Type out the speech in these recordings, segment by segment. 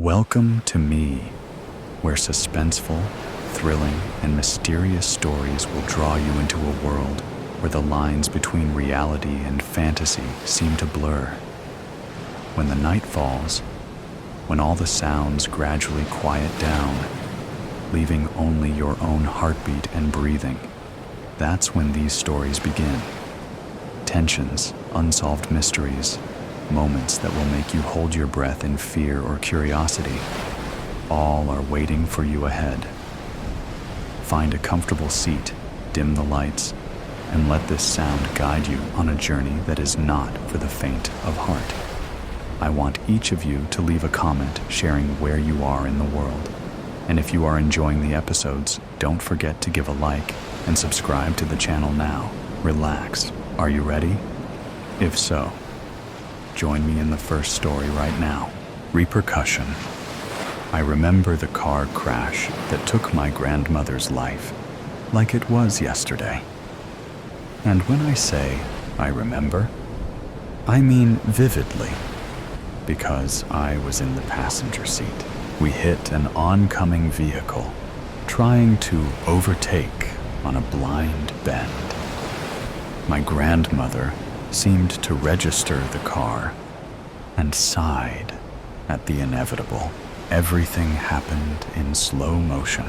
Welcome to me, where suspenseful, thrilling, and mysterious stories will draw you into a world where the lines between reality and fantasy seem to blur. When the night falls, when all the sounds gradually quiet down, leaving only your own heartbeat and breathing, that's when these stories begin. Tensions, unsolved mysteries, moments that will make you hold your breath in fear or curiosity, all are waiting for you ahead. Find a comfortable seat, dim the lights, and let this sound guide you on a journey that is not for the faint of heart. I want each of you to leave a comment sharing where you are in the world. And if you are enjoying the episodes, don't forget to give a like and subscribe to the channel now. Relax. Are you ready? If so, join me in the first story right now. Repercussion. I remember the car crash that took my grandmother's life, like it was yesterday. And when I say I remember, I mean vividly, because I was in the passenger seat. We hit an oncoming vehicle, trying to overtake on a blind bend. My grandmother seemed to register the car and sighed at the inevitable. Everything happened in slow motion.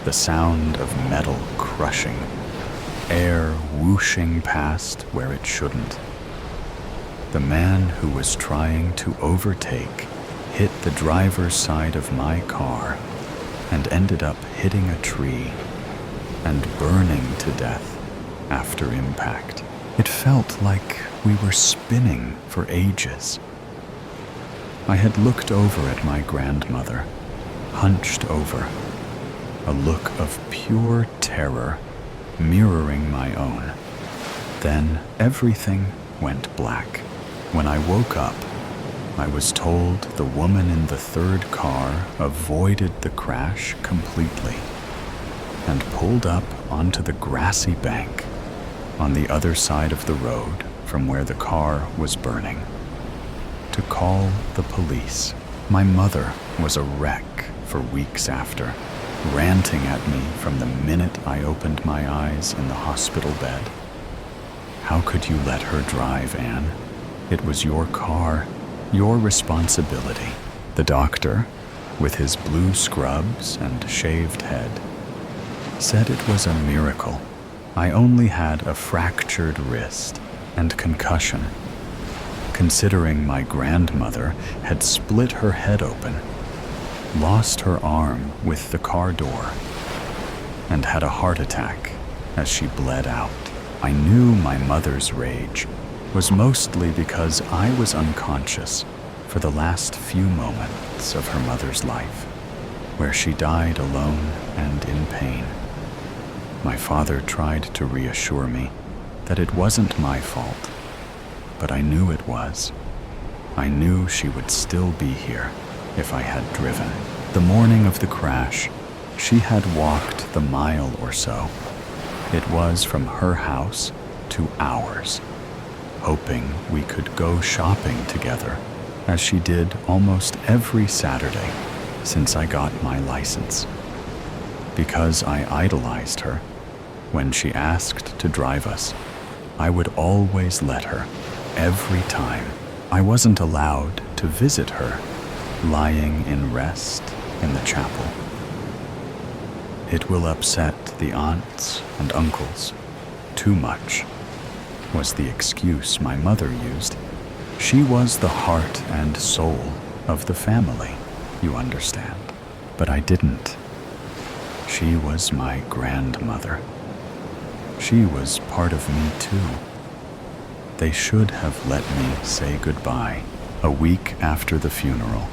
The sound of metal crushing, air whooshing past where it shouldn't. The man who was trying to overtake hit the driver's side of my car and ended up hitting a tree and burning to death after impact. It felt like we were spinning for ages. I had looked over at my grandmother, hunched over, a look of pure terror mirroring my own. Then everything went black. When I woke up, I was told the woman in the third car avoided the crash completely and pulled up onto the grassy bank on the other side of the road from where the car was burning, to call the police. My mother was a wreck for weeks after, ranting at me from the minute I opened my eyes in the hospital bed. How could you let her drive, Anne? It was your car, your responsibility. The doctor, with his blue scrubs and shaved head, said it was a miracle. I only had a fractured wrist and concussion, considering my grandmother had split her head open, lost her arm with the car door, and had a heart attack as she bled out. I knew my mother's rage was mostly because I was unconscious for the last few moments of her mother's life, where she died alone and in pain. My father tried to reassure me that it wasn't my fault, but I knew it was. I knew she would still be here if I had driven. The morning of the crash, she had walked the mile or so. It was from her house to ours, hoping we could go shopping together, as she did almost every Saturday since I got my license. Because I idolized her, when she asked to drive us, I would always let her, every time. I wasn't allowed to visit her, lying in rest in the chapel. It will upset the aunts and uncles too much, was the excuse my mother used. She was the heart and soul of the family, you understand. But I didn't. She was my grandmother. She was part of me too. They should have let me say goodbye. A week after the funeral,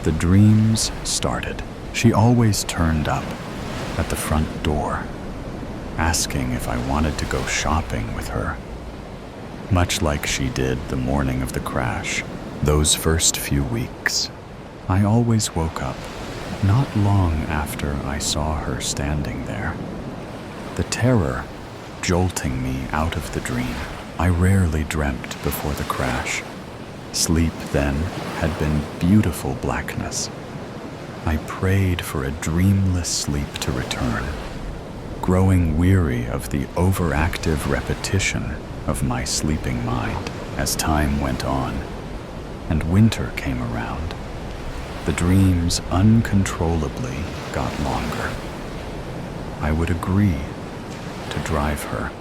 the dreams started. She always turned up at the front door, asking if I wanted to go shopping with her. Much like she did the morning of the crash, those first few weeks, I always woke up not long after I saw her standing there. The terror jolting me out of the dream. I rarely dreamt before the crash, Sleep, then, had been beautiful blackness. I prayed for a dreamless sleep to return, growing weary of the overactive repetition of my sleeping mind. As time went on, and winter came around, the dreams uncontrollably got longer. I would agree to drive her,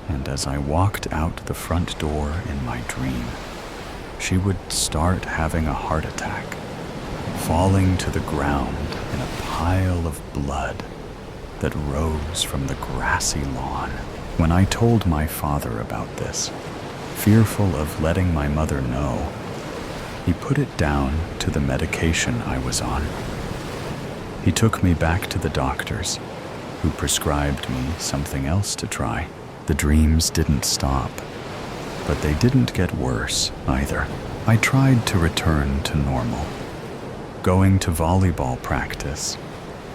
and as I walked out the front door in my dream, she would start having a heart attack, falling to the ground in a pile of blood that rose from the grassy lawn. When I told my father about this, fearful of letting my mother know, he put it down to the medication I was on. He took me back to the doctors, who prescribed me something else to try. The dreams didn't stop, but they didn't get worse either. I tried to return to normal, going to volleyball practice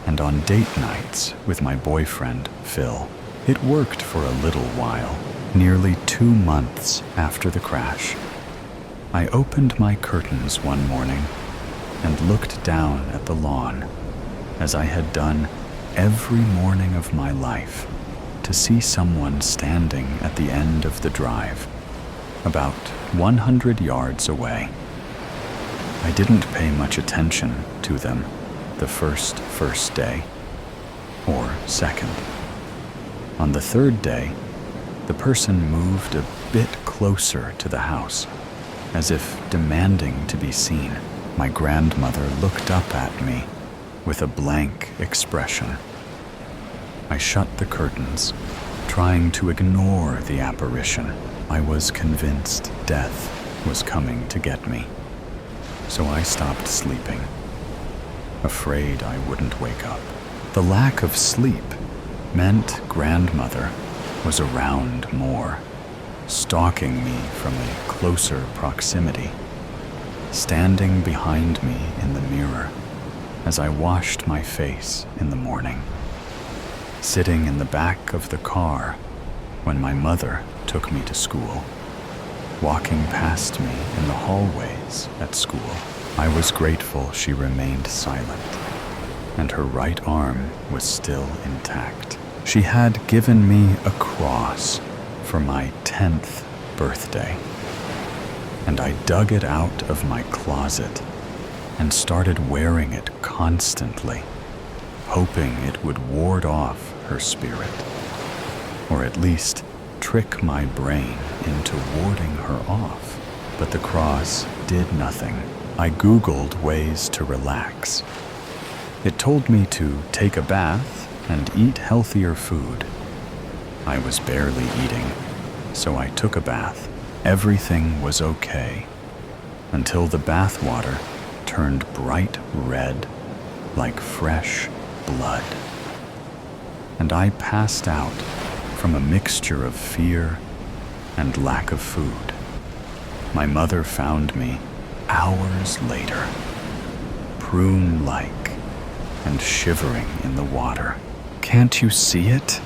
and on date nights with my boyfriend, Phil. It worked for a little while. Nearly 2 months after the crash, I opened my curtains one morning and looked down at the lawn, as I had done every morning of my life, to see someone standing at the end of the drive, about 100 yards away. I didn't pay much attention to them the first day, or second. On the third day, the person moved a bit closer to the house, as if demanding to be seen. My grandmother looked up at me with a blank expression. I shut the curtains, trying to ignore the apparition. I was convinced death was coming to get me, so I stopped sleeping, afraid I wouldn't wake up. The lack of sleep meant grandmother was around more, stalking me from a closer proximity, standing behind me in the mirror as I washed my face in the morning, sitting in the back of the car when my mother took me to school, walking past me in the hallways at school. I was grateful she remained silent, and her right arm was still intact. She had given me a cross for my 10th birthday, and I dug it out of my closet and started wearing it constantly, hoping it would ward off her spirit, or at least trick my brain into warding her off. But the cross did nothing. I Googled ways to relax. It told me to take a bath and eat healthier food. I was barely eating, so I took a bath. Everything was okay, until the bath water turned bright red, like fresh blood. And I passed out from a mixture of fear and lack of food. My mother found me hours later, prune-like and shivering in the water. "Can't you see it?"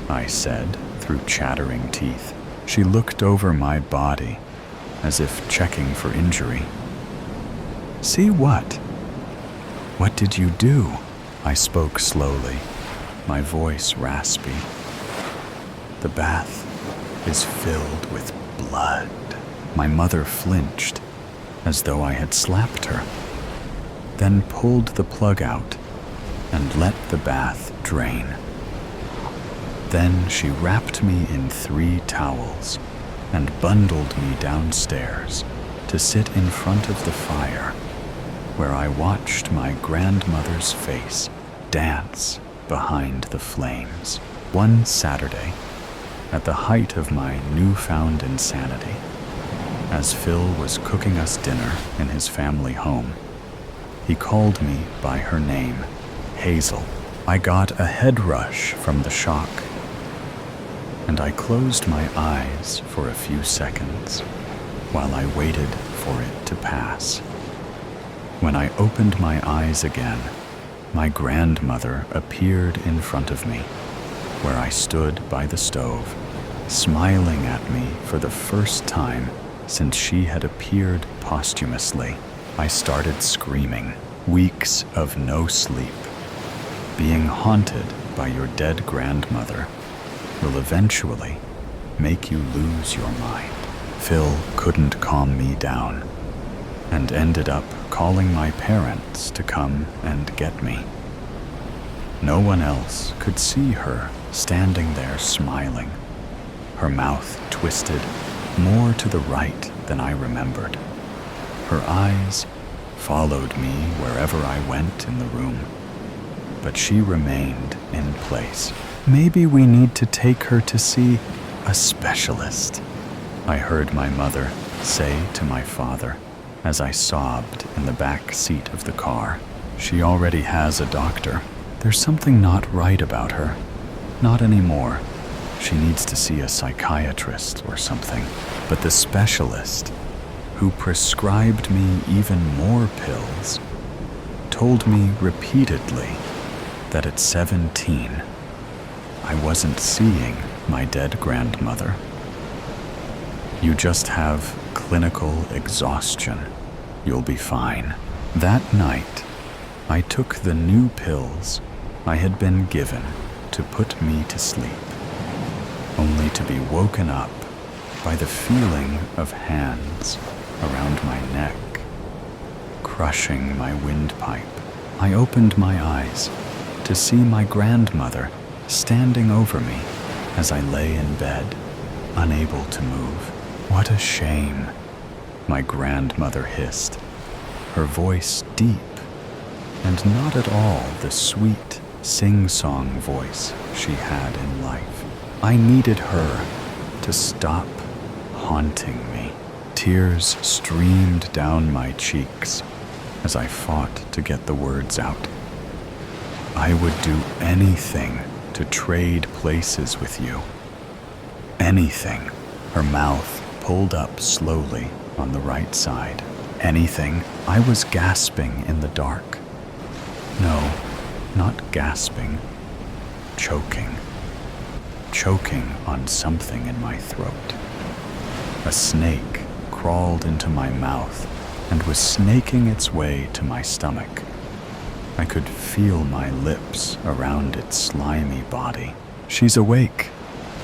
I said through chattering teeth. She looked over my body as if checking for injury. "See what? What did you do?" I spoke slowly, my voice raspy. "The bath is filled with blood." My mother flinched, as though I had slapped her, then pulled the plug out and let the bath drain. Then she wrapped me in 3 towels and bundled me downstairs to sit in front of the fire, where I watched my grandmother's face dance behind the flames. One Saturday, at the height of my newfound insanity, as Phil was cooking us dinner in his family home, he called me by her name, Hazel. I got a head rush from the shock, and I closed my eyes for a few seconds while I waited for it to pass. When I opened my eyes again, my grandmother appeared in front of me, where I stood by the stove, smiling at me for the first time since she had appeared posthumously. I started screaming. Weeks of no sleep. Being haunted by your dead grandmother will eventually make you lose your mind. Phil couldn't calm me down and ended up calling my parents to come and get me. No one else could see her standing there smiling, her mouth twisted more to the right than I remembered. Her eyes followed me wherever I went in the room, but she remained in place. Maybe we need to take her to see a specialist, I heard my mother say to my father as I sobbed in the back seat of the car. She already has a doctor. There's something not right about her. Not anymore. She needs to see a psychiatrist or something. But the specialist, who prescribed me even more pills, told me repeatedly that at 17, I wasn't seeing my dead grandmother. You just have clinical exhaustion. You'll be fine. That night, I took the new pills I had been given to put me to sleep, only to be woken up by the feeling of hands around my neck, crushing my windpipe. I opened my eyes to see my grandmother standing over me as I lay in bed, unable to move. What a shame, my grandmother hissed, her voice deep and not at all the sweet, sing-song voice she had in life. I needed her to stop haunting me. Tears streamed down my cheeks as I fought to get the words out. I would do anything to trade places with you. Anything. Her mouth pulled up slowly on the right side. Anything. I was gasping in the dark. No, not gasping. Choking. Choking on something in my throat. A snake crawled into my mouth and was snaking its way to my stomach. I could feel my lips around its slimy body. She's awake,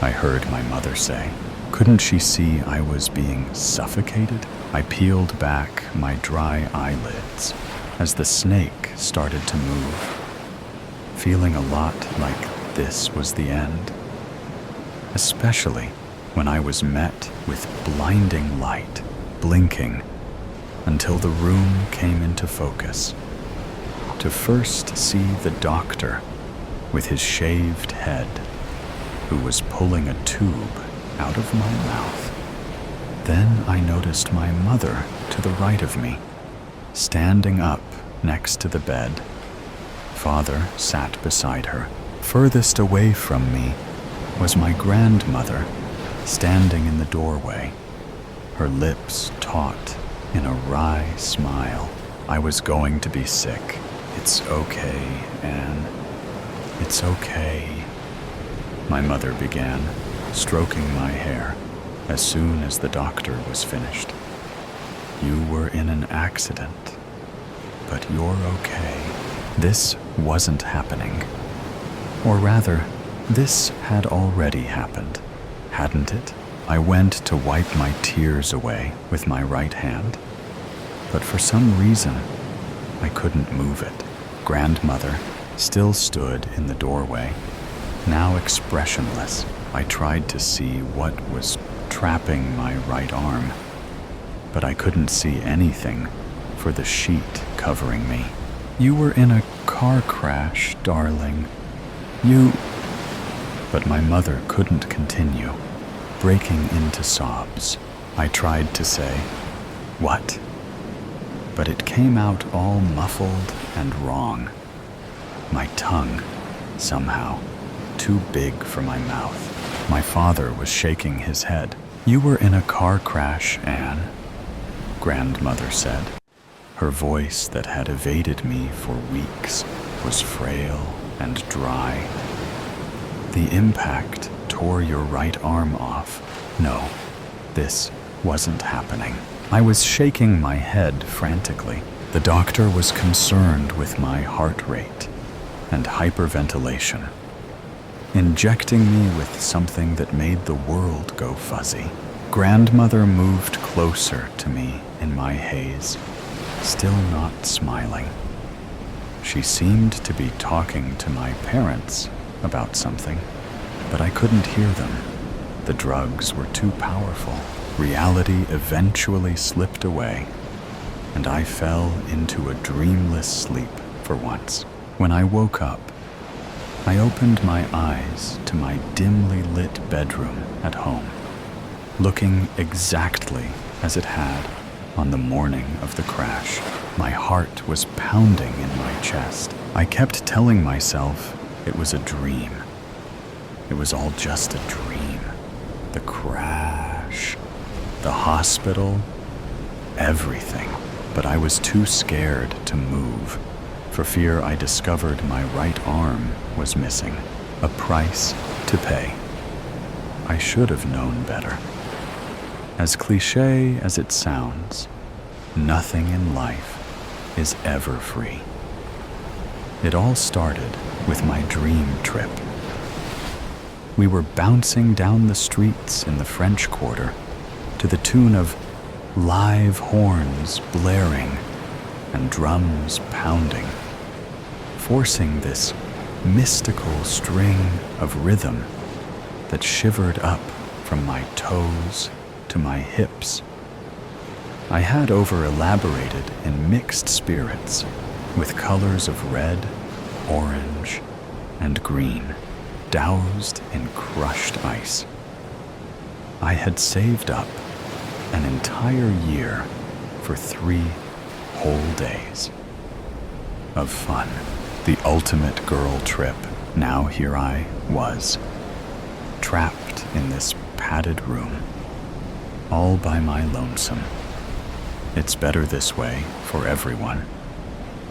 I heard my mother say. Couldn't she see I was being suffocated? I peeled back my dry eyelids as the snake started to move, feeling a lot like this was the end. Especially when I was met with blinding light, blinking until the room came into focus. To first see the doctor with his shaved head, who was pulling a tube out of my mouth. Then I noticed my mother to the right of me, standing up next to the bed. Father sat beside her. Furthest away from me was my grandmother, standing in the doorway, her lips taut in a wry smile. I was going to be sick. It's okay, Anne. It's okay. My mother began, stroking my hair as soon as the doctor was finished. You were in an accident, but you're okay. This wasn't happening. Or rather, this had already happened, hadn't it? I went to wipe my tears away with my right hand, but for some reason, I couldn't move it. Grandmother still stood in the doorway, now expressionless. I tried to see what was trapping my right arm, but I couldn't see anything for the sheet covering me. You were in a car crash, darling. But my mother couldn't continue, breaking into sobs. I tried to say, "What?" But it came out all muffled and wrong. My tongue, somehow, too big for my mouth. My father was shaking his head. You were in a car crash, Anne, grandmother said. Her voice that had evaded me for weeks was frail and dry. The impact tore your right arm off. No, this wasn't happening. I was shaking my head frantically. The doctor was concerned with my heart rate and hyperventilation, injecting me with something that made the world go fuzzy. Grandmother moved closer to me in my haze, still not smiling. She seemed to be talking to my parents about something, but I couldn't hear them. The drugs were too powerful. Reality eventually slipped away, and I fell into a dreamless sleep for once. When I woke up, I opened my eyes to my dimly lit bedroom at home, looking exactly as it had on the morning of the crash. My heart was pounding in my chest. I kept telling myself it was a dream. It was all just a dream. The crash, the hospital, everything. But I was too scared to move, for fear I discovered my right arm was missing. A price to pay. I should have known better. As cliché as it sounds, nothing in life is ever free. It all started with my dream trip. We were bouncing down the streets in the French Quarter to the tune of live horns blaring and drums pounding, forcing this mystical string of rhythm that shivered up from my toes to my hips. I had over-elaborated in mixed spirits with colors of red, orange, and green, doused in crushed ice. I had saved up an entire year for 3 whole days of fun. The ultimate girl trip. Now here I was, trapped in this padded room, all by my lonesome. It's better this way for everyone,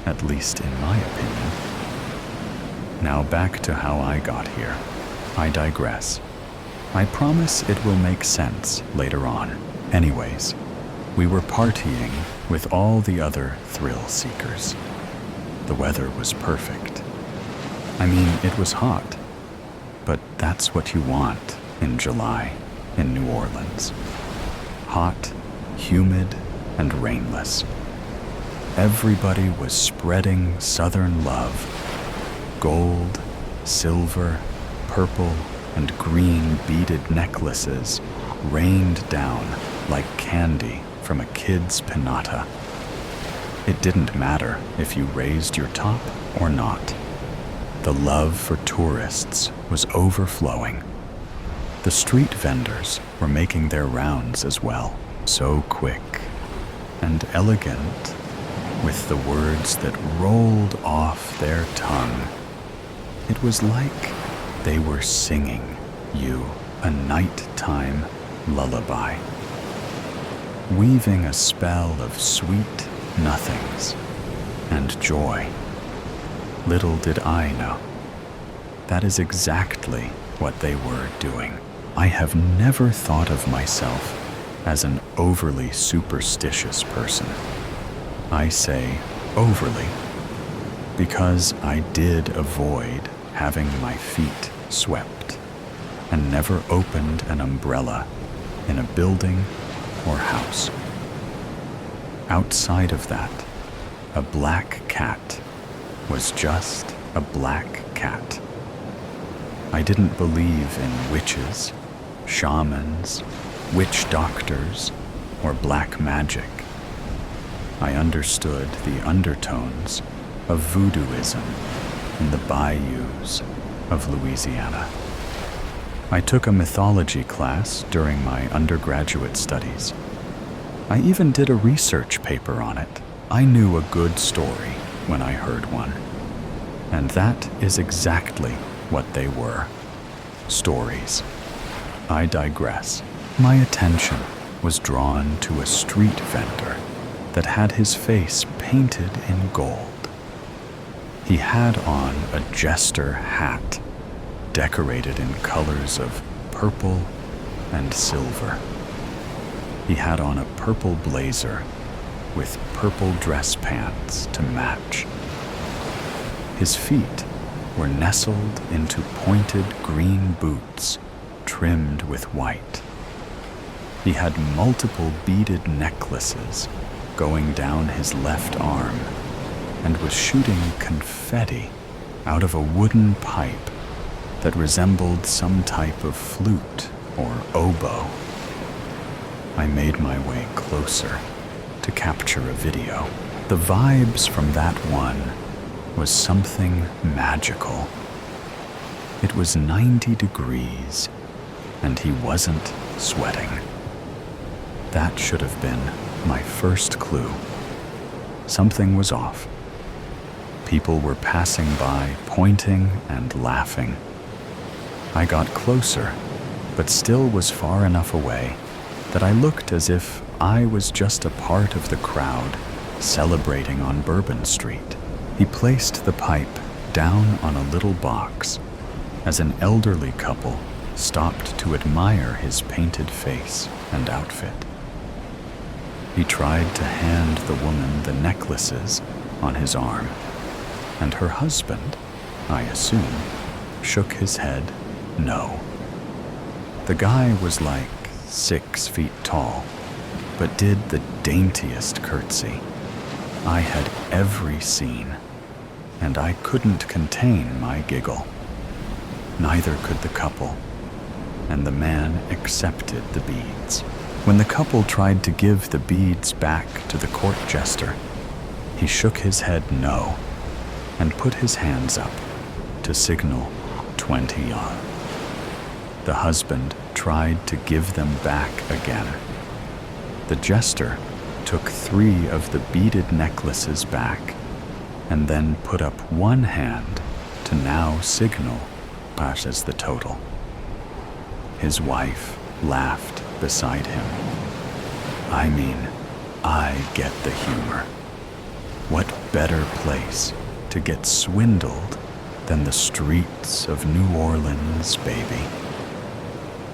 at least in my opinion. Now back to how I got here. I digress. I promise it will make sense later on. Anyways, we were partying with all the other thrill seekers. The weather was perfect. I mean, it was hot, but that's what you want in July in New Orleans. Hot, humid, and rainless. Everybody was spreading Southern love. Gold, silver, purple, and green beaded necklaces rained down like candy from a kid's pinata. It didn't matter if you raised your top or not. The love for tourists was overflowing. The street vendors were making their rounds as well, so quick and elegant, with the words that rolled off their tongue. It was like they were singing you a nighttime lullaby, weaving a spell of sweet nothings and joy. Little did I know, that is exactly what they were doing. I have never thought of myself as an overly superstitious person. I say overly because I did avoid having my feet swept and never opened an umbrella in a building or house. Outside of that, a black cat was just a black cat. I didn't believe in witches, shamans, witch doctors, or black magic. I understood the undertones of voodooism in the bayous of Louisiana. I took a mythology class during my undergraduate studies. I even did a research paper on it. I knew a good story when I heard one. And that is exactly what they were. Stories. I digress. My attention was drawn to a street vendor that had his face painted in gold. He had on a jester hat decorated in colors of purple and silver. He had on a purple blazer with purple dress pants to match. His feet were nestled into pointed green boots trimmed with white. He had multiple beaded necklaces going down his left arm and was shooting confetti out of a wooden pipe that resembled some type of flute or oboe. I made my way closer to capture a video. The vibes from that one was something magical. It was 90 degrees and he wasn't sweating. That should have been my first clue. Something was off. People were passing by, pointing and laughing. I got closer, but still was far enough away that I looked as if I was just a part of the crowd celebrating on Bourbon Street. He placed the pipe down on a little box as an elderly couple stopped to admire his painted face and outfit. He tried to hand the woman the necklaces on his arm, and her husband, I assume, shook his head no. The guy was like 6 feet tall, but did the daintiest curtsy. I had every scene, and I couldn't contain my giggle. Neither could the couple, and the man accepted the beads. When the couple tried to give the beads back to the court jester, he shook his head no and put his hands up to signal 20 on. The husband tried to give them back again. The jester took 3 of the beaded necklaces back and then put up one hand to now signal Pash as the total. His wife laughed beside him. I mean, I get the humor. What better place to get swindled than the streets of New Orleans, baby?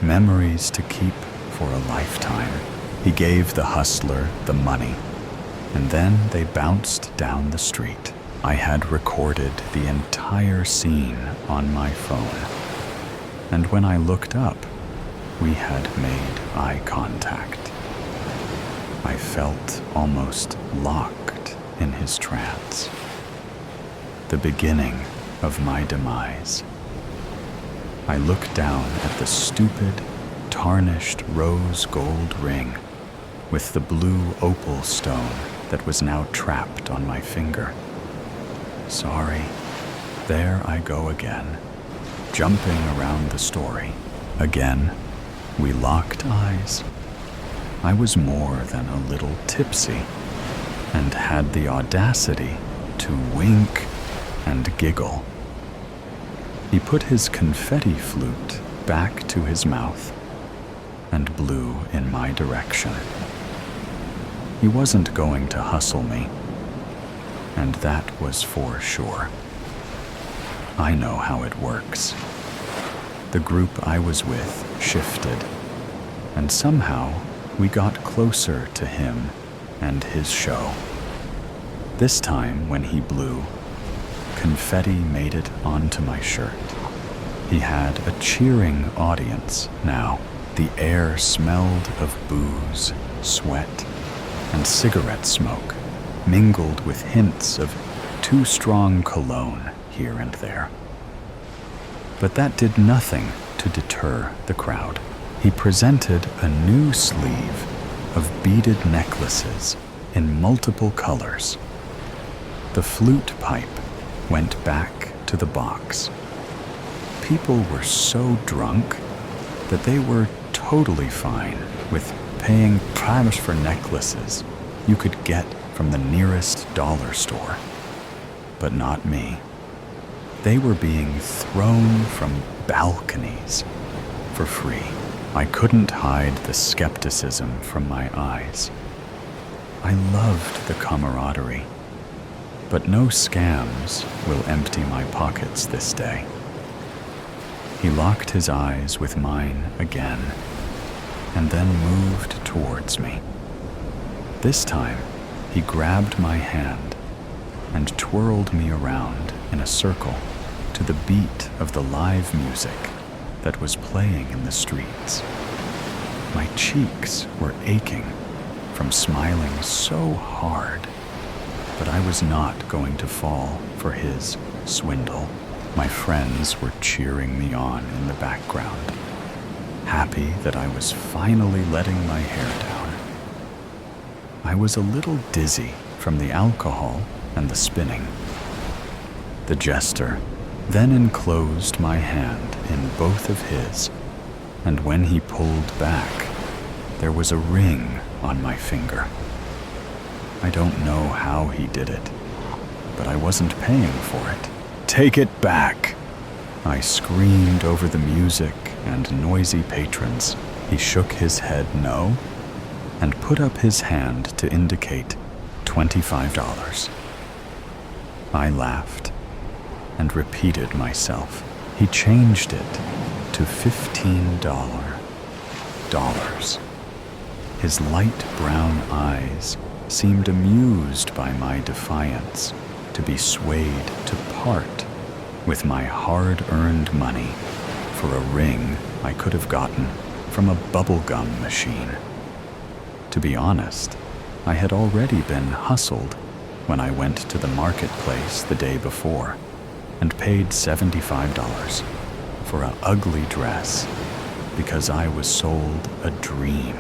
Memories to keep for a lifetime. He gave the hustler the money, and then they bounced down the street. I had recorded the entire scene on my phone, and when I looked up, we had made eye contact. I felt almost locked in his trance. The beginning of my demise. I looked down at the stupid, tarnished rose gold ring with the blue opal stone that was now trapped on my finger. Sorry, there I go again, jumping around the story. Again, we locked eyes. I was more than a little tipsy and had the audacity to wink and giggle. He put his confetti flute back to his mouth and blew in my direction. He wasn't going to hustle me, and that was for sure. I know how it works. The group I was with shifted, and somehow we got closer to him and his show. This time, when he blew, confetti made it onto my shirt. He had a cheering audience now. The air smelled of booze, sweat, and cigarette smoke, mingled with hints of too strong cologne here and there. But that did nothing to deter the crowd. He presented a new sleeve of beaded necklaces in multiple colors. The flute pipe went back to the box. People were so drunk that they were totally fine with paying price for necklaces you could get from the nearest dollar store. But not me. They were being thrown from balconies for free. I couldn't hide the skepticism from my eyes. I loved the camaraderie, but no scams will empty my pockets this day. He locked his eyes with mine again, and then moved towards me. This time, he grabbed my hand and twirled me around in a circle to the beat of the live music that was playing in the streets. My cheeks were aching from smiling so hard, but I was not going to fall for his swindle. My friends were cheering me on in the background, happy that I was finally letting my hair down. I was a little dizzy from the alcohol and the spinning. The jester then enclosed my hand in both of his, and when he pulled back, there was a ring on my finger. I don't know how he did it, but I wasn't paying for it. "Take it back!" I screamed over the music and noisy patrons. He shook his head no and put up his hand to indicate $25. I laughed and repeated myself. He changed it to $15. His light brown eyes seemed amused by my defiance to be swayed to part with my hard-earned money for a ring I could have gotten from a bubblegum machine. To be honest, I had already been hustled when I went to the marketplace the day before and paid $75 for an ugly dress because I was sold a dream.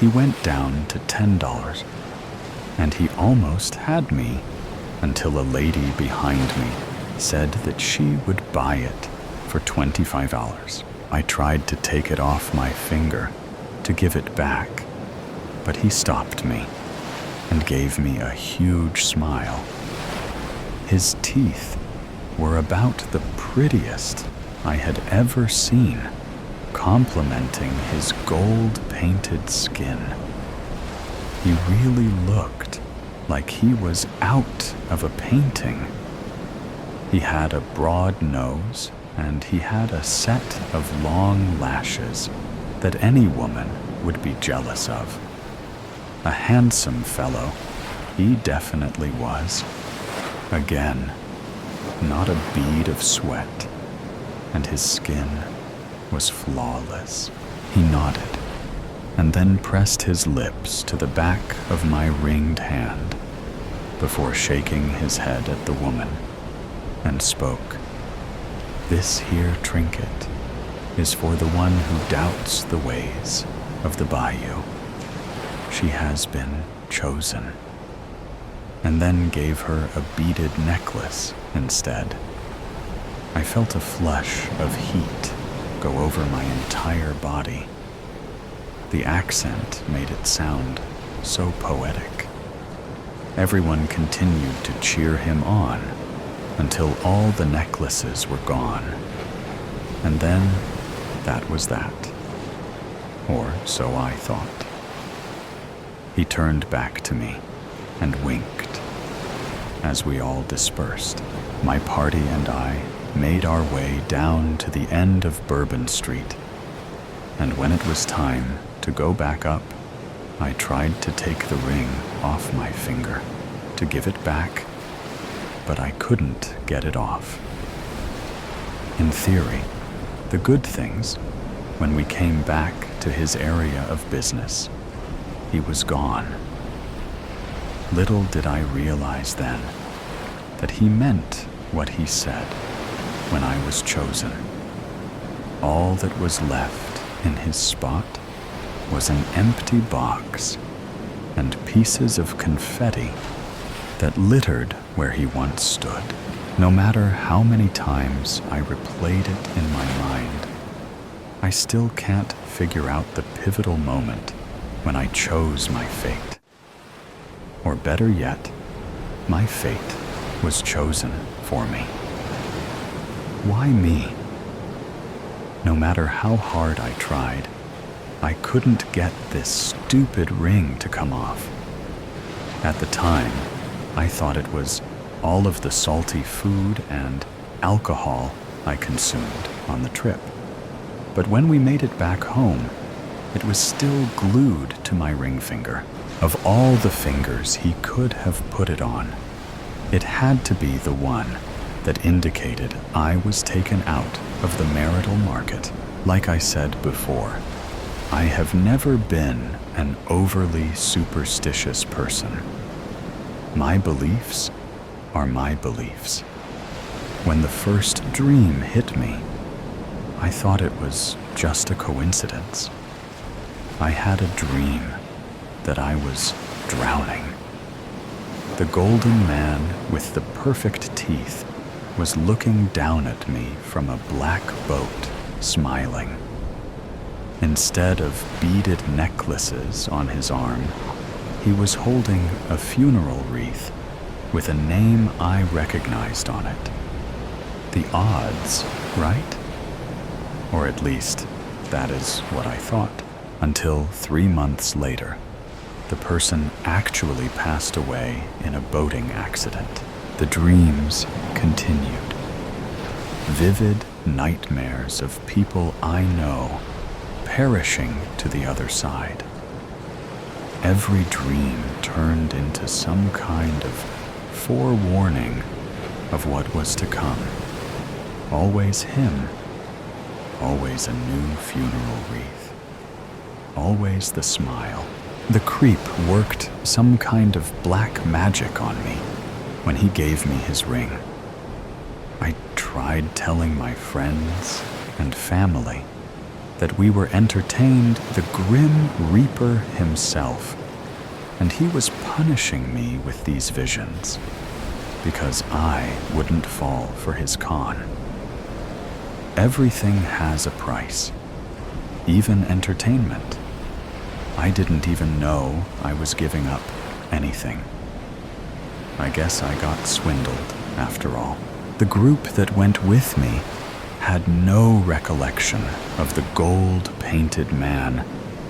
He went down to $10, and he almost had me until a lady behind me said that she would buy it for $25. I tried to take it off my finger to give it back, but he stopped me and gave me a huge smile. His teeth were about the prettiest I had ever seen, complementing his gold-painted skin. He really looked like he was out of a painting. He had a broad nose, and he had a set of long lashes that any woman would be jealous of. A handsome fellow, he definitely was. Again, not a bead of sweat, and his skin was flawless. He nodded, and then pressed his lips to the back of my ringed hand before shaking his head at the woman and spoke. "This here trinket is for the one who doubts the ways of the bayou. She has been chosen," and then gave her a beaded necklace instead. I felt a flush of heat go over my entire body. The accent made it sound so poetic. Everyone continued to cheer him on until all the necklaces were gone. And then that was that. Or so I thought. He turned back to me and winked. As we all dispersed, my party and I made our way down to the end of Bourbon Street. And when it was time to go back up, I tried to take the ring off my finger to give it back, but I couldn't get it off. In theory, the good things, when we came back to his area of business, he was gone. Little did I realize then that he meant what he said when I was chosen. All that was left in his spot was an empty box and pieces of confetti that littered where he once stood. No matter how many times I replayed it in my mind, I still can't figure out the pivotal moment when I chose my fate. Or better yet, my fate was chosen for me. Why me? No matter how hard I tried, I couldn't get this stupid ring to come off. At the time, I thought it was all of the salty food and alcohol I consumed on the trip. But when we made it back home, it was still glued to my ring finger. Of all the fingers he could have put it on, it had to be the one that indicated I was taken out of the marital market. Like I said before, I have never been an overly superstitious person. My beliefs are my beliefs. When the first dream hit me, I thought it was just a coincidence. I had a dream that I was drowning. The golden man with the perfect teeth was looking down at me from a black boat, smiling. Instead of beaded necklaces on his arm, he was holding a funeral wreath with a name I recognized on it. The odds, right? Or at least, that is what I thought. Until 3 months later, the person actually passed away in a boating accident. The dreams continued. Vivid nightmares of people I know perishing to the other side. Every dream turned into some kind of forewarning of what was to come. Always him, always a new funeral wreath, always the smile. The creep worked some kind of black magic on me when he gave me his ring. I tried telling my friends and family that we were entertained the grim Reaper himself, and he was punishing me with these visions because I wouldn't fall for his con. Everything has a price, even entertainment. I didn't even know I was giving up anything. I guess I got swindled after all. The group that went with me had no recollection of the gold-painted man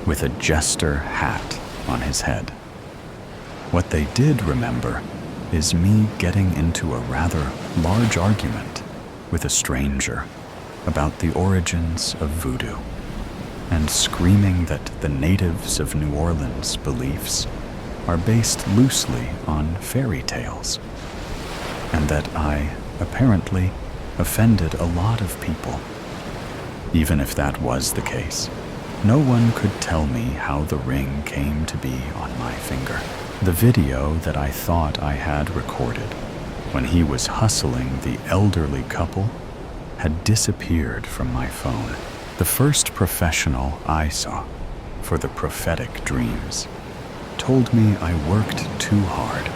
with a jester hat on his head. What they did remember is me getting into a rather large argument with a stranger about the origins of voodoo, and screaming that the natives of New Orleans' beliefs are based loosely on fairy tales, and that I apparently offended a lot of people. Even if that was the case, no one could tell me how the ring came to be on my finger. The video that I thought I had recorded when he was hustling the elderly couple had disappeared from my phone. The first professional I saw for the prophetic dreams told me I worked too hard,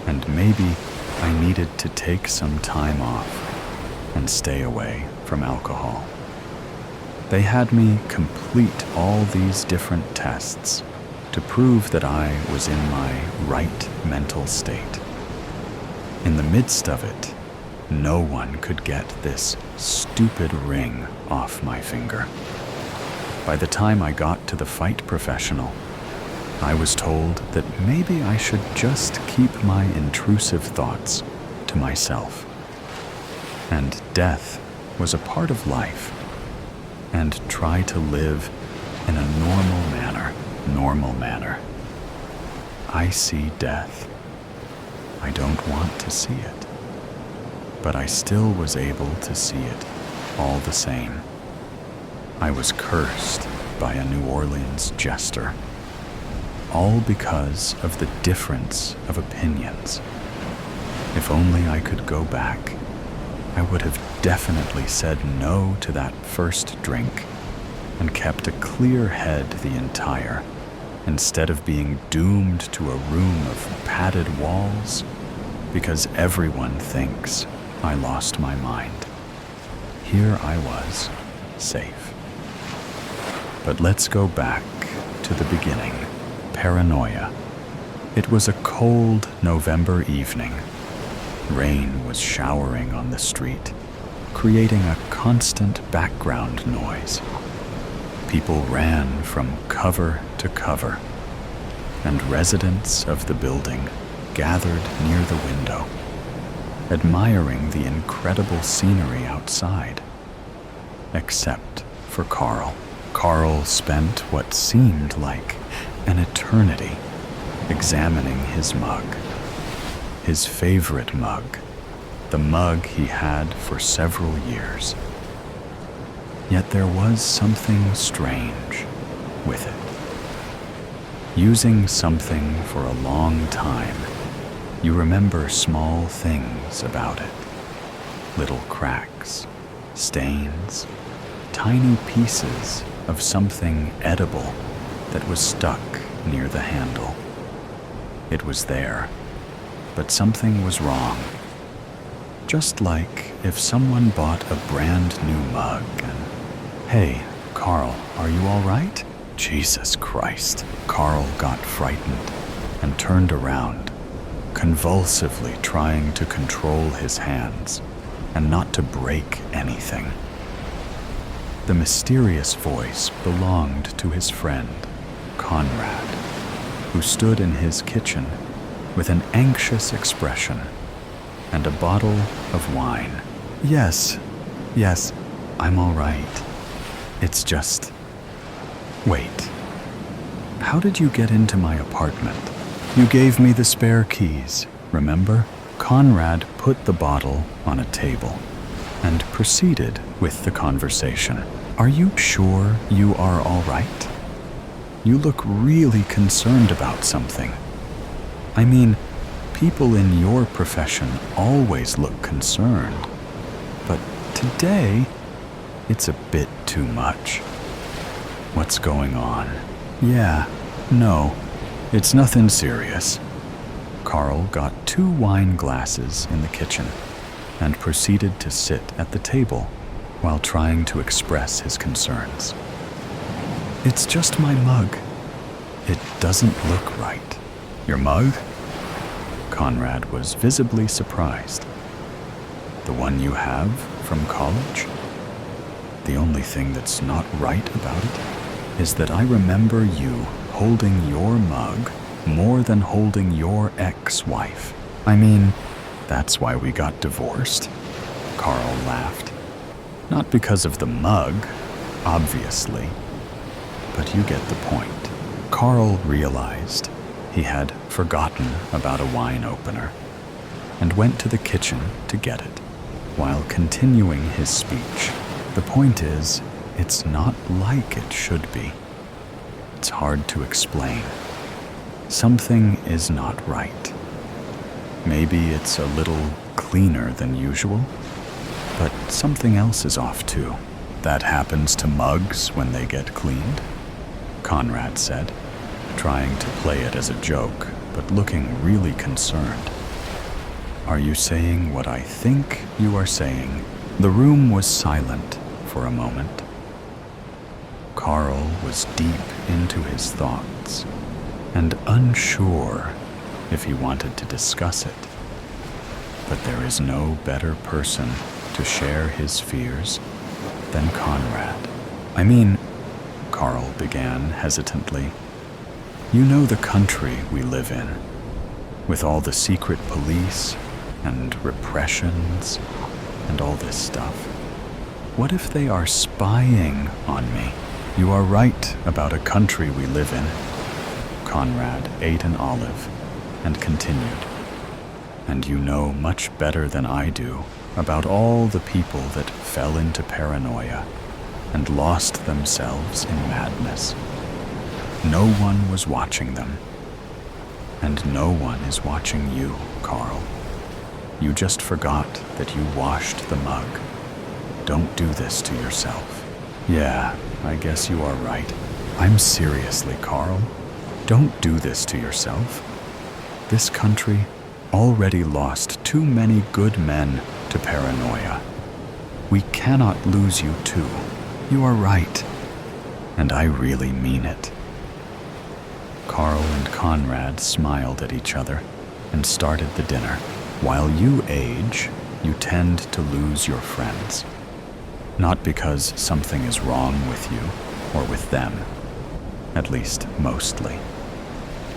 and maybe I needed to take some time off and stay away from alcohol. They had me complete all these different tests to prove that I was in my right mental state. In the midst of it, no one could get this stupid ring off my finger. By the time I got to the fight professional, I was told that maybe I should just keep my intrusive thoughts to myself. And death was a part of life, and try to live in a normal manner. I see death. I don't want to see it, but I still was able to see it all the same. I was cursed by a New Orleans jester, all because of the difference of opinions. If only I could go back, I would have definitely said no to that first drink and kept a clear head the entire, instead of being doomed to a room of padded walls because everyone thinks I lost my mind. Here I was, safe. But let's go back to the beginning. Paranoia. It was a cold November evening. Rain was showering on the street, creating a constant background noise. People ran from cover to cover, and residents of the building gathered near the window, admiring the incredible scenery outside, except for Carl. Carl spent what seemed like an eternity examining his mug. His favorite mug, the mug he had for several years. Yet there was something strange with it. Using something for a long time, you remember small things about it. Little cracks, stains, tiny pieces of something edible that was stuck near the handle. It was there, but something was wrong. Just like if someone bought a brand new mug and, "Hey, Carl, are you all right?" Jesus Christ. Carl got frightened and turned around, convulsively trying to control his hands and not to break anything. The mysterious voice belonged to his friend, Conrad, who stood in his kitchen with an anxious expression and a bottle of wine. Yes, I'm all right. It's just... Wait, how did you get into my apartment? You gave me the spare keys, remember? Conrad put the bottle on a table and proceeded with the conversation. Are you sure you are all right? You look really concerned about something. I mean, people in your profession always look concerned, but today, it's a bit too much. What's going on? Yeah, no, it's nothing serious. Carl got 2 wine glasses in the kitchen and proceeded to sit at the table while trying to express his concerns. It's just my mug. It doesn't look right. Your mug? Conrad was visibly surprised. The one you have from college? The only thing that's not right about it is that I remember you holding your mug more than holding your ex-wife. I mean, that's why we got divorced. Carl laughed. Not because of the mug, obviously, but you get the point. Carl realized he had forgotten about a wine opener and went to the kitchen to get it, while continuing his speech. The point is, it's not like it should be. It's hard to explain. Something is not right. Maybe it's a little cleaner than usual, but something else is off too. That happens to mugs when they get cleaned, Conrad said, trying to play it as a joke, but looking really concerned. Are you saying what I think you are saying? The room was silent for a moment. Carl was deep into his thoughts and unsure if he wanted to discuss it. But there is no better person to share his fears than Conrad. I mean, Carl began hesitantly, you know the country we live in, with all the secret police and repressions and all this stuff. What if they are spying on me? You are right about a country we live in. Conrad ate an olive and continued. And you know much better than I do about all the people that fell into paranoia and lost themselves in madness. No one was watching them. And no one is watching you, Carl. You just forgot that you washed the mug. Don't do this to yourself. Yeah, I guess you are right. I'm seriously, Carl. Don't do this to yourself. This country already lost too many good men to paranoia. We cannot lose you too. You are right. And I really mean it. Carl and Conrad smiled at each other and started the dinner. While you age, you tend to lose your friends. Not because something is wrong with you or with them, at least mostly,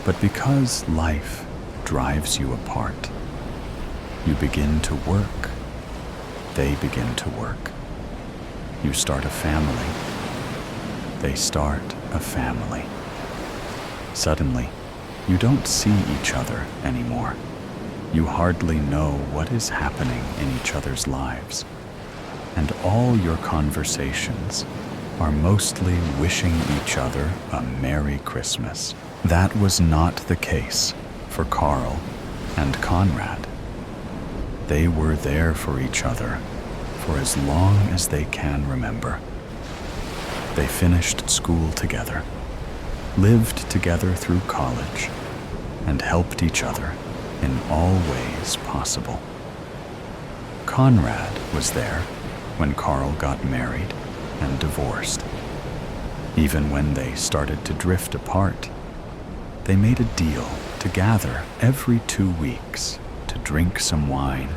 but because life drives you apart. You begin to work. They begin to work. You start a family. they start a family. Suddenly, you don't see each other anymore. You hardly know what is happening in each other's lives. And all your conversations are mostly wishing each other a Merry Christmas. That was not the case for Carl and Conrad. They were there for each other for as long as they can remember. They finished school together, lived together through college, and helped each other in all ways possible. Conrad was there when Carl got married and divorced. Even when they started to drift apart, they made a deal to gather every 2 weeks to drink some wine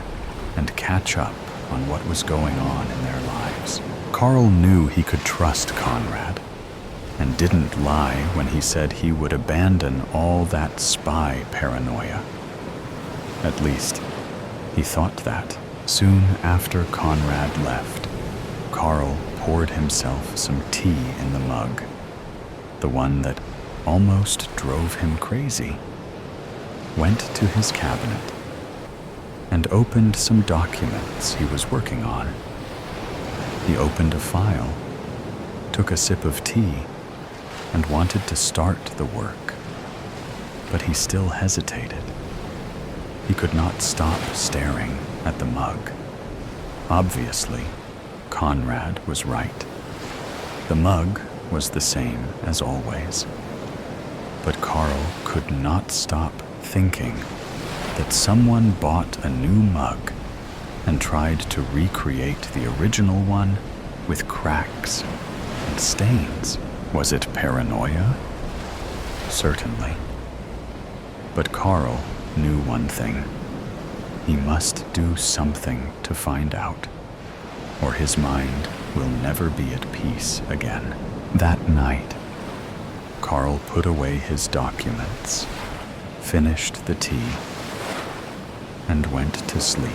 and catch up on what was going on in their lives. Carl knew he could trust Conrad and didn't lie when he said he would abandon all that spy paranoia. At least, he thought that. Soon after Conrad left, Carl poured himself some tea in the mug, the one that almost drove him crazy, went to his cabinet, and opened some documents he was working on. He opened a file, took a sip of tea, and wanted to start the work, but he still hesitated. He could not stop staring at the mug. Obviously, Conrad was right. The mug was the same as always. But Carl could not stop thinking that someone bought a new mug and tried to recreate the original one with cracks and stains. Was it paranoia? Certainly. But Carl knew one thing. He must do something to find out, or his mind will never be at peace again. That night, Carl put away his documents, finished the tea, and went to sleep.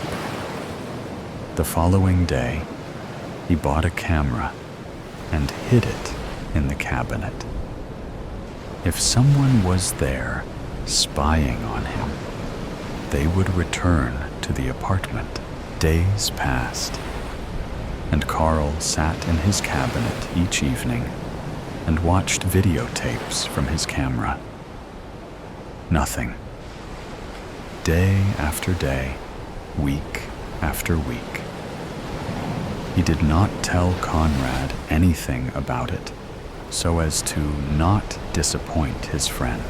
The following day, he bought a camera and hid it in the cabinet. If someone was there spying on him, they would return to the apartment. Days passed, and Carl sat in his cabinet each evening and watched videotapes from his camera. Nothing. Day after day, week after week. He did not tell Conrad anything about it, so as to not disappoint his friend.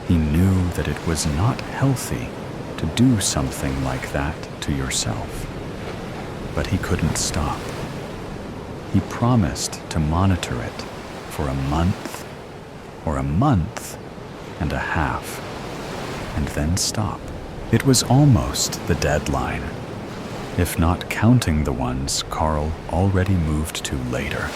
He knew that it was not healthy to do something like that to yourself, but he couldn't stop. He promised to monitor it for a month or a month and a half, and then stop. It was almost the deadline, if not counting the ones Carl already moved to later.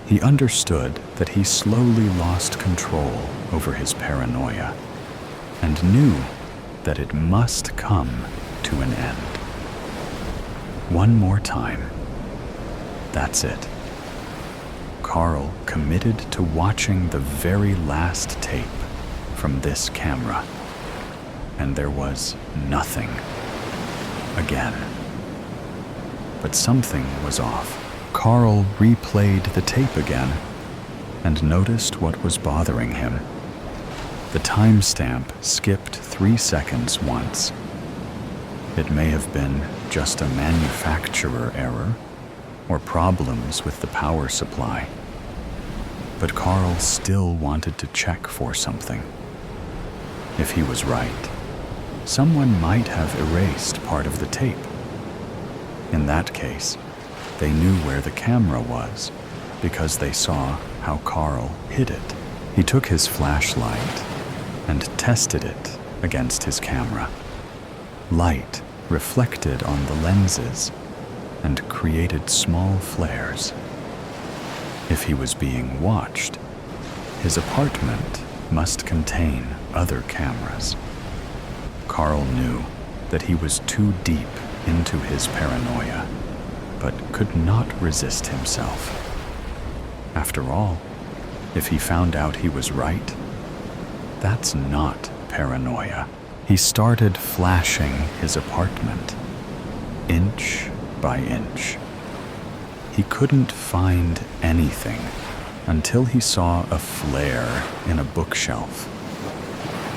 He understood that he slowly lost control over his paranoia and knew that it must come to an end. One more time. That's it. Carl committed to watching the very last tape from this camera, and there was nothing again. But something was off. Carl replayed the tape again and noticed what was bothering him. The timestamp skipped 3 seconds once. It may have been just a manufacturer error or problems with the power supply. But Carl still wanted to check for something. If he was right, someone might have erased part of the tape. In that case, they knew where the camera was because they saw how Carl hid it. He took his flashlight and tested it against his camera. Light reflected on the lenses and created small flares. If he was being watched, his apartment must contain other cameras. Carl knew that he was too deep into his paranoia, but could not resist himself. After all, if he found out he was right, that's not paranoia. He started flashing his apartment, inch by inch. He couldn't find anything until he saw a flare in a bookshelf.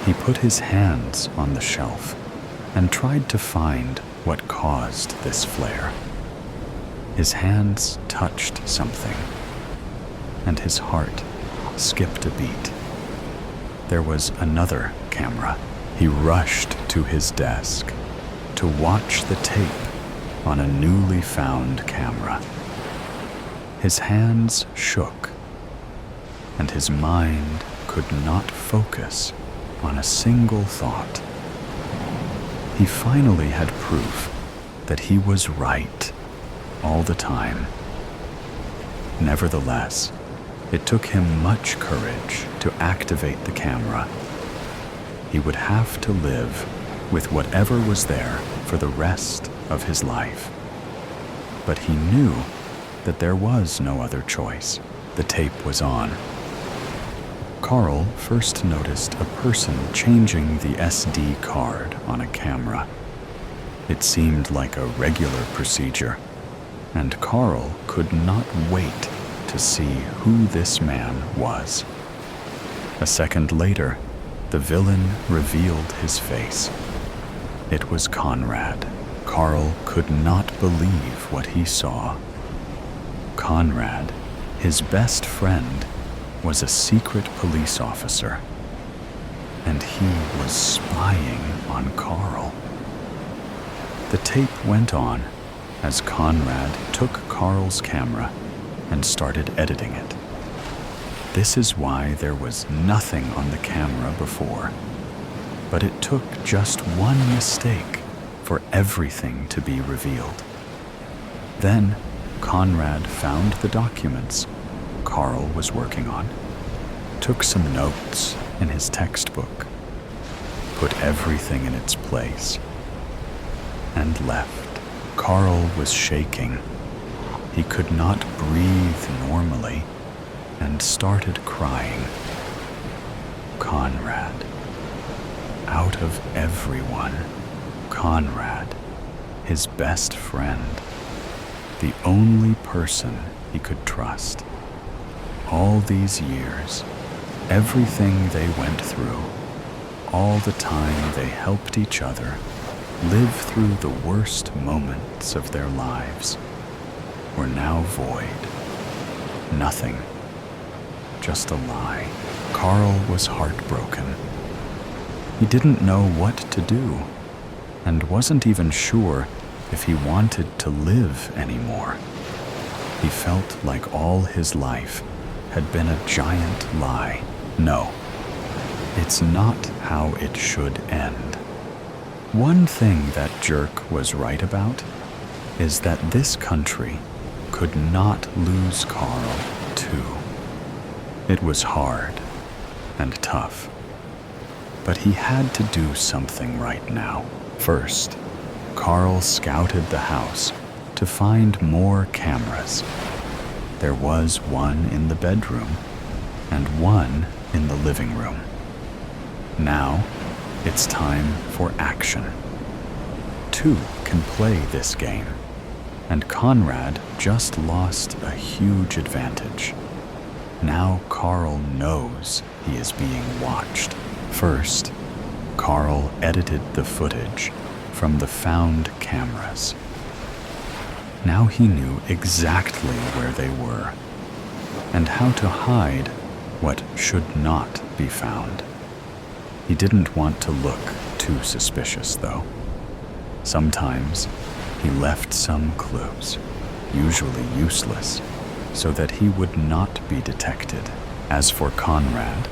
He put his hands on the shelf and tried to find what caused this flare. His hands touched something, and his heart skipped a beat. There was another camera. He rushed to his desk to watch the tape on a newly found camera. His hands shook, and his mind could not focus on a single thought. He finally had proof that he was right all the time. Nevertheless, it took him much courage to activate the camera. He would have to live with whatever was there for the rest of his life. But he knew that there was no other choice. The tape was on. Carl first noticed a person changing the SD card on a camera. It seemed like a regular procedure, and Carl could not wait to see who this man was. A second later, the villain revealed his face. It was Conrad. Carl could not believe what he saw. Conrad, his best friend, was a secret police officer, and he was spying on Carl. The tape went on as Conrad took Carl's camera and started editing it. This is why there was nothing on the camera before, but it took just one mistake for everything to be revealed. Then Conrad found the documents Carl was working on, took some notes in his textbook, put everything in its place, and left. Carl was shaking. He could not breathe normally and started crying. Conrad. Out of everyone, Conrad, his best friend, the only person he could trust. All these years, everything they went through, all the time they helped each other live through the worst moments of their lives, were now void. Nothing. Just a lie. Carl was heartbroken. He didn't know what to do, and wasn't even sure if he wanted to live anymore. He felt like all his life had been a giant lie. No, it's not how it should end. One thing that jerk was right about is that this country could not lose Carl, too. It was hard and tough, but he had to do something right now. First, Carl scouted the house to find more cameras. There was one in the bedroom and one in the living room. Now, it's time for action. Two can play this game, and Conrad just lost a huge advantage. Now Carl knows he is being watched. First, Carl edited the footage from the found cameras. Now he knew exactly where they were and how to hide what should not be found. He didn't want to look too suspicious, though. Sometimes he left some clues, usually useless, so that he would not be detected. As for Conrad,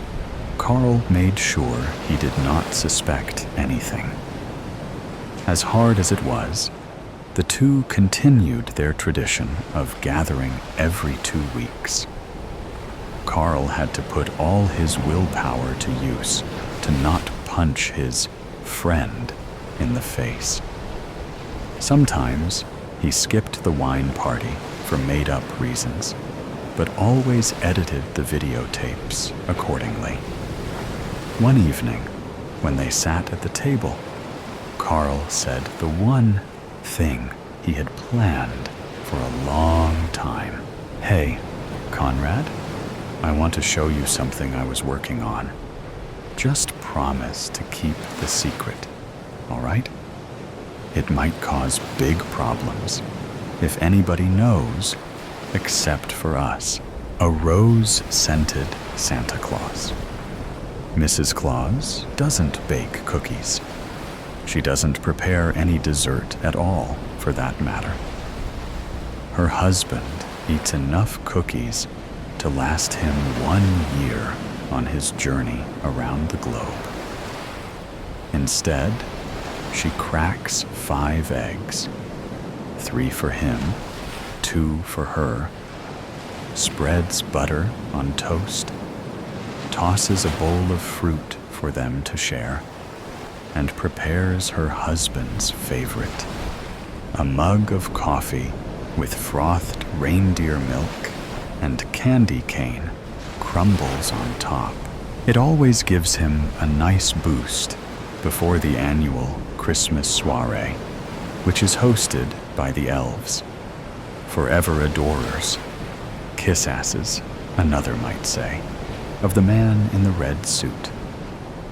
Carl made sure he did not suspect anything. As hard as it was, the two continued their tradition of gathering every 2 weeks. Carl had to put all his willpower to use to not punch his friend in the face. Sometimes he skipped the wine party for made-up reasons, but always edited the videotapes accordingly. One evening, when they sat at the table, Carl said the one thing he had planned for a long time. "Hey, Conrad, I want to show you something I was working on. Just promise to keep the secret, all right? It might cause big problems if anybody knows, except for us." A rose-scented Santa Claus. Mrs. Claus doesn't bake cookies. She doesn't prepare any dessert at all, for that matter. Her husband eats enough cookies to last him 1 year on his journey around the globe. Instead, she cracks 5 eggs, 3 for him, 2 for her, spreads butter on toast, tosses a bowl of fruit for them to share, and prepares her husband's favorite, a mug of coffee with frothed reindeer milk and candy cane crumbles on top. It always gives him a nice boost before the annual Christmas soiree, which is hosted by the elves, forever adorers, kiss-asses, another might say, of the man in the red suit.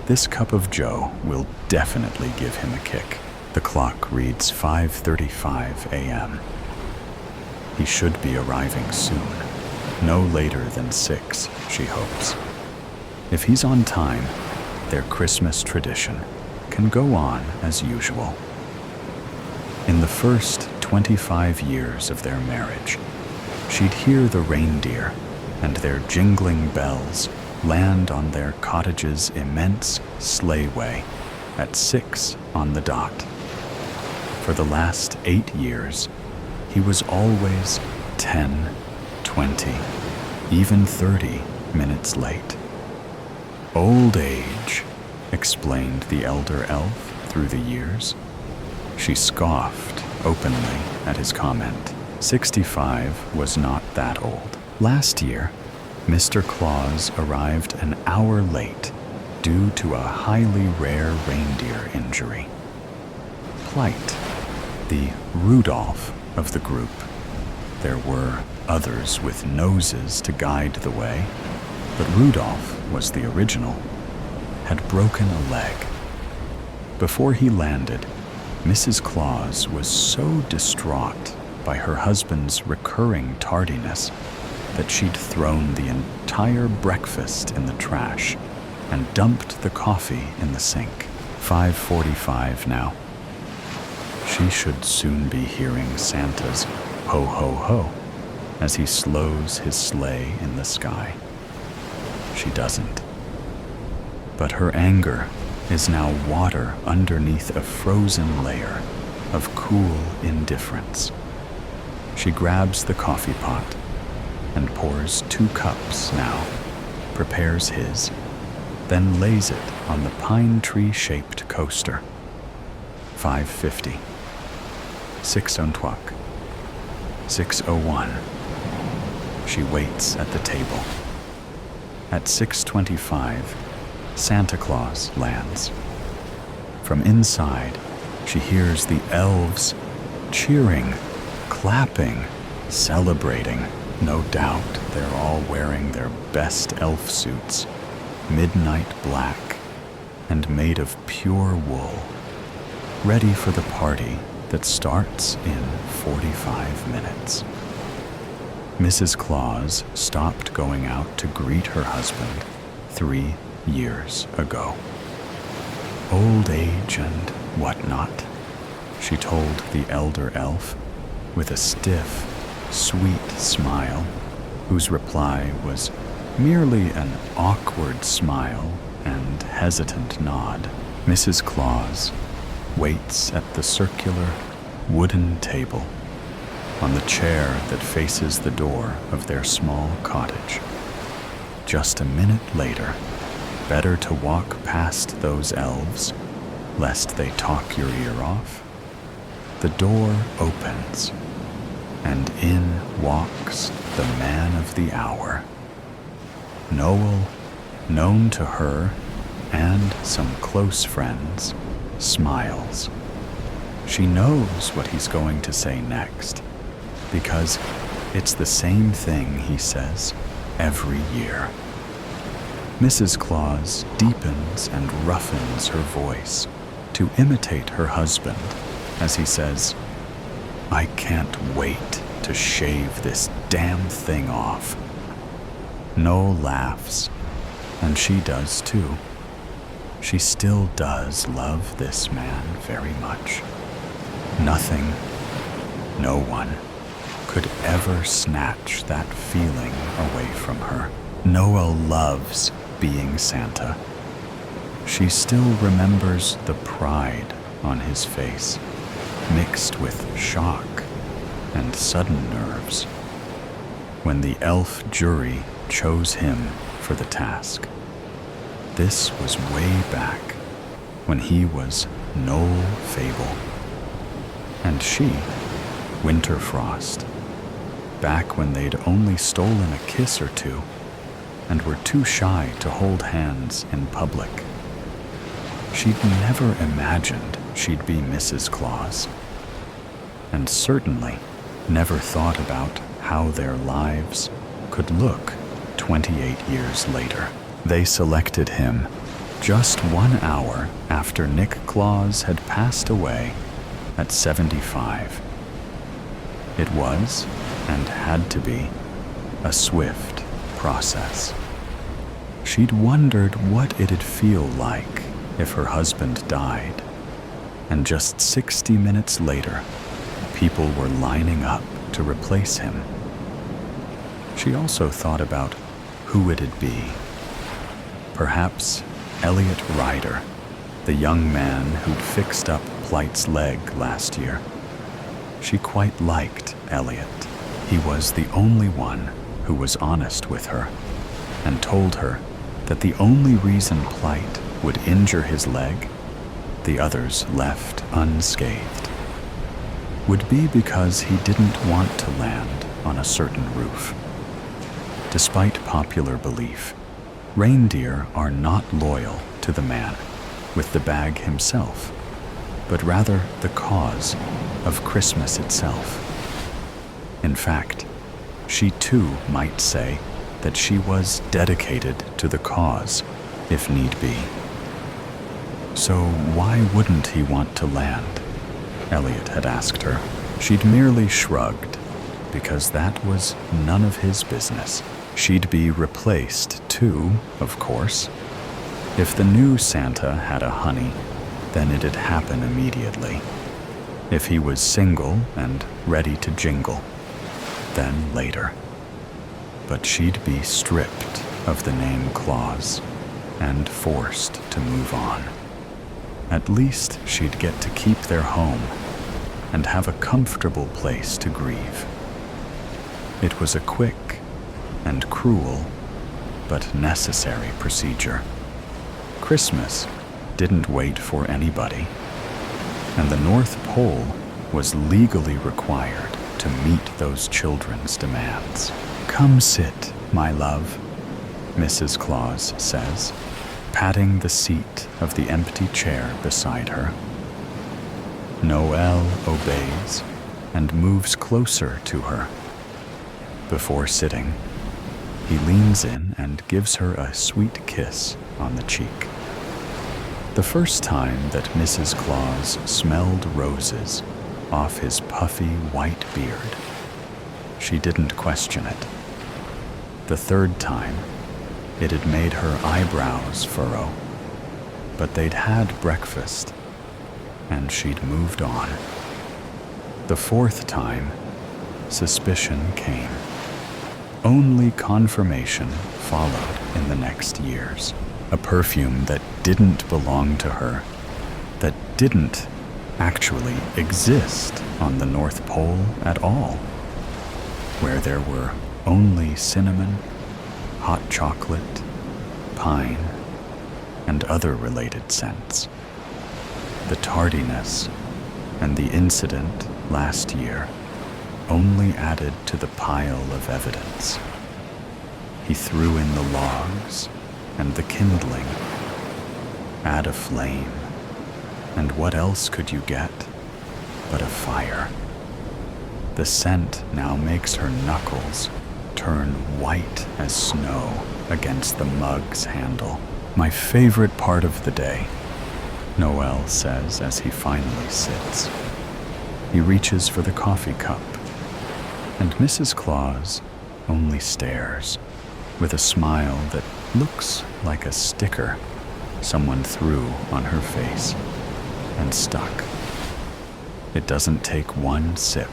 This cup of joe will definitely give him a kick. The clock reads 5:35 a.m. He should be arriving soon, no later than 6, she hopes. If he's on time, their Christmas tradition can go on as usual. In the first 25 years of their marriage, she'd hear the reindeer and their jingling bells land on their cottage's immense sleighway at 6 on the dot. For the last 8 years, he was always 10, 20, even 30 minutes late. "Old age," explained the elder elf through the years. She scoffed openly at his comment. 65 was not that old. Last year, Mr. Claus arrived an hour late due to a highly rare reindeer injury. Plight, the Rudolph of the group. There were others with noses to guide the way, but Rudolph was the original, had broken a leg. Before he landed, Mrs. Claus was so distraught by her husband's recurring tardiness that she'd thrown the entire breakfast in the trash and dumped the coffee in the sink. 5:45 now. She should soon be hearing Santa's ho ho ho as he slows his sleigh in the sky. She doesn't. But her anger is now water underneath a frozen layer of cool indifference. She grabs the coffee pot and pours 2 cups now, prepares his, then lays it on the pine tree-shaped coaster. 5:50. 6:01. 6:01. She waits at the table. At 6:25, Santa Claus lands. From inside, she hears the elves cheering, clapping, celebrating. No doubt they're all wearing their best elf suits, midnight black and made of pure wool, ready for the party that starts in 45 minutes. Mrs. Claus stopped going out to greet her husband 3 years ago. Old age and whatnot, she told the elder elf with a stiff, sweet smile, whose reply was merely an awkward smile and hesitant nod. Mrs. Claus waits at the circular wooden table on the chair that faces the door of their small cottage. Just a minute later, better to walk past those elves, lest they talk your ear off. The door opens, and in walks the man of the hour. Noel, known to her and some close friends, smiles. She knows what he's going to say next, because it's the same thing he says every year. Mrs. Claus deepens and roughens her voice to imitate her husband as he says, "I can't wait to shave this damn thing off." Noel laughs, and she does too. She still does love this man very much. Nothing, no one, could ever snatch that feeling away from her. Noel loves being Santa. She still remembers the pride on his face, mixed with shock and sudden nerves, when the elf jury chose him for the task. This was way back when he was Noel Fable, and she, Winterfrost, back when they'd only stolen a kiss or two and were too shy to hold hands in public. She'd never imagined she'd be Mrs. Claus, and certainly never thought about how their lives could look 28 years later. They selected him just 1 hour after Nick Claus had passed away at 75. It was, and had to be, a swift process. She'd wondered what it'd feel like if her husband died, and just 60 minutes later, people were lining up to replace him. She also thought about who it'd be. Perhaps Elliot Ryder, the young man who'd fixed up Plight's leg last year. She quite liked Elliot. He was the only one who was honest with her and told her that the only reason Plight would injure his leg, the others left unscathed, would be because he didn't want to land on a certain roof. Despite popular belief, reindeer are not loyal to the man with the bag himself, but rather the cause of Christmas itself. In fact, she too might say that she was dedicated to the cause, if need be. So why wouldn't he want to land? Elliot had asked her. She'd merely shrugged, because that was none of his business. She'd be replaced too, of course. If the new Santa had a honey, then it'd happen immediately. If he was single and ready to jingle, then later. But she'd be stripped of the name Claus and forced to move on. At least she'd get to keep their home and have a comfortable place to grieve. It was a quick and cruel but necessary procedure. Christmas didn't wait for anybody, and the North Pole was legally required to meet those children's demands. "Come sit, my love," Mrs. Claus says, patting the seat of the empty chair beside her. Noel obeys and moves closer to her. Before sitting, he leans in and gives her a sweet kiss on the cheek. The first time that Mrs. Claus smelled roses off his puffy white beard, she didn't question it. The third time, it had made her eyebrows furrow, but they'd had breakfast, and she'd moved on. The fourth time, suspicion came. Only confirmation followed in the next years. A perfume that didn't belong to her, that didn't actually exist on the North Pole at all, where there were only cinnamon, hot chocolate, pine, and other related scents. The tardiness and the incident last year only added to the pile of evidence. He threw in the logs and the kindling. Add a flame, and what else could you get but a fire? The scent now makes her knuckles turn white as snow against the mug's handle. My favorite part of the day, Noel says as he finally sits. He reaches for the coffee cup, and Mrs. Claus only stares with a smile that looks like a sticker someone threw on her face and stuck. It doesn't take one sip.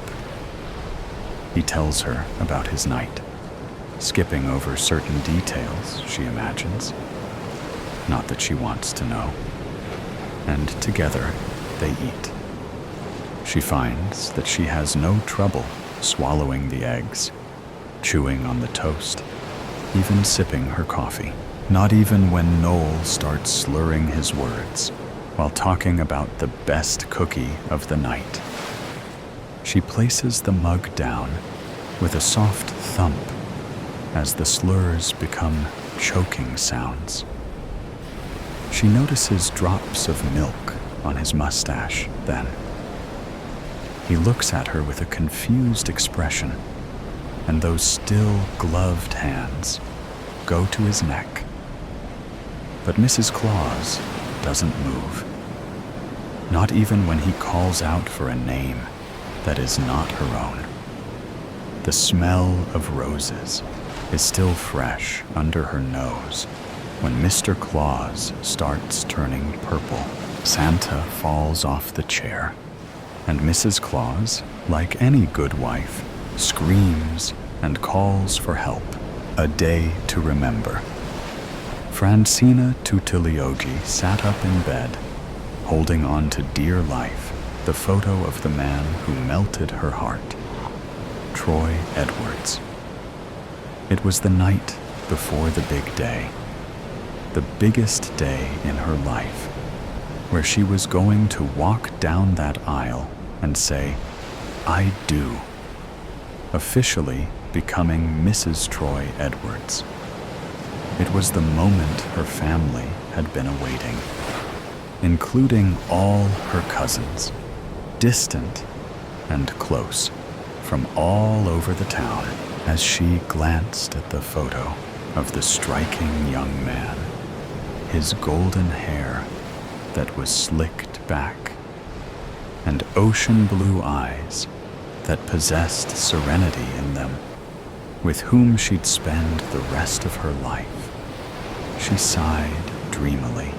He tells her about his night, skipping over certain details she imagines. Not that she wants to know. And together they eat. She finds that she has no trouble swallowing the eggs, chewing on the toast, even sipping her coffee. Not even when Noel starts slurring his words while talking about the best cookie of the night. She places the mug down with a soft thump as the slurs become choking sounds. She notices drops of milk on his mustache then. He looks at her with a confused expression, and those still gloved hands go to his neck. But Mrs. Claus doesn't move, not even when he calls out for a name that is not her own. The smell of roses is still fresh under her nose when Mr. Claus starts turning purple. Santa falls off the chair, and Mrs. Claus, like any good wife, screams and calls for help. A day to remember. Francina Tutiliogi sat up in bed, holding on to dear life the photo of the man who melted her heart, Troy Edwards. It was the night before the big day, the biggest day in her life, where she was going to walk down that aisle and say, "I do," officially becoming Mrs. Troy Edwards. It was the moment her family had been awaiting, including all her cousins, distant and close, from all over the town. As she glanced at the photo of the striking young man, his golden hair that was slicked back, and ocean blue eyes that possessed serenity in them, with whom she'd spend the rest of her life, she sighed dreamily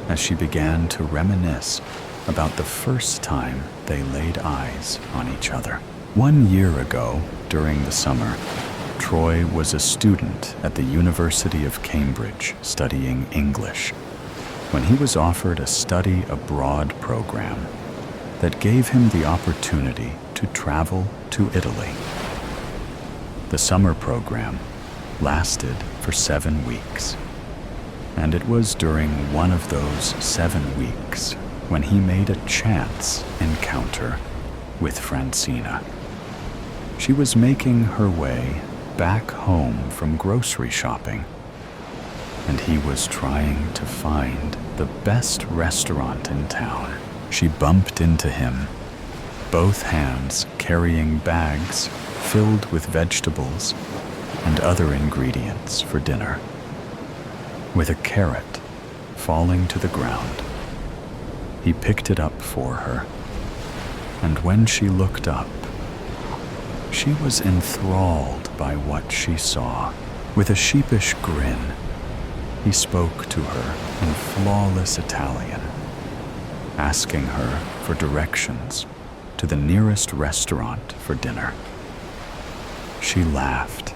as she began to reminisce about the first time they laid eyes on each other. 1 year ago, during the summer, Troy was a student at the University of Cambridge studying English when he was offered a study abroad program that gave him the opportunity to travel to Italy. The summer program lasted for 7 weeks, and it was during one of those 7 weeks when he made a chance encounter with Francina. She was making her way back home from grocery shopping, and he was trying to find the best restaurant in town. She bumped into him, both hands carrying bags filled with vegetables and other ingredients for dinner, with a carrot falling to the ground. He picked it up for her, and when she looked up, she was enthralled by what she saw. With a sheepish grin, he spoke to her in flawless Italian, asking her for directions to the nearest restaurant for dinner. She laughed,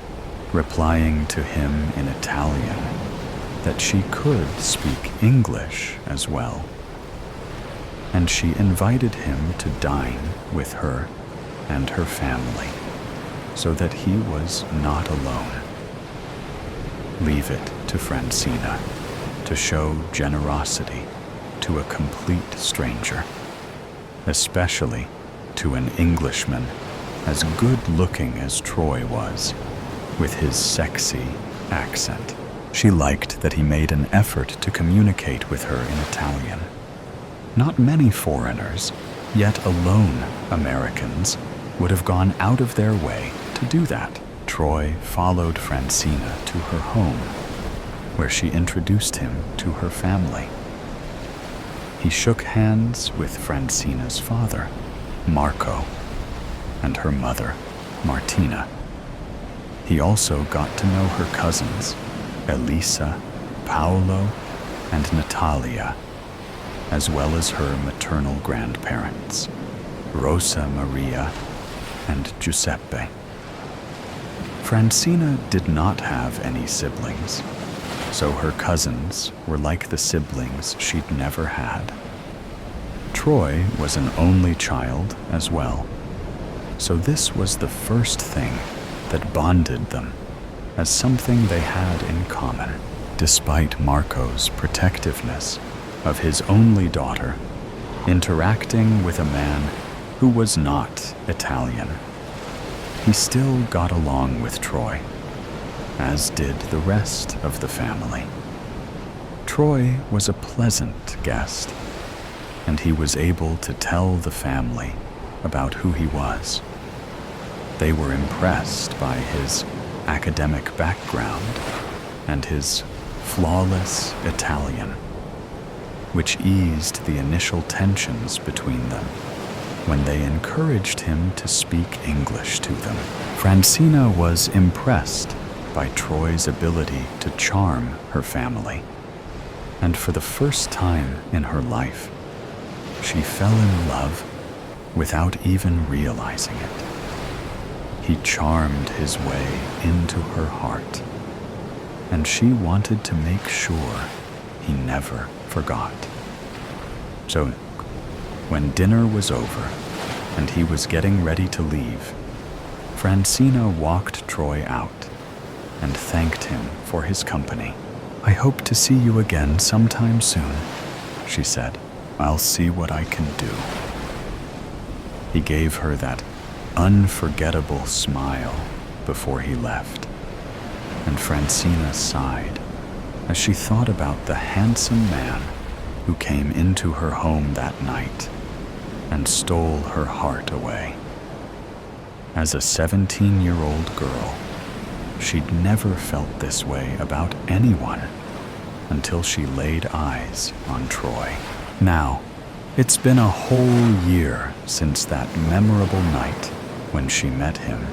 replying to him in Italian that she could speak English as well, and she invited him to dine with her and her family so that he was not alone. Leave it to Francina to show generosity to a complete stranger, especially to an Englishman as good-looking as Troy was, with his sexy accent. She liked that he made an effort to communicate with her in Italian. Not many foreigners, yet alone Americans, would have gone out of their way to do that. Troy followed Francina to her home, where she introduced him to her family. He shook hands with Francina's father, Marco, and her mother, Martina. He also got to know her cousins, Elisa, Paolo, and Natalia, as well as her maternal grandparents, Rosa Maria and Giuseppe. Francina did not have any siblings, so her cousins were like the siblings she'd never had. Troy was an only child as well, so this was the first thing that bonded them as something they had in common. Despite Marco's protectiveness of his only daughter interacting with a man who was not Italian, he still got along with Troy, as did the rest of the family. Troy was a pleasant guest, and he was able to tell the family about who he was. They were impressed by his academic background and his flawless Italian, which eased the initial tensions between them when they encouraged him to speak English to them. Francina was impressed by Troy's ability to charm her family, and for the first time in her life, she fell in love without even realizing it. He charmed his way into her heart, and she wanted to make sure he never forgot. So, when dinner was over and he was getting ready to leave, Francina walked Troy out and thanked him for his company. "I hope to see you again sometime soon," she said. "I'll see what I can do." He gave her that unforgettable smile before he left, and Francina sighed as she thought about the handsome man who came into her home that night and stole her heart away. As a 17-year-old girl, she'd never felt this way about anyone until she laid eyes on Troy. Now, it's been a whole year since that memorable night when she met him,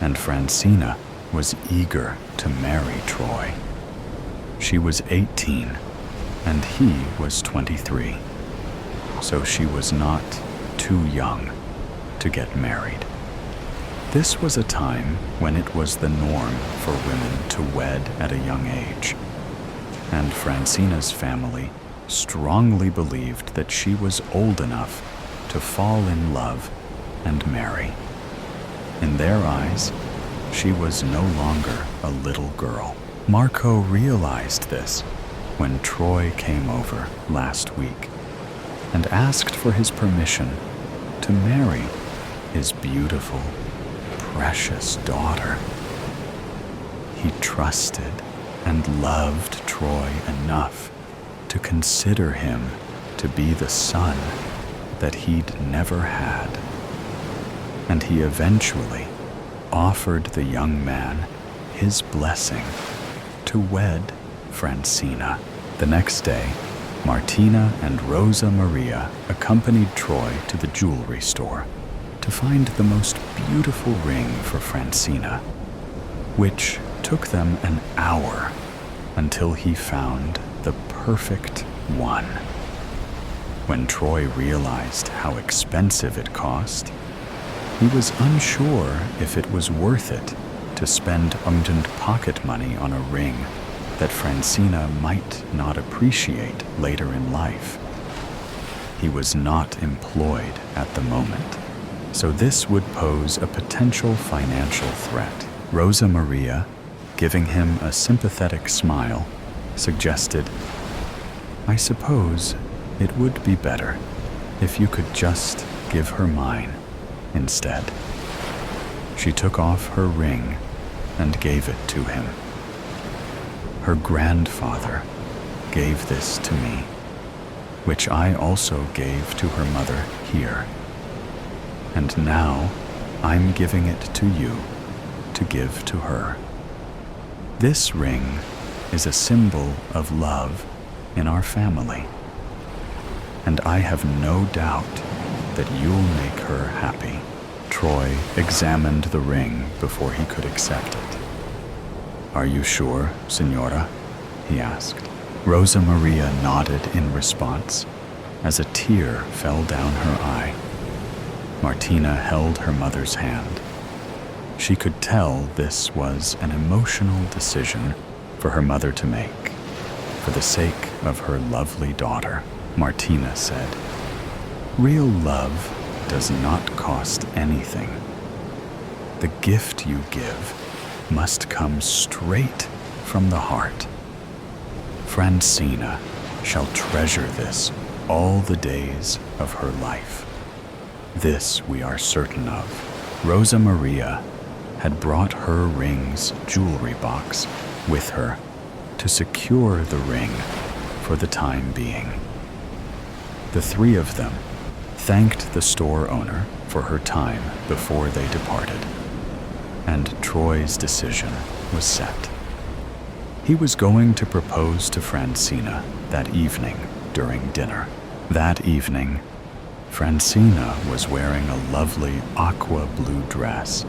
and Francina was eager to marry Troy. She was 18, and he was 23, so she was not too young to get married. This was a time when it was the norm for women to wed at a young age, and Francina's family strongly believed that she was old enough to fall in love and marry. In their eyes, she was no longer a little girl. Marco realized this when Troy came over last week and asked for his permission to marry his beautiful, precious daughter. He trusted and loved Troy enough to consider him to be the son that he'd never had, and he eventually offered the young man his blessing to wed Francina. The next day, Martina and Rosa Maria accompanied Troy to the jewelry store to find the most beautiful ring for Francina, which took them an hour until he found the perfect one. When Troy realized how expensive it cost, he was unsure if it was worth it to spend abundant pocket money on a ring that Francina might not appreciate later in life. He was not employed at the moment, so this would pose a potential financial threat. Rosa Maria, giving him a sympathetic smile, suggested, "I suppose it would be better if you could just give her mine instead." She took off her ring and gave it to him. Her grandfather gave this to me, which I also gave to her mother here. And now I'm giving it to you to give to her. This ring is a symbol of love in our family, and I have no doubt that you'll make her happy. Troy examined the ring before he could accept it. Are you sure, Signora? He asked. Rosa Maria nodded in response as a tear fell down her eye. Martina held her mother's hand. She could tell this was an emotional decision for her mother to make. For the sake of her lovely daughter, Martina said, "Real love does not cost anything. The gift you give must come straight from the heart. Francina shall treasure this all the days of her life. This we are certain of." Rosa Maria had brought her ring's jewelry box with her to secure the ring for the time being. The three of them thanked the store owner for her time before they departed, and Troy's decision was set. He was going to propose to Francina that evening during dinner. That evening, Francina was wearing a lovely aqua blue dress,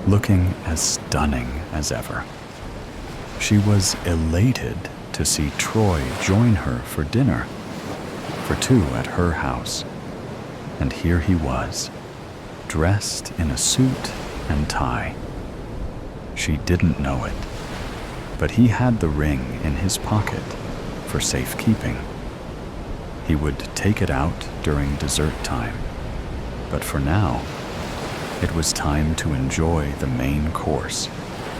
looking as stunning as ever. She was elated to see Troy join her for dinner, for two at her house. And here he was, dressed in a suit and tie. She didn't know it, but he had the ring in his pocket for safekeeping. He would take it out during dessert time, but for now, it was time to enjoy the main course,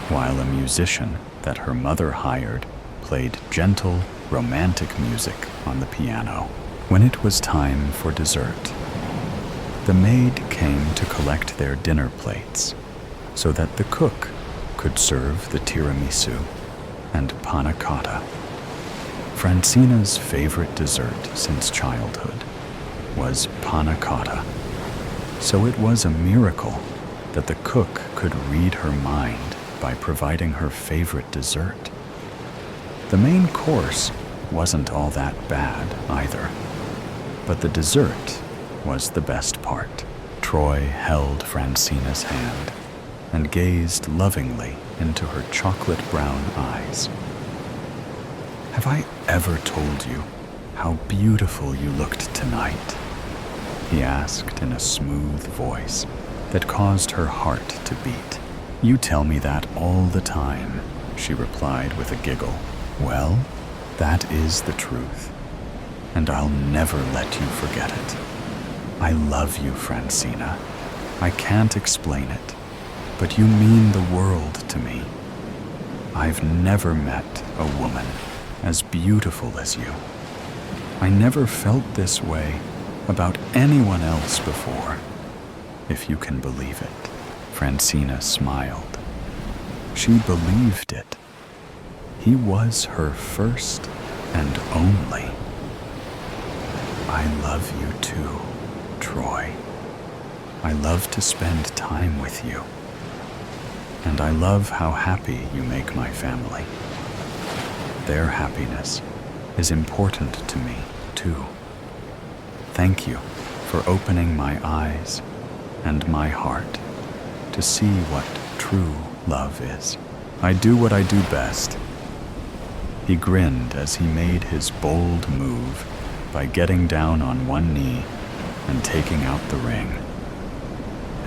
while a musician that her mother hired played gentle, romantic music on the piano. When it was time for dessert, the maid came to collect their dinner plates so that the cook could serve the tiramisu and panna cotta. Francina's favorite dessert since childhood was panna cotta, so it was a miracle that the cook could read her mind by providing her favorite dessert. The main course wasn't all that bad either, but the dessert was the best part. Troy held Francina's hand and gazed lovingly into her chocolate brown eyes. "Have I ever told you how beautiful you looked tonight?" he asked in a smooth voice that caused her heart to beat. "You tell me that all the time," she replied with a giggle. "Well, that is the truth, and I'll never let you forget it. I love you, Francina. I can't explain it, but you mean the world to me. I've never met a woman as beautiful as you. I never felt this way about anyone else before, if you can believe it." Francina smiled. She believed it. He was her first and only. "I love you too, Troy. I love to spend time with you. And I love how happy you make my family. Their happiness is important to me, too. Thank you for opening my eyes and my heart to see what true love is. I do what I do best." He grinned as he made his bold move by getting down on one knee and taking out the ring.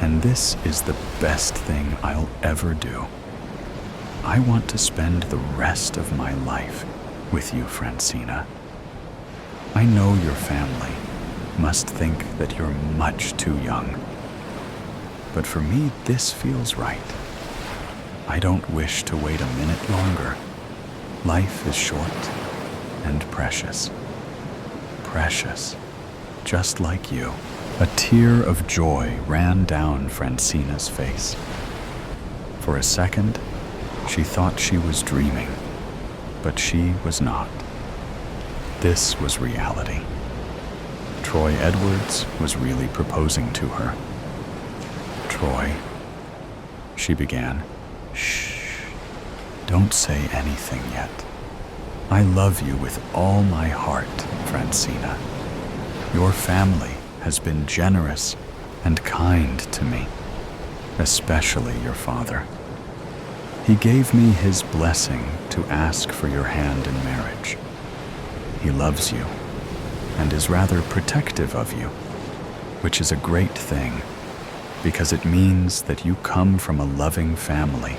"And this is the best thing I'll ever do. I want to spend the rest of my life with you, Francina. I know your family must think that you're much too young, but for me this feels right. I don't wish to wait a minute longer. Life is short and precious. Precious, just like you." A tear of joy ran down Francina's face For a second, she thought she was dreaming, but she was not. This was reality. Troy Edwards was really proposing to her. "Troy," she began. "Shh, don't say anything yet. I love you with all my heart, Francina. Your family has been generous and kind to me, especially your father. He gave me his blessing to ask for your hand in marriage. He loves you and is rather protective of you, which is a great thing because it means that you come from a loving family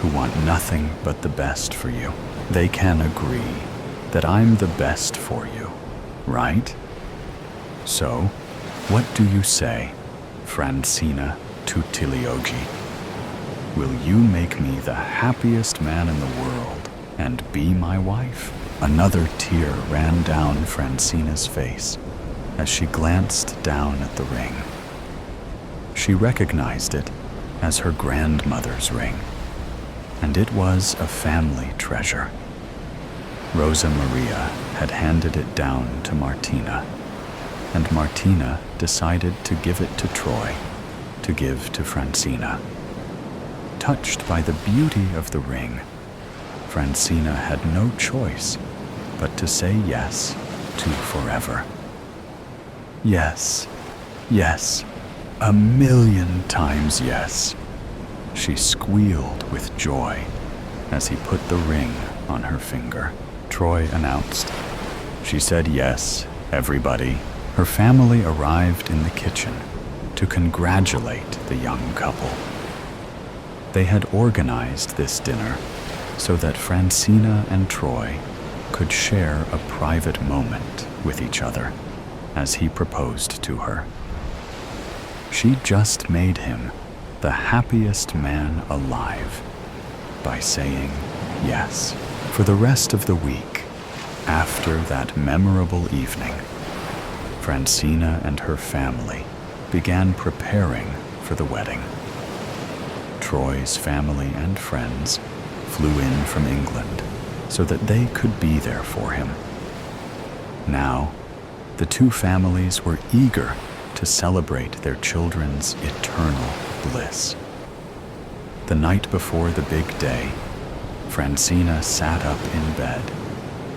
who want nothing but the best for you. They can agree that I'm the best for you, right? So, what do you say, Francina Tutiliogi? Will you make me the happiest man in the world and be my wife?" Another tear ran down Francina's face as she glanced down at the ring. She recognized it as her grandmother's ring, and it was a family treasure. Rosa Maria had handed it down to Martina, and Martina decided to give it to Troy to give to Francina. Touched by the beauty of the ring, Francina had no choice but to say yes to forever. "Yes, yes, 1,000,000 times yes," she squealed with joy as he put the ring on her finger. Troy announced. She said yes, everybody. Her family arrived in the kitchen to congratulate the young couple. They had organized this dinner so that Francina and Troy could share a private moment with each other as he proposed to her. She just made him the happiest man alive by saying yes. For the rest of the week, after that memorable evening, Francina and her family began preparing for the wedding. Troy's family and friends flew in from England so that they could be there for him. Now, the two families were eager to celebrate their children's eternal bliss. The night before the big day, Francina sat up in bed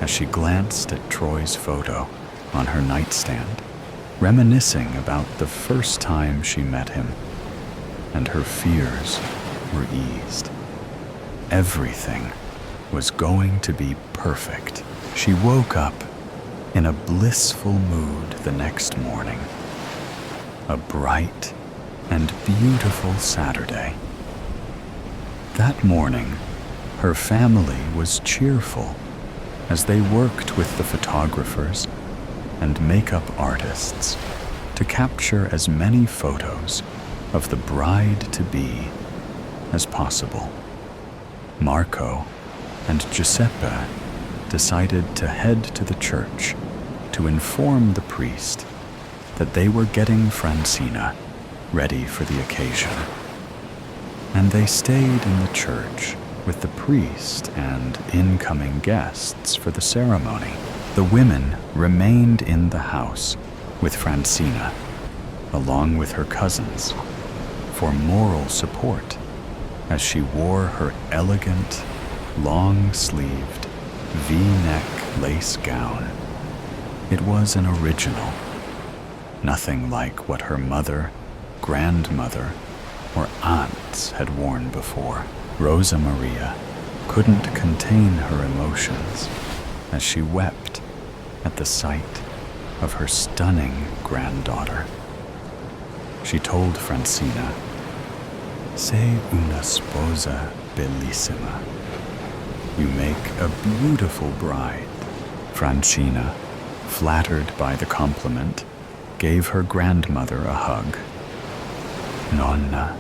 as she glanced at Troy's photo on her nightstand, reminiscing about the first time she met him, and her fears were eased. Everything was going to be perfect. She woke up in a blissful mood the next morning. A bright and beautiful Saturday. That morning, her family was cheerful as they worked with the photographers and makeup artists to capture as many photos of the bride-to-be as possible. Marco and Giuseppe decided to head to the church to inform the priest that they were getting Francina ready for the occasion. And they stayed in the church with the priest and incoming guests for the ceremony. The women remained in the house with Francina, along with her cousins, for moral support as she wore her elegant, long-sleeved, V-neck lace gown. It was an original, nothing like what her mother, grandmother, or aunts had worn before. Rosa Maria couldn't contain her emotions as she wept at the sight of her stunning granddaughter. She told Francina, "Sei una sposa bellissima. You make a beautiful bride." Francina, flattered by the compliment, gave her grandmother a hug. "Nonna,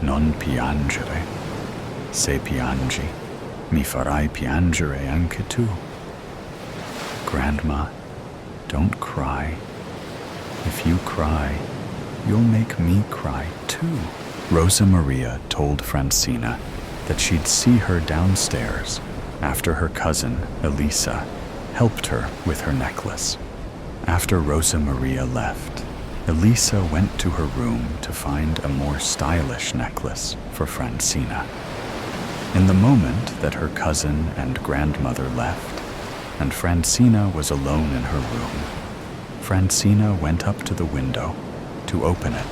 non piangere. Se piangi, mi farai piangere anche tu." Grandma, don't cry. If you cry, you'll make me cry too. Rosa Maria told Francina that she'd see her downstairs after her cousin, Elisa, helped her with her necklace. After Rosa Maria left, Elisa went to her room to find a more stylish necklace for Francina. In the moment that her cousin and grandmother left, and Francina was alone in her room, Francina went up to the window to open it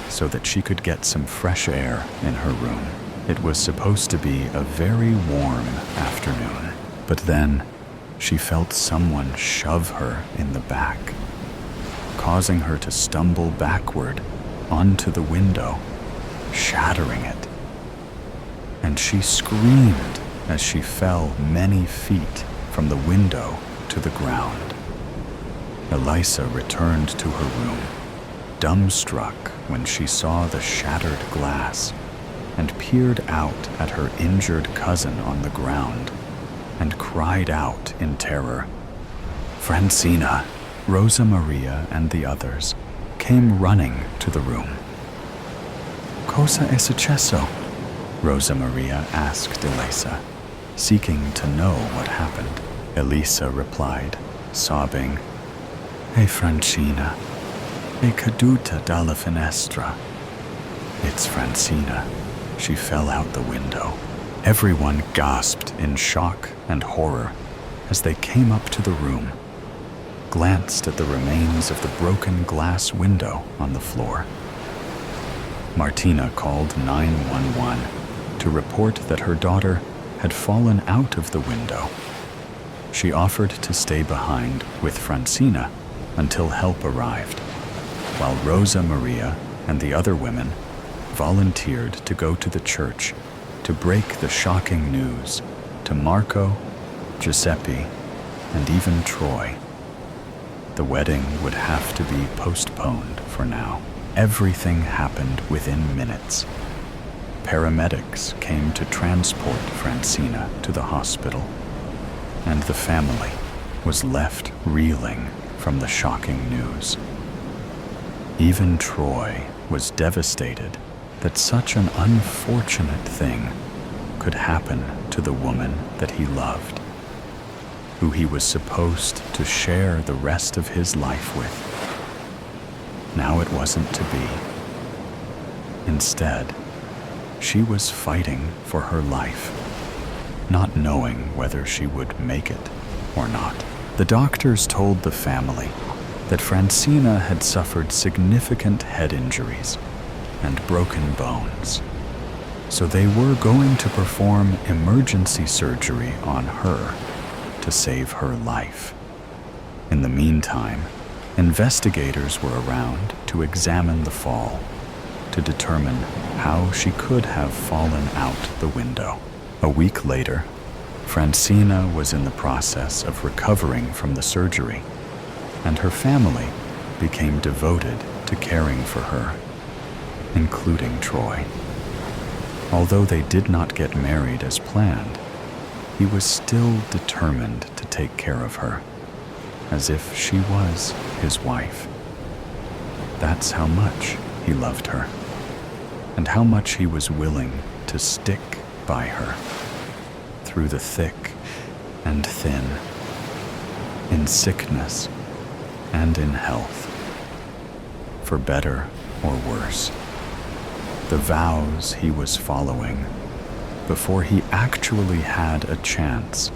so that she could get some fresh air in her room. It was supposed to be a very warm afternoon, but then she felt someone shove her in the back, causing her to stumble backward onto the window, shattering it. And she screamed as she fell many feet from the window to the ground. Elisa returned to her room, dumbstruck when she saw the shattered glass, and peered out at her injured cousin on the ground and cried out in terror. Francina, Rosa Maria, and the others came running to the room. "Cosa è successo?" Rosa Maria asked Elisa, seeking to know what happened. Elisa replied, sobbing, "E Francina, è caduta dalla finestra." It's Francina. She fell out the window. Everyone gasped in shock and horror as they came up to the room, glanced at the remains of the broken glass window on the floor. Martina called 911 to report that her daughter had fallen out of the window. She offered to stay behind with Francina until help arrived, while Rosa Maria and the other women volunteered to go to the church to break the shocking news to Marco, Giuseppe, and even Troy. The wedding would have to be postponed for now. Everything happened within minutes. Paramedics came to transport Francina to the hospital, and the family was left reeling from the shocking news. Even Troy was devastated that such an unfortunate thing could happen to the woman that he loved, who he was supposed to share the rest of his life with. Now it wasn't to be. Instead, she was fighting for her life, not knowing whether she would make it or not. The doctors told the family that Francina had suffered significant head injuries and broken bones, so they were going to perform emergency surgery on her to save her life. In the meantime, investigators were around to examine the fall, to determine how she could have fallen out the window. A week later, Francina was in the process of recovering from the surgery, and her family became devoted to caring for her, including Troy. Although they did not get married as planned, he was still determined to take care of her, as if she was his wife. That's how much he loved her, and how much he was willing to stick by her through the thick and thin, in sickness and in health, for better or worse. The vows he was following before he actually had a chance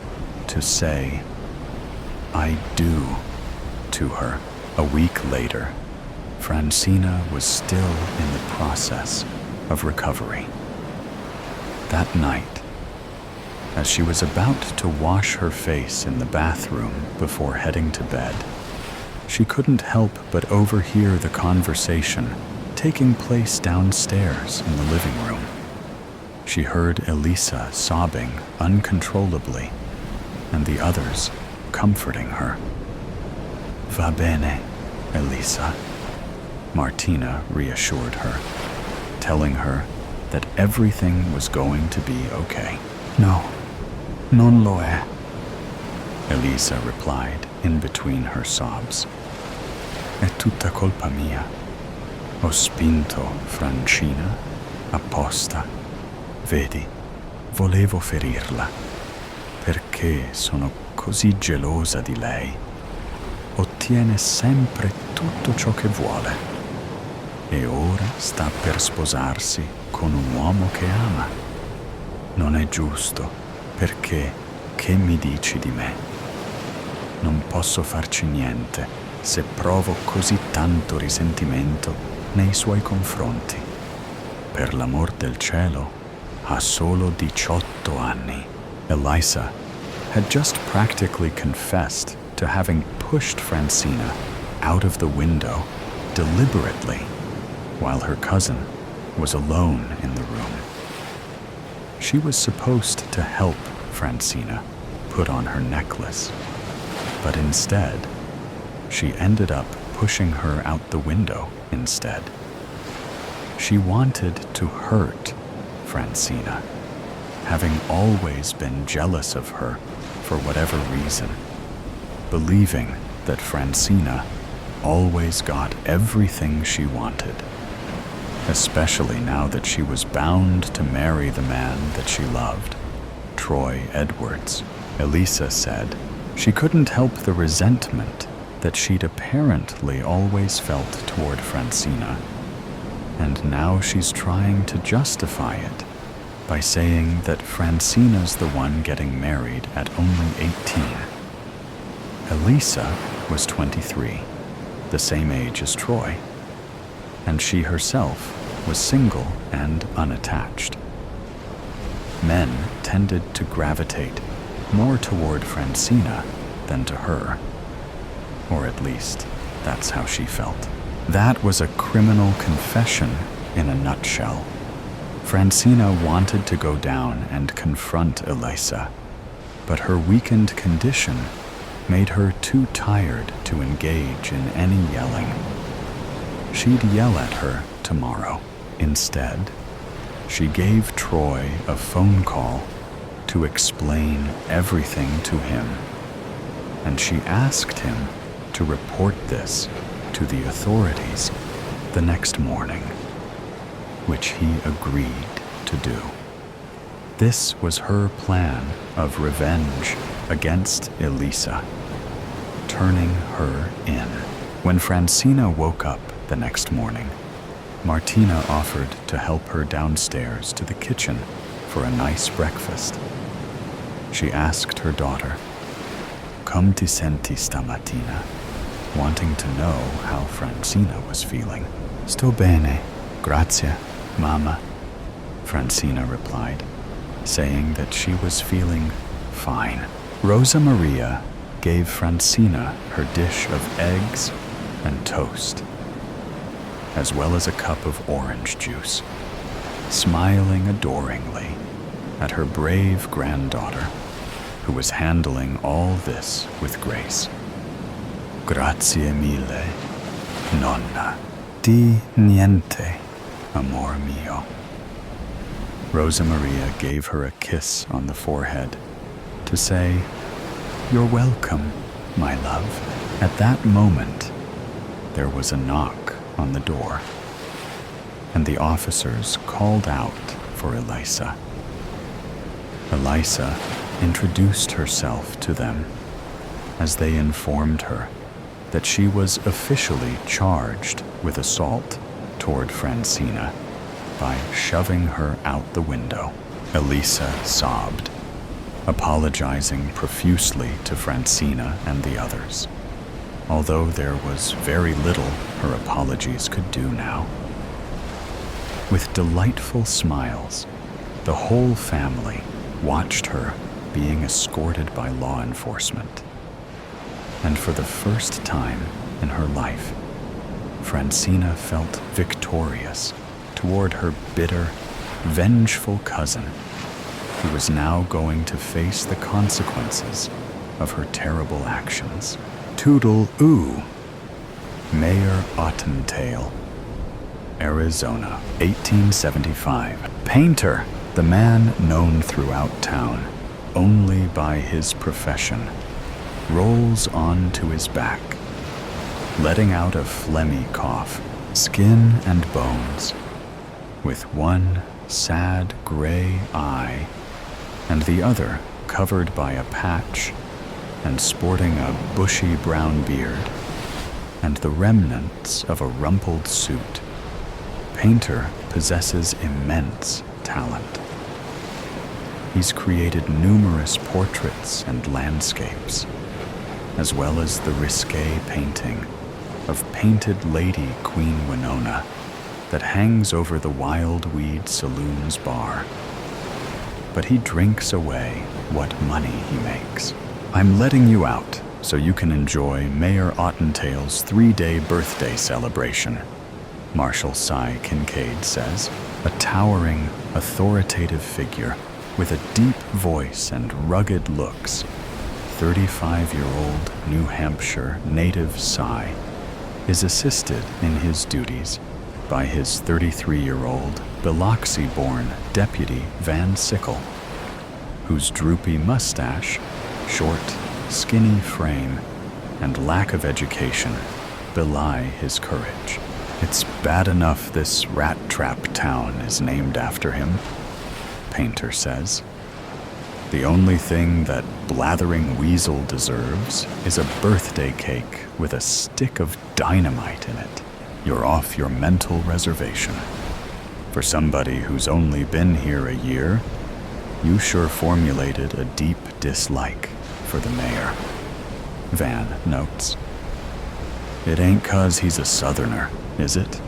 to say, "I do," to her. A week later, Francina was still in the process of recovery. That night, as she was about to wash her face in the bathroom before heading to bed, she couldn't help but overhear the conversation taking place downstairs in the living room. She heard Elisa sobbing uncontrollably, and the others comforting her. "Va bene, Elisa," Martina reassured her, telling her that everything was going to be okay. "No, non lo è," Elisa replied in between her sobs. "È tutta colpa mia. Ho spinto Francina apposta. Vedi, volevo ferirla, perché sono così gelosa di lei. Ottiene sempre tutto ciò che vuole e ora sta per sposarsi con un uomo che ama. Non è giusto, perché che mi dici di me? Non posso farci niente se provo così tanto risentimento nei suoi confronti. Per l'amor del cielo, ha solo 18 anni. Elisa had just practically confessed to having pushed Francina out of the window deliberately while her cousin was alone in the room. She was supposed to help Francina put on her necklace, but instead, she ended up pushing her out the window instead. She wanted to hurt Francina, having always been jealous of her for whatever reason, believing that Francina always got everything she wanted, especially now that she was bound to marry the man that she loved, Troy Edwards. Elisa said she couldn't help the resentment that she'd apparently always felt toward Francina, and now she's trying to justify it by saying that Francina's the one getting married at only 18. Elisa was 23, the same age as Troy, and she herself was single and unattached. Men tended to gravitate more toward Francina than to her, or at least that's how she felt. That was a criminal confession in a nutshell. Francina wanted to go down and confront Elisa, but her weakened condition made her too tired to engage in any yelling. She'd yell at her tomorrow. Instead, she gave Troy a phone call to explain everything to him, and she asked him to report this to the authorities the next morning, which he agreed to do. This was her plan of revenge against Elisa, turning her in. When Francina woke up the next morning, Martina offered to help her downstairs to the kitchen for a nice breakfast. She asked her daughter, "Come ti senti stamattina?" wanting to know how Francina was feeling. "Sto bene, grazie, mamma," Francina replied, saying that she was feeling fine. Rosa Maria gave Francina her dish of eggs and toast, as well as a cup of orange juice, smiling adoringly at her brave granddaughter, who was handling all this with grace. "Grazie mille, nonna. Di niente, amor mio." Rosa Maria gave her a kiss on the forehead to say, "You're welcome, my love." At that moment, there was a knock on the door, and the officers called out for Elisa. Elisa introduced herself to them as they informed her that she was officially charged with assault toward Francina by shoving her out the window. Elisa sobbed, apologizing profusely to Francina and the others, although there was very little her apologies could do now. With delightful smiles, the whole family watched her being escorted by law enforcement. And for the first time in her life, Francina felt victorious toward her bitter, vengeful cousin, who was now going to face the consequences of her terrible actions. Toodle-oo. Mayor Ottentail, Arizona, 1875. Painter, the man known throughout town only by his profession, rolls onto his back, letting out a phlegmy cough, skin and bones, with one sad gray eye and the other covered by a patch and sporting a bushy brown beard and the remnants of a rumpled suit. Painter possesses immense talent. He's created numerous portraits and landscapes, as well as the risque painting of Painted Lady Queen Winona that hangs over the Wild Weed Saloon's bar. But he drinks away what money he makes. I'm letting you out so you can enjoy Mayor Ottentail's 3-day birthday celebration, Marshal Cy Kincaid says, a towering, authoritative figure with a deep voice and rugged looks. 35-year-old New Hampshire native Cy is assisted in his duties by his 33-year-old Biloxi-born Deputy Van Sickle, whose droopy mustache, short, skinny frame, and lack of education belie his courage. It's bad enough this rat trap town is named after him, Painter says. The only thing that blathering weasel deserves is a birthday cake with a stick of dynamite in it. You're off your mental reservation. For somebody who's only been here a year, you sure formulated a deep dislike for the mayor, Van notes. It ain't 'cause he's a southerner, is it?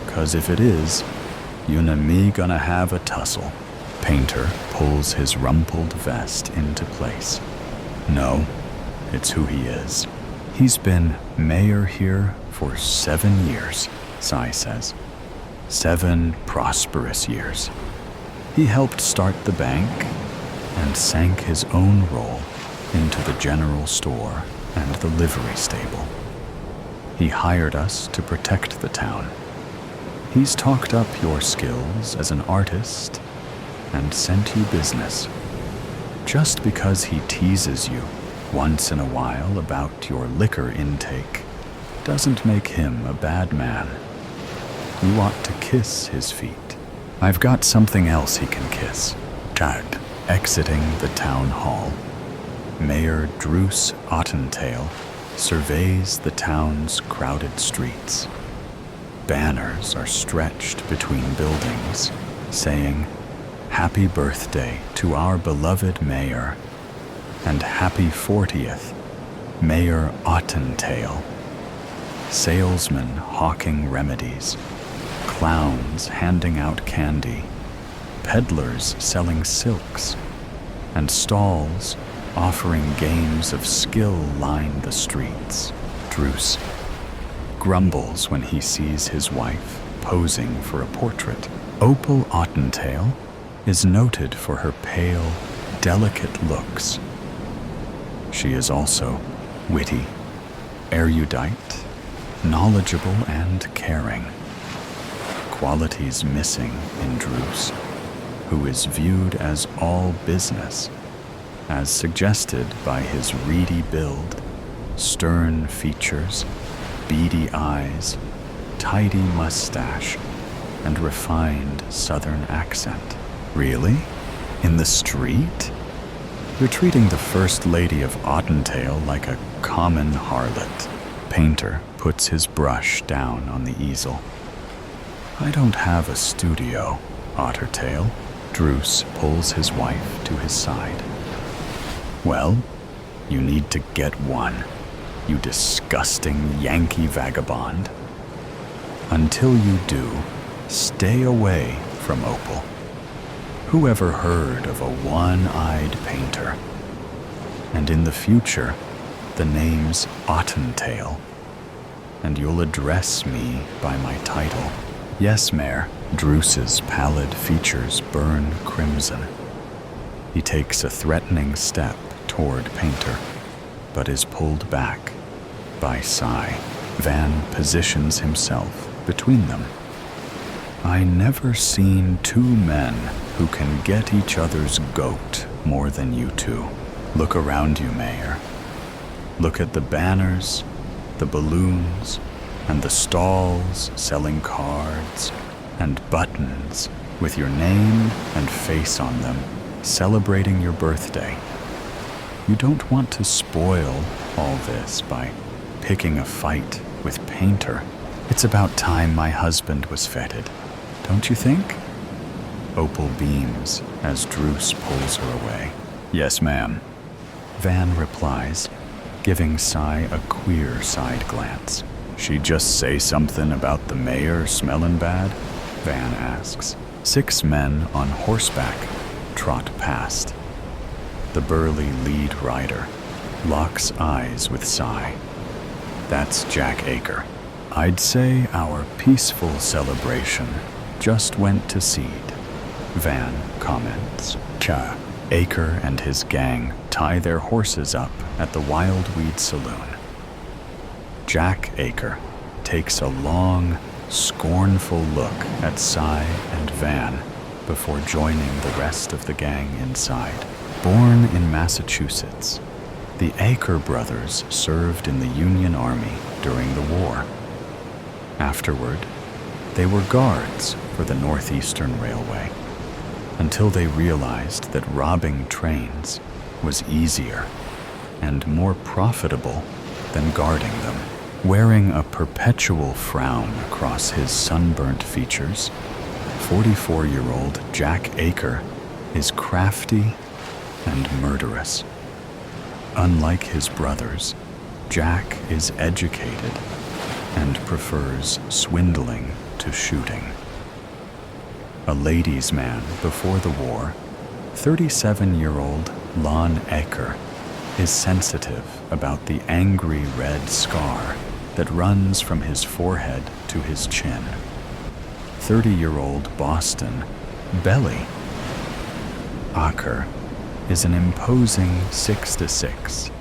'Cause if it is, you and me gonna have a tussle. Painter pulls his rumpled vest into place. No, it's who he is. He's been mayor here for 7 years, Cy says. 7 prosperous years. He helped start the bank and sank his own role into the general store and the livery stable. He hired us to protect the town. He's talked up your skills as an artist and sent you business. Just because he teases you once in a while about your liquor intake doesn't make him a bad man. You ought to kiss his feet. I've got something else he can kiss. Chad. Exiting the town hall, Mayor Druce Ottentail surveys the town's crowded streets. Banners are stretched between buildings, saying, "Happy birthday to our beloved mayor," and "Happy 40th, Mayor Ottentail." Salesmen hawking remedies, clowns handing out candy, peddlers selling silks, and stalls offering games of skill line the streets. Druce grumbles when he sees his wife posing for a portrait. Opal Ottentail is noted for her pale, delicate looks. She is also witty, erudite, knowledgeable, and caring. Qualities missing in Druce, who is viewed as all business, as suggested by his reedy build, stern features, beady eyes, tidy mustache, and refined southern accent. Really? In the street? You're treating the First Lady of Ottentail like a common harlot. Painter puts his brush down on the easel. I don't have a studio, Ottertail. Druce pulls his wife to his side. Well, you need to get one, you disgusting Yankee vagabond. Until you do, stay away from Opal. Who ever heard of a one-eyed painter? And in the future, the name's Ottentail, and you'll address me by my title. Yes, Mayor. Druce's pallid features burn crimson. He takes a threatening step toward Painter, but is pulled back by Cy. Van positions himself between them. I never seen 2 men who can get each other's goat more than you 2. Look around you, Mayor. Look at the banners, the balloons, and the stalls selling cards, and buttons with your name and face on them, celebrating your birthday. You don't want to spoil all this by picking a fight with Painter. It's about time my husband was feted, don't you think? Opal beams as Druce pulls her away. Yes, ma'am. Van replies, giving Cy a queer side glance. She'd just say something about the mayor smelling bad? Van asks. 6 men on horseback trot past. The burly lead rider locks eyes with Cy. That's Jack Aker. I'd say our peaceful celebration just went to seed, Van comments. Cha. Aker and his gang tie their horses up at the Wildweed Saloon. Jack Aker takes a long, scornful look at Cy and Van before joining the rest of the gang inside. Born in Massachusetts, the Aker brothers served in the Union Army during the war. Afterward, they were guards for the Northeastern Railway until they realized that robbing trains was easier and more profitable than guarding them. Wearing a perpetual frown across his sunburnt features, 44-year-old Jack Aker is crafty and murderous. Unlike his brothers, Jack is educated and prefers swindling to shooting. A ladies' man before the war, 37-year-old Lon Aker is sensitive about the angry red scar that runs from his forehead to his chin. 30-year-old Boston Belly Aker is an imposing 6'6"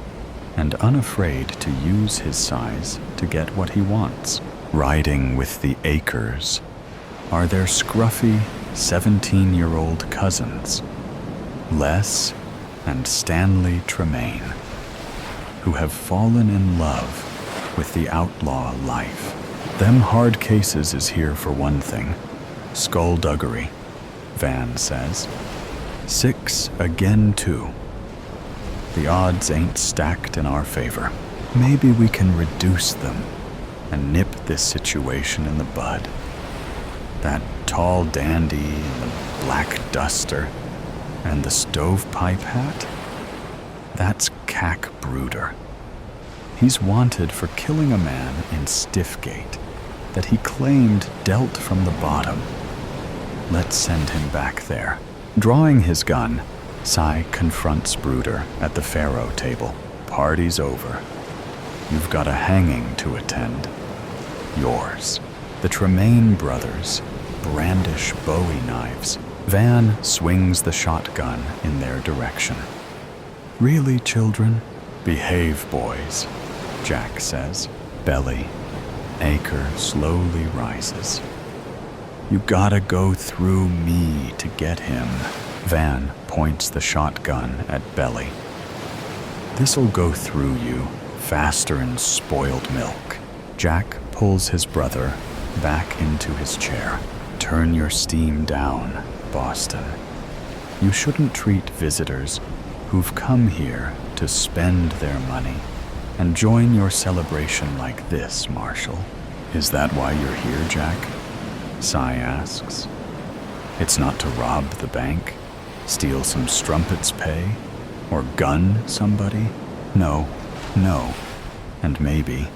and unafraid to use his size to get what he wants. Riding with the Akers are their scruffy 17-year-old cousins, Les and Stanley Tremaine, who have fallen in love with the outlaw life. Them hard cases is here for one thing, skullduggery, Van says. 6 again 2. The odds ain't stacked in our favor. Maybe we can reduce them and nip this situation in the bud. That tall dandy in the black duster and the stovepipe hat, that's Cack Bruder. He's wanted for killing a man in Stiffgate that he claimed dealt from the bottom. Let's send him back there. Drawing his gun, Cy confronts Bruder at the faro table. Party's over. You've got a hanging to attend. Yours. The Tremaine brothers brandish Bowie knives. Van swings the shotgun in their direction. Really, children? Behave, boys, Jack says. Belly Aker slowly rises. You gotta go through me to get him. Van points the shotgun at Belly. This'll go through you faster than spoiled milk. Jack pulls his brother back into his chair. Turn your steam down, Boston. You shouldn't treat visitors who've come here to spend their money and join your celebration like this, Marshall. Is that why you're here, Jack? Cy asks. It's not to rob the bank, steal some strumpet's pay, or gun somebody? No, and maybe.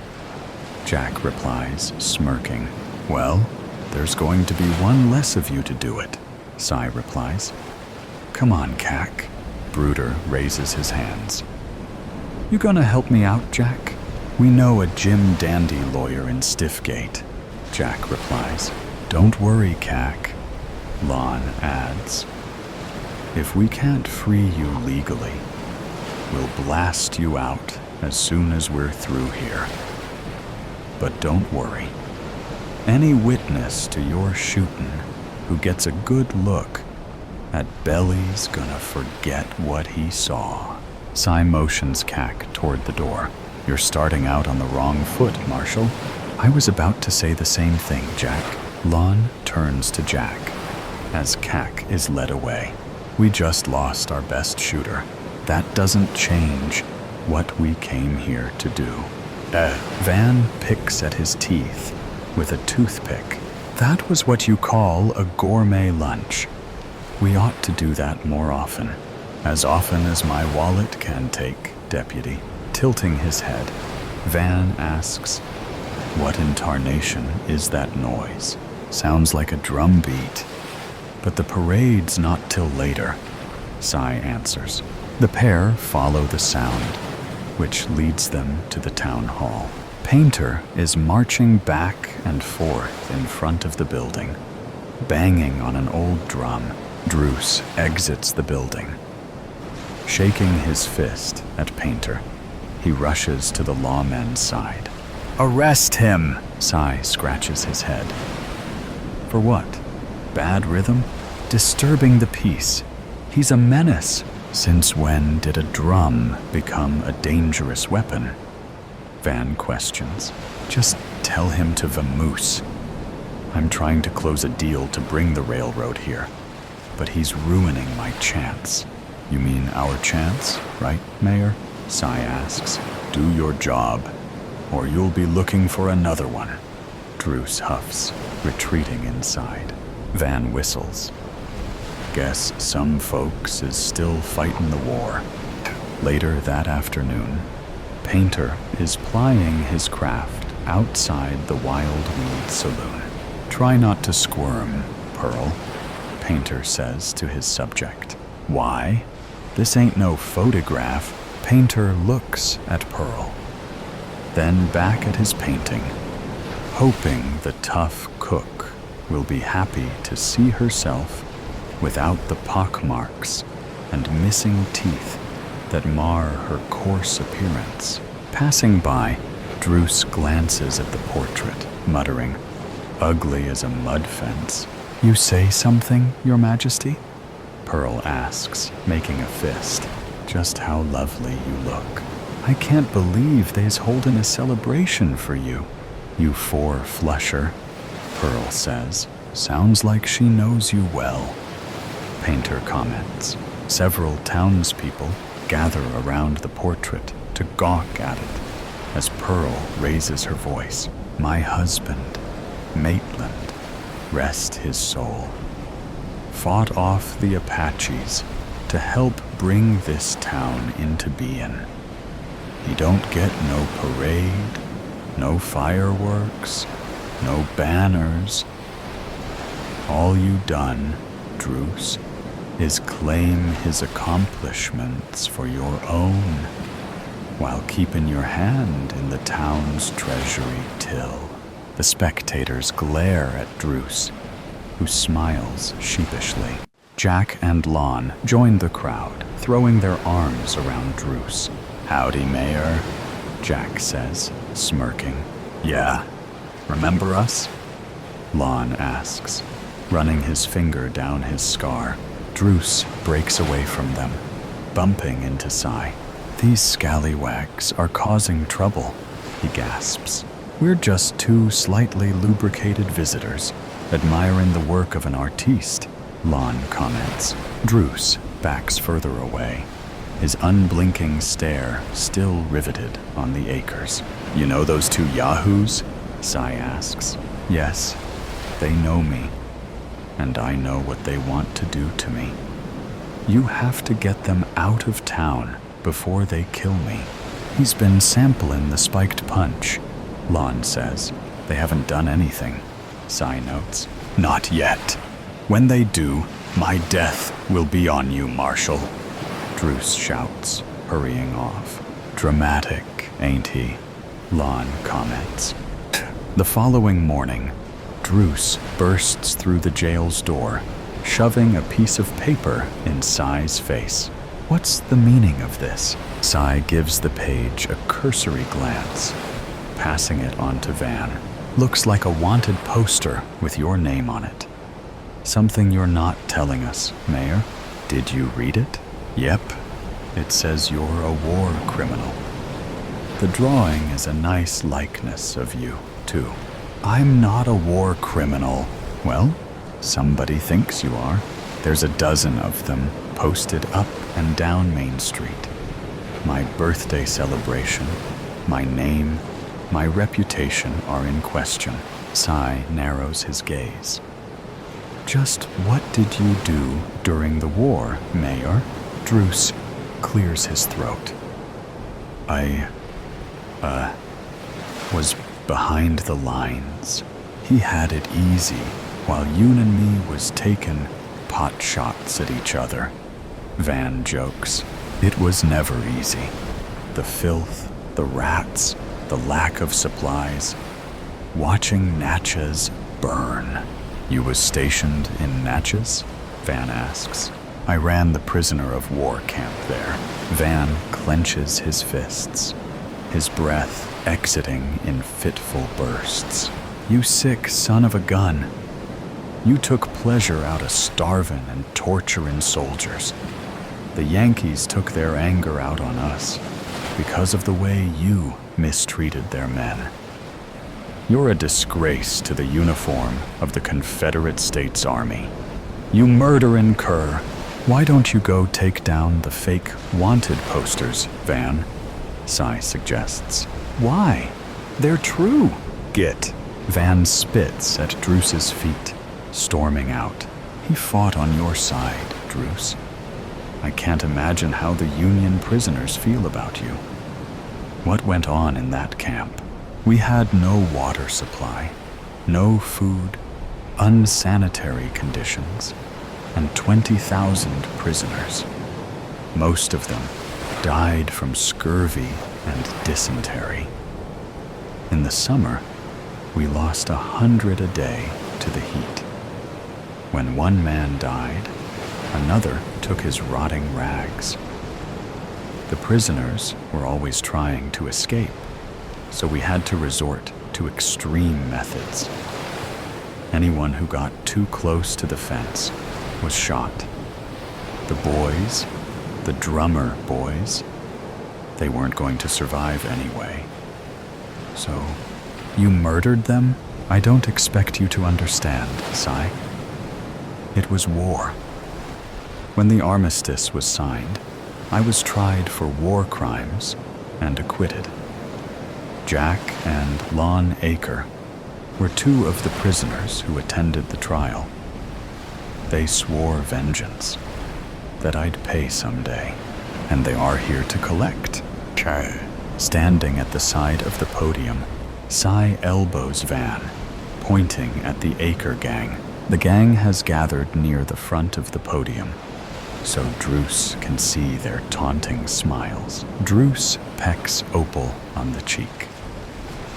Jack replies, smirking. Well, there's going to be one less of you to do it, Cy replies. Come on, Cack. Bruder raises his hands. You gonna help me out, Jack? We know a Jim Dandy lawyer in Stiffgate, Jack replies. Don't worry, Cack, Lon adds. If we can't free you legally, we'll blast you out as soon as we're through here. But don't worry. Any witness to your shooting who gets a good look at Belly's gonna forget what he saw. Cy motions Cack toward the door. You're starting out on the wrong foot, Marshall. I was about to say the same thing, Jack. Lon turns to Jack as Cack is led away. We just lost our best shooter. That doesn't change what we came here to do. Van picks at his teeth with a toothpick. That was what you call a gourmet lunch. We ought to do that more often. As often as my wallet can take, Deputy. Tilting his head, Van asks, "What in tarnation is that noise? Sounds like a drum beat." "But the parade's not till later," Cy answers. The pair follow the sound, which leads them to the town hall. Painter is marching back and forth in front of the building, banging on an old drum. Druce exits the building. Shaking his fist at Painter, he rushes to the lawman's side. "Arrest him!" Cy scratches his head. For what? Bad rhythm? Disturbing the peace. He's a menace. Since when did a drum become a dangerous weapon? Van questions. Just tell him to vamoose. I'm trying to close a deal to bring the railroad here, but he's ruining my chance. You mean our chance, right, Mayor? Cy asks. Do your job, or you'll be looking for another one. Druce huffs, retreating inside. Van whistles. Guess some folks is still fighting the war. Later that afternoon, Painter is plying his craft outside the Wild Weed Saloon. Try not to squirm, Pearl, Painter says to his subject. Why? This ain't no photograph. Painter looks at Pearl, then back at his painting, hoping the tough cook will be happy to see herself without the pockmarks and missing teeth that mar her coarse appearance. Passing by, Druce glances at the portrait, muttering, ugly as a mud fence. You say something, Your Majesty? Pearl asks, making a fist. Just how lovely you look. I can't believe they's holding a celebration for you. You four-flusher, Pearl says. Sounds like she knows you well. Painter comments. Several townspeople gather around the portrait to gawk at it as Pearl raises her voice. My husband, Maitland, rest his soul, fought off the Apaches to help bring this town into being. He don't get no parade, no fireworks, no banners. All you done, Druce, is claim his accomplishments for your own, while keeping your hand in the town's treasury till. The spectators glare at Druce, who smiles sheepishly. Jack and Lon join the crowd, throwing their arms around Druce. Howdy, Mayor, Jack says, smirking. Yeah, remember us? Lon asks, running his finger down his scar. Druce breaks away from them, bumping into Cy. These scallywags are causing trouble, he gasps. We're just two slightly lubricated visitors, admiring the work of an artiste, Lon comments. Druce backs further away, his unblinking stare still riveted on the acres. You know those two yahoos? Cy asks. Yes, they know me, and I know what they want to do to me. You have to get them out of town before they kill me. He's been sampling the spiked punch, Lon says. They haven't done anything, Cy notes. Not yet. When they do, my death will be on you, Marshal, Druce shouts, hurrying off. Dramatic, ain't he? Lon comments. The following morning, Druce bursts through the jail's door, shoving a piece of paper in Cy's face. What's the meaning of this? Cy gives the page a cursory glance, passing it on to Van. Looks like a wanted poster with your name on it. Something you're not telling us, Mayor. Did you read it? Yep. It says you're a war criminal. The drawing is a nice likeness of you, too. I'm not a war criminal. Well, somebody thinks you are. There's a dozen of them posted up and down Main Street. My birthday celebration, my name, my reputation are in question. Cy narrows his gaze. Just what did you do during the war, Mayor? Druce clears his throat. I was behind the lines. He had it easy, while Yoon and me was taking pot shots at each other. Van jokes. It was never easy. The filth, the rats, the lack of supplies. Watching Natchez burn. You was stationed in Natchez? Van asks. I ran the prisoner of war camp there. Van clenches his fists, his breath exiting in fitful bursts. You sick son of a gun. You took pleasure out of starving and torturing soldiers. The Yankees took their anger out on us because of the way you mistreated their men. You're a disgrace to the uniform of the Confederate States Army. You murdering cur. Why don't you go take down the fake wanted posters, Van? Cy suggests. Why? They're true. Git. Van spits at Druce's feet, storming out. He fought on your side, Druce. I can't imagine how the Union prisoners feel about you. What went on in that camp? We had no water supply, no food, unsanitary conditions, and 20,000 prisoners. Most of them died from scurvy and dysentery. In the summer, we lost 100 a day to the heat. When one man died, another took his rotting rags. The prisoners were always trying to escape, so we had to resort to extreme methods. Anyone who got too close to the fence was shot. The boys, the drummer boys, they weren't going to survive anyway. So, you murdered them? I don't expect you to understand, Cy. It was war. When the armistice was signed, I was tried for war crimes and acquitted. Jack and Lon Aker were two of the prisoners who attended the trial. They swore vengeance, that I'd pay someday, and they are here to collect. Standing at the side of the podium, Cy elbows Van, pointing at the Aker gang. The gang has gathered near the front of the podium, so Druce can see their taunting smiles. Druce pecks Opal on the cheek.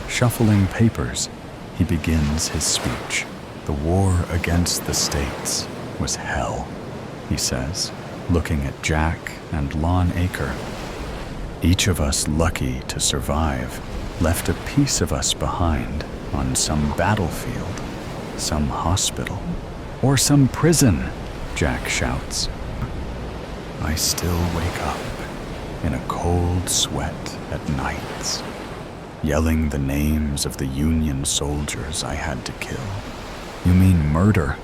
Shuffling papers, he begins his speech. The war against the states was hell, he says, looking at Jack and Lon Aker. Each of us lucky to survive left a piece of us behind on some battlefield, some hospital, or some prison, Jack shouts. I still wake up in a cold sweat at nights, yelling the names of the Union soldiers I had to kill. You mean murder?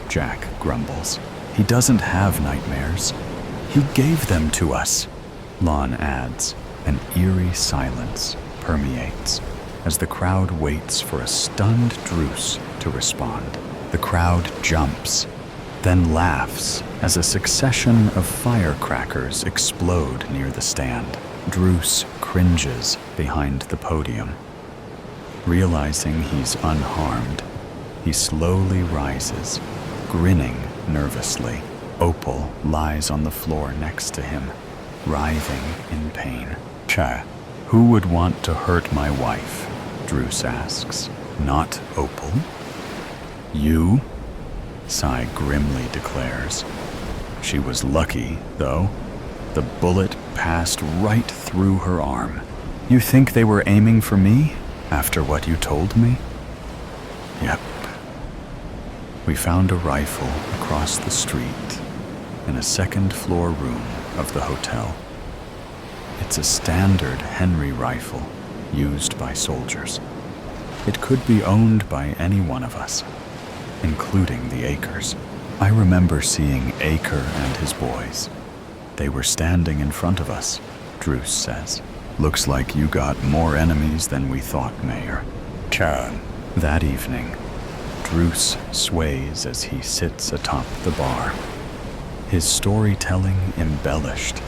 Jack grumbles. He doesn't have nightmares. He gave them to us. Lon adds. An eerie silence permeates as the crowd waits for a stunned Druce to respond. The crowd jumps, then laughs as a succession of firecrackers explode near the stand. Druce cringes behind the podium. Realizing he's unharmed, he slowly rises, grinning nervously. Opal lies on the floor next to him, writhing in pain. Who would want to hurt my wife? Druce asks. Not Opal. You? Cy grimly declares. She was lucky, though. The bullet passed right through her arm. You think they were aiming for me, after what you told me? Yep. We found a rifle across the street in a second-floor room of the hotel. It's a standard Henry rifle used by soldiers. It could be owned by any one of us, including the Akers. I remember seeing Aker and his boys. They were standing in front of us, Druce says. Looks like you got more enemies than we thought, Mayor. Turn. That evening, Druce sways as he sits atop the bar, his storytelling embellished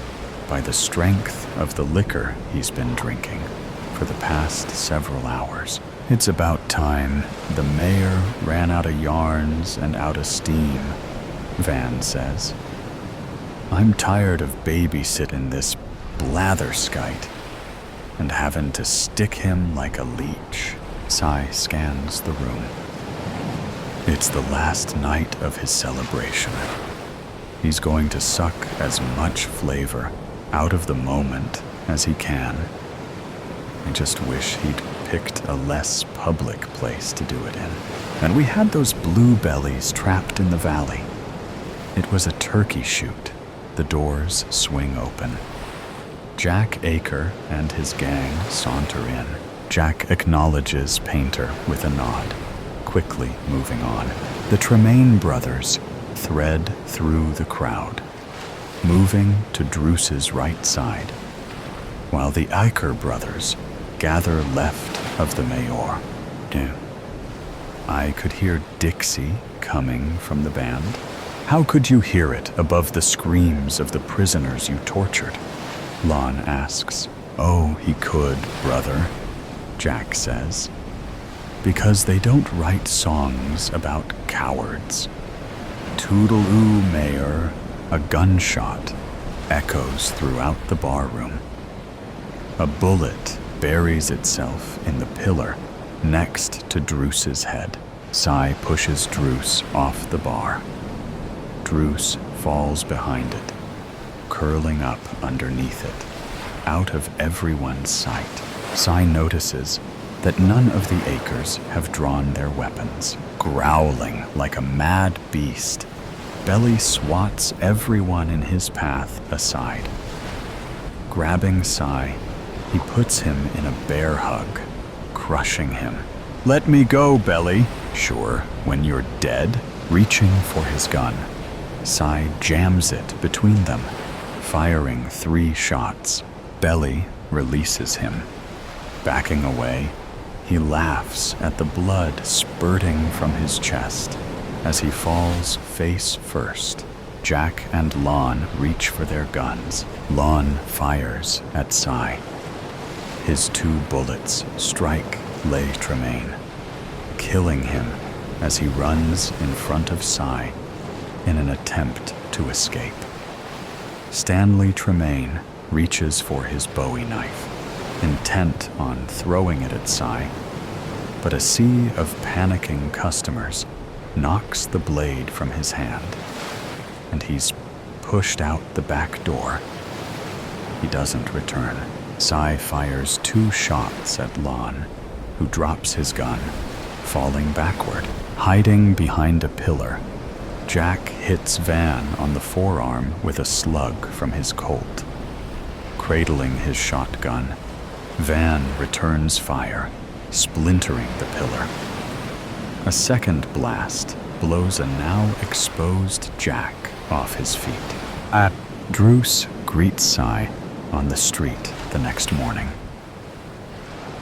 by the strength of the liquor he's been drinking for the past several hours. It's about time the mayor ran out of yarns and out of steam, Van says. I'm tired of babysitting this blatherskite and having to stick him like a leech. Cy scans the room. It's the last night of his celebration. He's going to suck as much flavor out of the moment as he can. I just wish he'd picked a less public place to do it in. And we had those blue bellies trapped in the valley. It was a turkey shoot. The doors swing open. Jack Aker and his gang saunter in. Jack acknowledges Painter with a nod, quickly moving on. The Tremaine brothers thread through the crowd, moving to Druce's right side, while the Aker brothers gather left of the mayor. I could hear Dixie coming from the band. How could you hear it above the screams of the prisoners you tortured? Lon asks. Oh, he could, brother, Jack says. Because they don't write songs about cowards. Toodle-oo, Mayor, a gunshot echoes throughout the barroom. A bullet buries itself in the pillar next to Druce's head. Cy pushes Druce off the bar. Druce falls behind it, curling up underneath it, out of everyone's sight. Cy notices that none of the Akers have drawn their weapons. Growling like a mad beast, Belly swats everyone in his path aside. Grabbing Cy, he puts him in a bear hug, crushing him. Let me go, Belly. Sure, when you're dead. Reaching for his gun, Cy jams it between them, firing 3 shots. Belly releases him. Backing away, he laughs at the blood spurting from his chest as he falls face first. Jack and Lon reach for their guns. Lon fires at Cy. His 2 bullets strike Les Tremaine, killing him as he runs in front of Cy in an attempt to escape. Stanley Tremaine reaches for his Bowie knife, intent on throwing it at Cy, but a sea of panicking customers knocks the blade from his hand, and he's pushed out the back door. He doesn't return. Cy fires 2 shots at Lon, who drops his gun, falling backward. Hiding behind a pillar, Jack hits Van on the forearm with a slug from his Colt. Cradling his shotgun, Van returns fire, splintering the pillar. A second blast blows a now exposed Jack off his feet. Druce greets Cy on the street the next morning.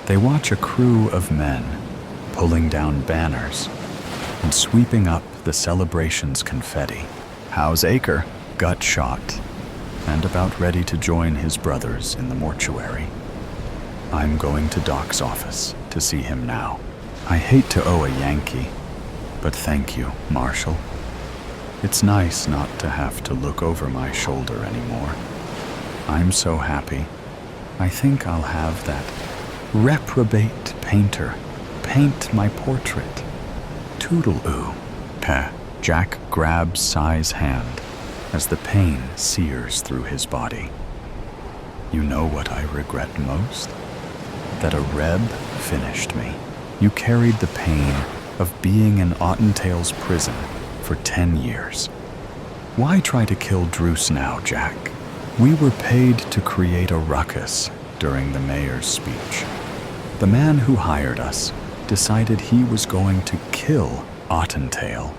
They watch a crew of men pulling down banners and sweeping up the celebration's confetti. How's Aker? Gut shot and about ready to join his brothers in the mortuary. I'm going to Doc's office to see him now. I hate to owe a Yankee, but thank you, Marshal. It's nice not to have to look over my shoulder anymore. I'm so happy. I think I'll have that reprobate painter paint my portrait. Toodle-oo. Jack grabs Cy's hand as the pain sears through his body. You know what I regret most? That a Reb finished me. You carried the pain of being in Ottentail's prison for 10 years. Why try to kill Druce now, Jack? We were paid to create a ruckus during the mayor's speech. The man who hired us decided he was going to kill Ottentail.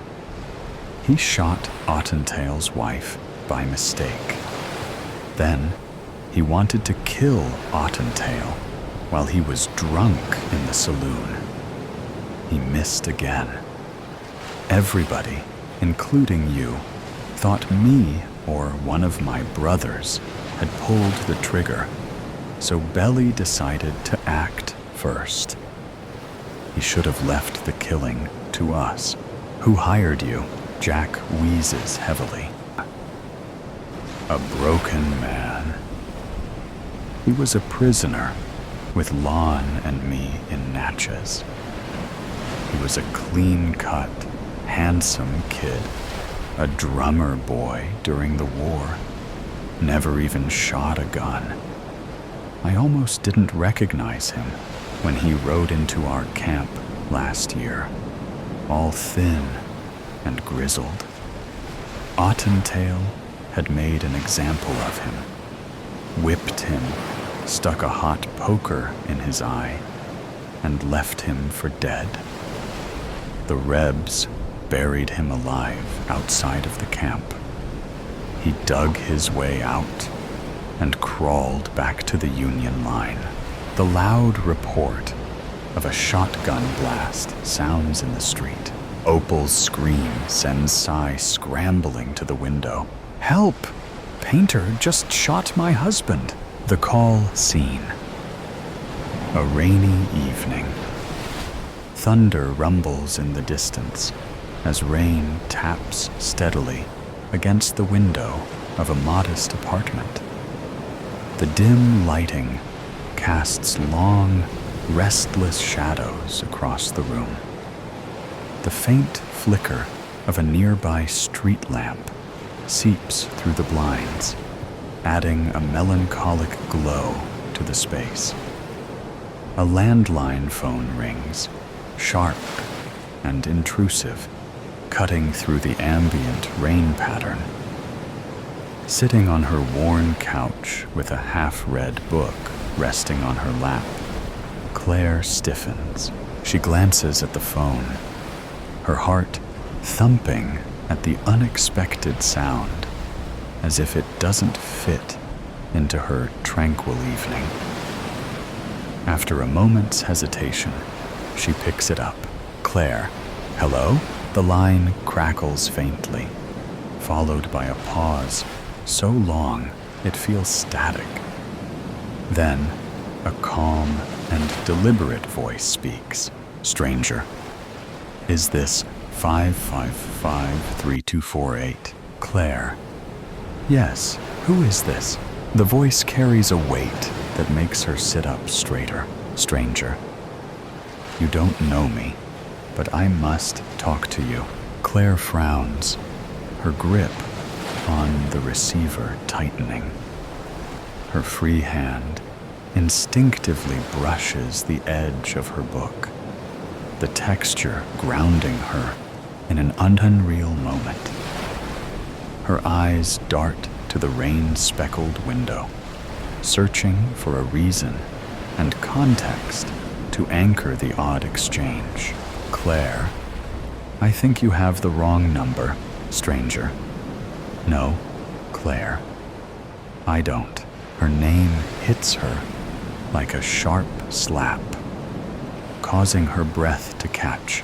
He shot Ottentail's wife by mistake. Then, he wanted to kill Ottentail while he was drunk in the saloon. He missed again. Everybody, including you, thought me or one of my brothers had pulled the trigger, so Belly decided to act first. He should have left the killing to us. Who hired you? Jack wheezes heavily. A broken man. He was a prisoner with Lon and me in Natchez. He was a clean-cut, handsome kid, a drummer boy during the war, never even shot a gun. I almost didn't recognize him when he rode into our camp last year, all thin and grizzled. Ottentail had made an example of him, whipped him, stuck a hot poker in his eye, and left him for dead. The Rebs buried him alive outside of the camp. He dug his way out and crawled back to the Union line. The loud report of a shotgun blast sounds in the street. Opal's scream sends Cy scrambling to the window. Help! Painter just shot my husband. The call scene. A rainy evening. Thunder rumbles in the distance as rain taps steadily against the window of a modest apartment. The dim lighting casts long, restless shadows across the room. The faint flicker of a nearby street lamp seeps through the blinds, adding a melancholic glow to the space. A landline phone rings, sharp and intrusive, cutting through the ambient rain pattern. Sitting on her worn couch with a half-read book resting on her lap, Claire stiffens. She glances at the phone, her heart thumping at the unexpected sound, as if it doesn't fit into her tranquil evening. After a moment's hesitation, she picks it up. Claire, hello? The line crackles faintly, followed by a pause so long it feels static. Then, a calm and deliberate voice speaks. Stranger, is this 555-3248? Claire. Yes, who is this? The voice carries a weight that makes her sit up straighter. Stranger, you don't know me, but I must talk to you. Claire frowns, her grip on the receiver tightening. Her free hand instinctively brushes the edge of her book, the texture grounding her in an unreal moment. Her eyes dart to the rain-speckled window, searching for a reason and context to anchor the odd exchange. Claire, I think you have the wrong number, stranger. No, Claire, I don't. Her name hits her like a sharp slap, causing her breath to catch.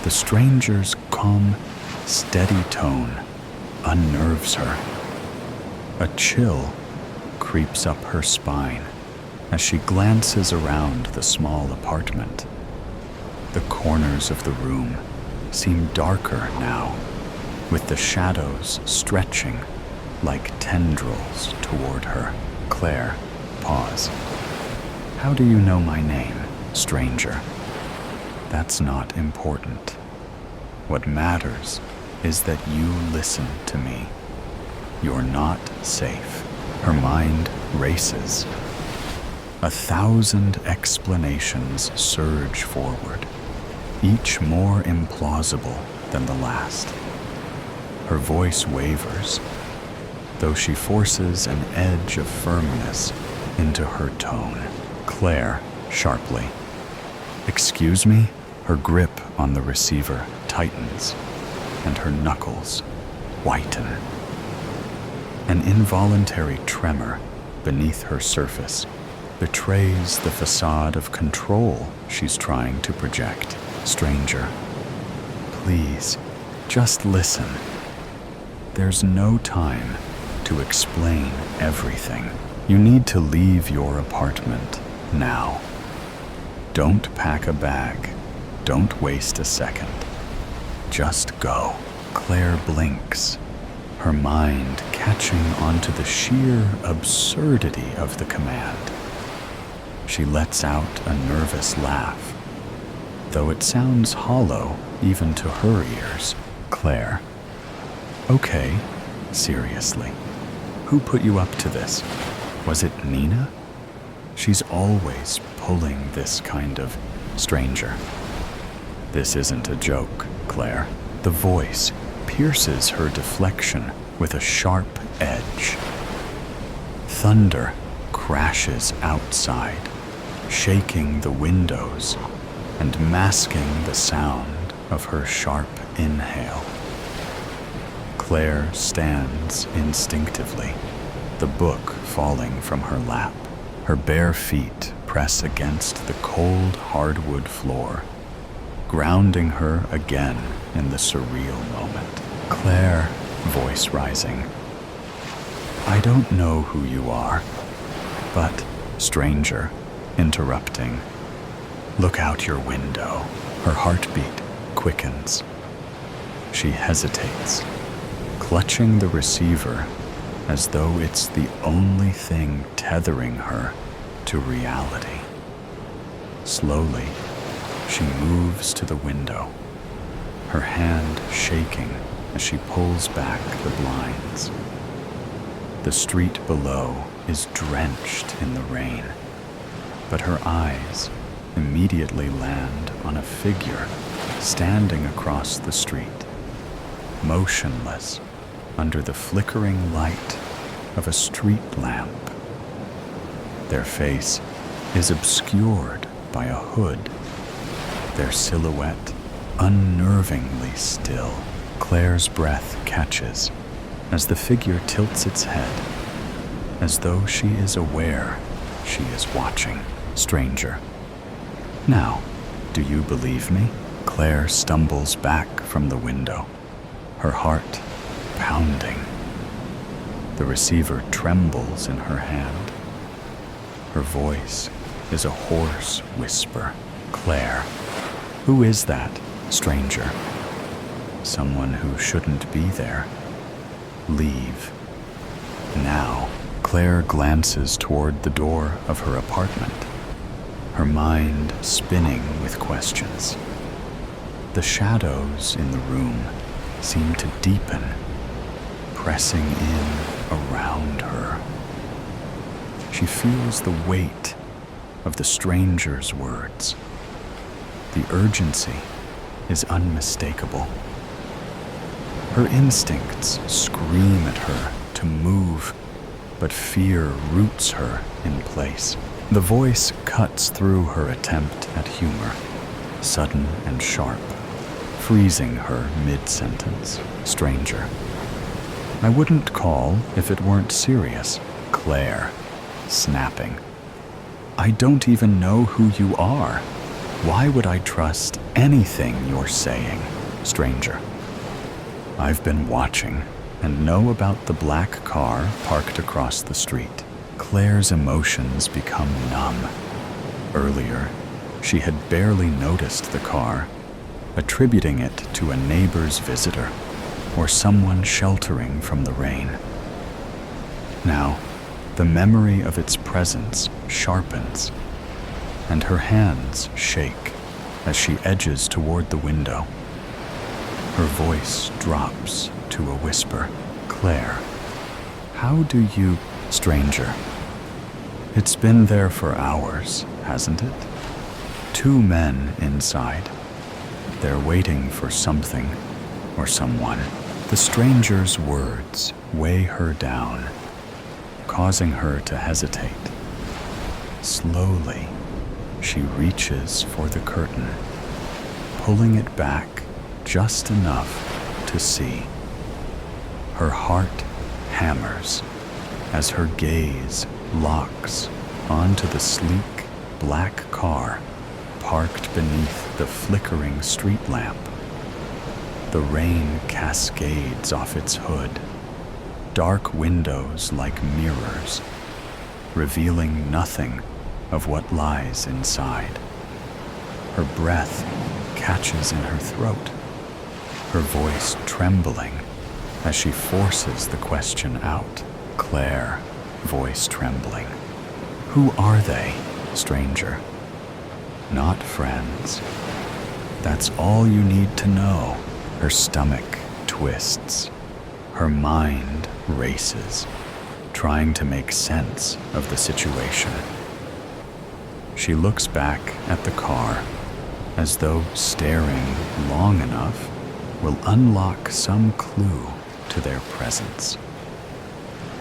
The stranger's calm, steady tone unnerves her. A chill creeps up her spine as she glances around the small apartment. The corners of the room seem darker now, with the shadows stretching like tendrils toward her. Claire, pause. How do you know my name, stranger? That's not important. What matters is that you listen to me. You're not safe. Her mind races. 1,000 explanations surge forward, each more implausible than the last. Her voice wavers, though she forces an edge of firmness into her tone. Claire, sharply, Excuse me? Her grip on the receiver tightens, and her knuckles whiten. An involuntary tremor beneath her surface betrays the facade of control she's trying to project. Stranger, please, just listen. There's no time to explain everything. You need to leave your apartment now. Don't pack a bag. Don't waste a second. Just go. Claire blinks, her mind catching onto the sheer absurdity of the command. She lets out a nervous laugh, though it sounds hollow even to her ears. Claire, okay, seriously, who put you up to this? Was it Nina? She's always pulling this kind of stranger. This isn't a joke, Claire. The voice pierces her deflection with a sharp edge. Thunder crashes outside, shaking the windows and masking the sound of her sharp inhale. Claire stands instinctively, the book falling from her lap. Her bare feet press against the cold hardwood floor, grounding her again in the surreal moment. Claire, voice rising. I don't know who you are, but, stranger, interrupting. Look out your window. Her heartbeat quickens. She hesitates, clutching the receiver as though it's the only thing tethering her to reality. Slowly, she moves to the window, her hand shaking as she pulls back the blinds. The street below is drenched in the rain, but her eyes immediately land on a figure standing across the street, motionless under the flickering light of a street lamp. Their face is obscured by a hood, their silhouette unnervingly still. Claire's breath catches as the figure tilts its head, as though she is aware she is watching. Stranger. Now, do you believe me? Claire stumbles back from the window, her heart pounding. The receiver trembles in her hand. Her voice is a hoarse whisper. Claire. Who is that, stranger? Someone who shouldn't be there. Leave. Now, Claire glances toward the door of her apartment, her mind spinning with questions. The shadows in the room seem to deepen, pressing in around her. She feels the weight of the stranger's words. The urgency is unmistakable. Her instincts scream at her to move, but fear roots her in place. The voice cuts through her attempt at humor, sudden and sharp, freezing her mid-sentence. Stranger. I wouldn't call if it weren't serious. Claire, snapping. I don't even know who you are. Why would I trust anything you're saying, stranger? I've been watching and know about the black car parked across the street. Claire's emotions become numb. Earlier, she had barely noticed the car, attributing it to a neighbor's visitor or someone sheltering from the rain. Now, the memory of its presence sharpens, and her hands shake as she edges toward the window. Her voice drops to a whisper. Claire, how do you... Stranger. It's been there for hours, hasn't it? 2 men inside. They're waiting for something or someone. The stranger's words weigh her down, causing her to hesitate. Slowly, She reaches for the curtain, pulling it back just enough to see. Her heart hammers as her gaze locks onto the sleek black car parked beneath the flickering street lamp. The rain cascades off its hood, dark windows like mirrors, revealing nothing of what lies inside. Her breath catches in her throat, her voice trembling as she forces the question out. Claire, voice trembling. Who are they, stranger? Not friends. That's all you need to know. Her stomach twists. Her mind races, trying to make sense of the situation. She looks back at the car, as though staring long enough will unlock some clue to their presence.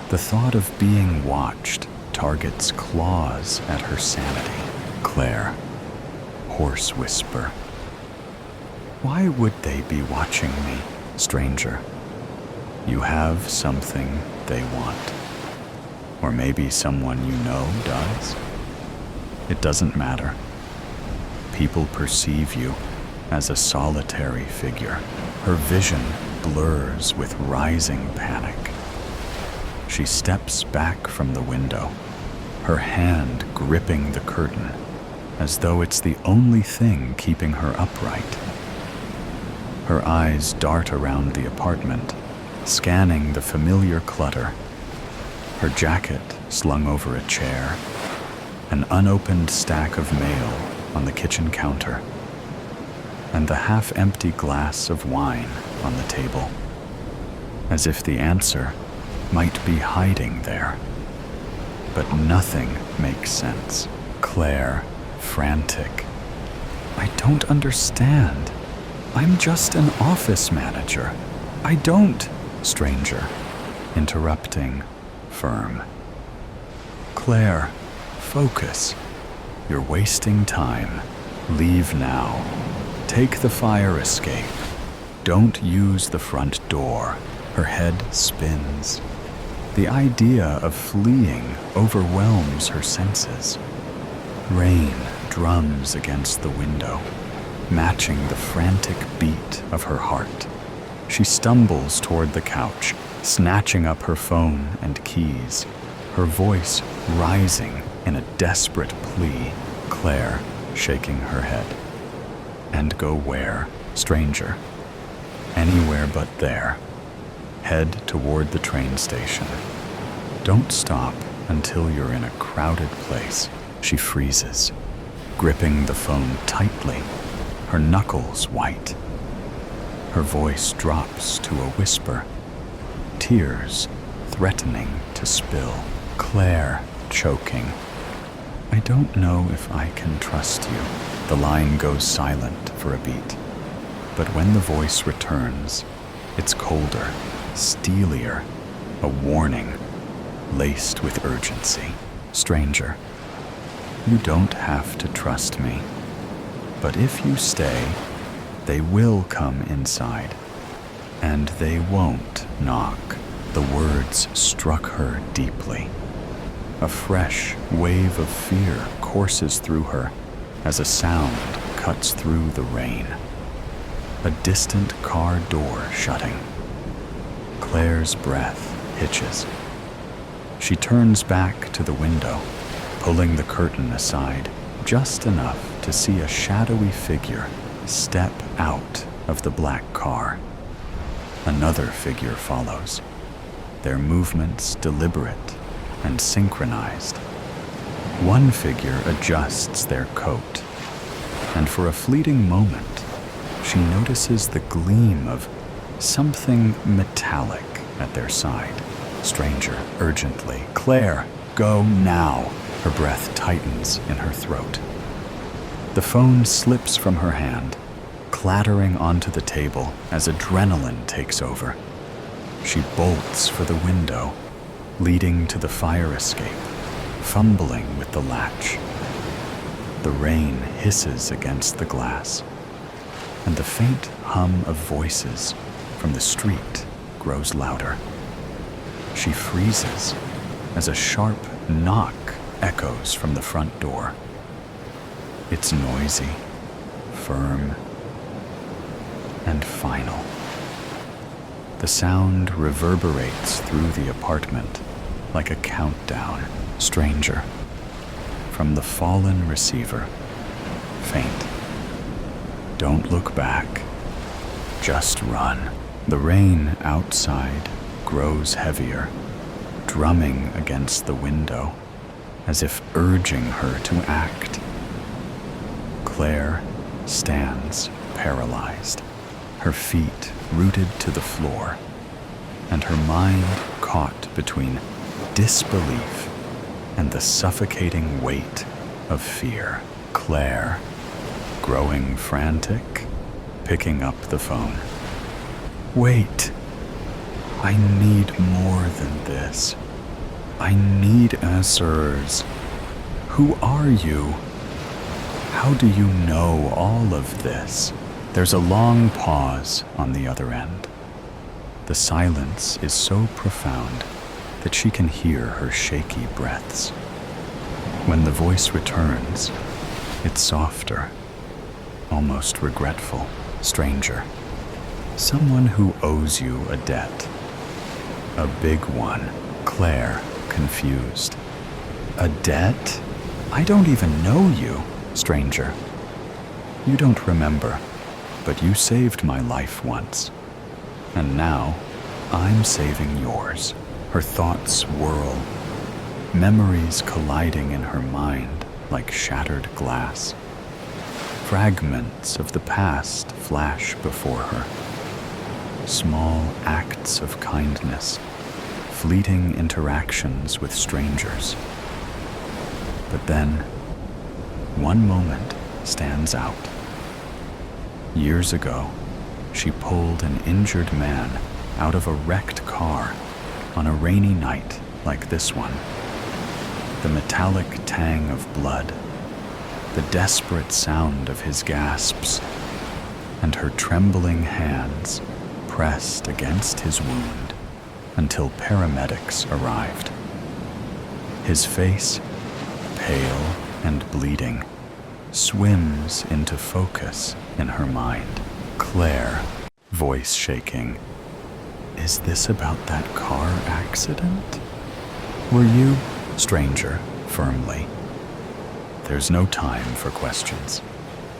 The thought of being watched targets claws at her sanity. Claire, hoarse whisper. Why would they be watching me, stranger? You have something they want. Or maybe someone you know does. It doesn't matter. People perceive you as a solitary figure. Her vision blurs with rising panic. She steps back from the window, her hand gripping the curtain, as though it's the only thing keeping her upright. Her eyes dart around the apartment, scanning the familiar clutter. Her jacket slung over a chair, an unopened stack of mail on the kitchen counter, and the half-empty glass of wine on the table, as if the answer might be hiding there. But nothing makes sense. Claire, frantic. I don't understand. I'm just an office manager. I don't. Stranger, interrupting, firm. Claire, focus. You're wasting time. Leave now. Take the fire escape. Don't use the front door. Her head spins. The idea of fleeing overwhelms her senses. Rain drums against the window, matching the frantic beat of her heart. She stumbles toward the couch, snatching up her phone and keys, her voice rising in a desperate plea. Claire, shaking her head. And go where, stranger? Anywhere but there. Head toward the train station. Don't stop until you're in a crowded place. She freezes, gripping the phone tightly, her knuckles white. Her voice drops to a whisper, tears threatening to spill. Claire, choking. I don't know if I can trust you. The line goes silent for a beat, but when the voice returns, it's colder, steelier, a warning, laced with urgency. Stranger, you don't have to trust me, but if you stay, they will come inside, and they won't knock. The words struck her deeply. A fresh wave of fear courses through her as a sound cuts through the rain. A distant car door shutting. Claire's breath hitches. She turns back to the window, pulling the curtain aside just enough to see a shadowy figure step out of the black car. Another figure follows, their movements deliberate and synchronized. One figure adjusts their coat, and for a fleeting moment, she notices the gleam of something metallic at their side. Stranger, urgently. Claire, go now. Her breath tightens in her throat. The phone slips from her hand, clattering onto the table as adrenaline takes over. She bolts for the window, leading to the fire escape, fumbling with the latch. The rain hisses against the glass, and the faint hum of voices from the street grows louder. She freezes as a sharp knock echoes from the front door. It's noisy, firm, and final. The sound reverberates through the apartment like a countdown. Stranger. From the fallen receiver. Faint. Don't look back. Just run. The rain outside grows heavier, drumming against the window, as if urging her to act. Claire stands paralyzed, her feet rooted to the floor, and her mind caught between disbelief and the suffocating weight of fear. Claire, growing frantic, picking up the phone. Wait, I need more than this. I need answers. Who are you? How do you know all of this? There's a long pause on the other end. The silence is so profound that she can hear her shaky breaths. When the voice returns, it's softer, almost regretful. Stranger. Someone who owes you a debt. A big one. Claire, confused. A debt? I don't even know you. Stranger. You don't remember, but you saved my life once. And now, I'm saving yours. Her thoughts whirl, memories colliding in her mind like shattered glass. Fragments of the past flash before her. Small acts of kindness, fleeting interactions with strangers. But then, one moment stands out. Years ago, she pulled an injured man out of a wrecked car on a rainy night like this one. The metallic tang of blood, the desperate sound of his gasps, and her trembling hands pressed against his wound until paramedics arrived. His face, pale and bleeding, swims into focus in her mind. Claire, voice shaking. Is this about that car accident? Were you? Stranger, firmly. There's no time for questions.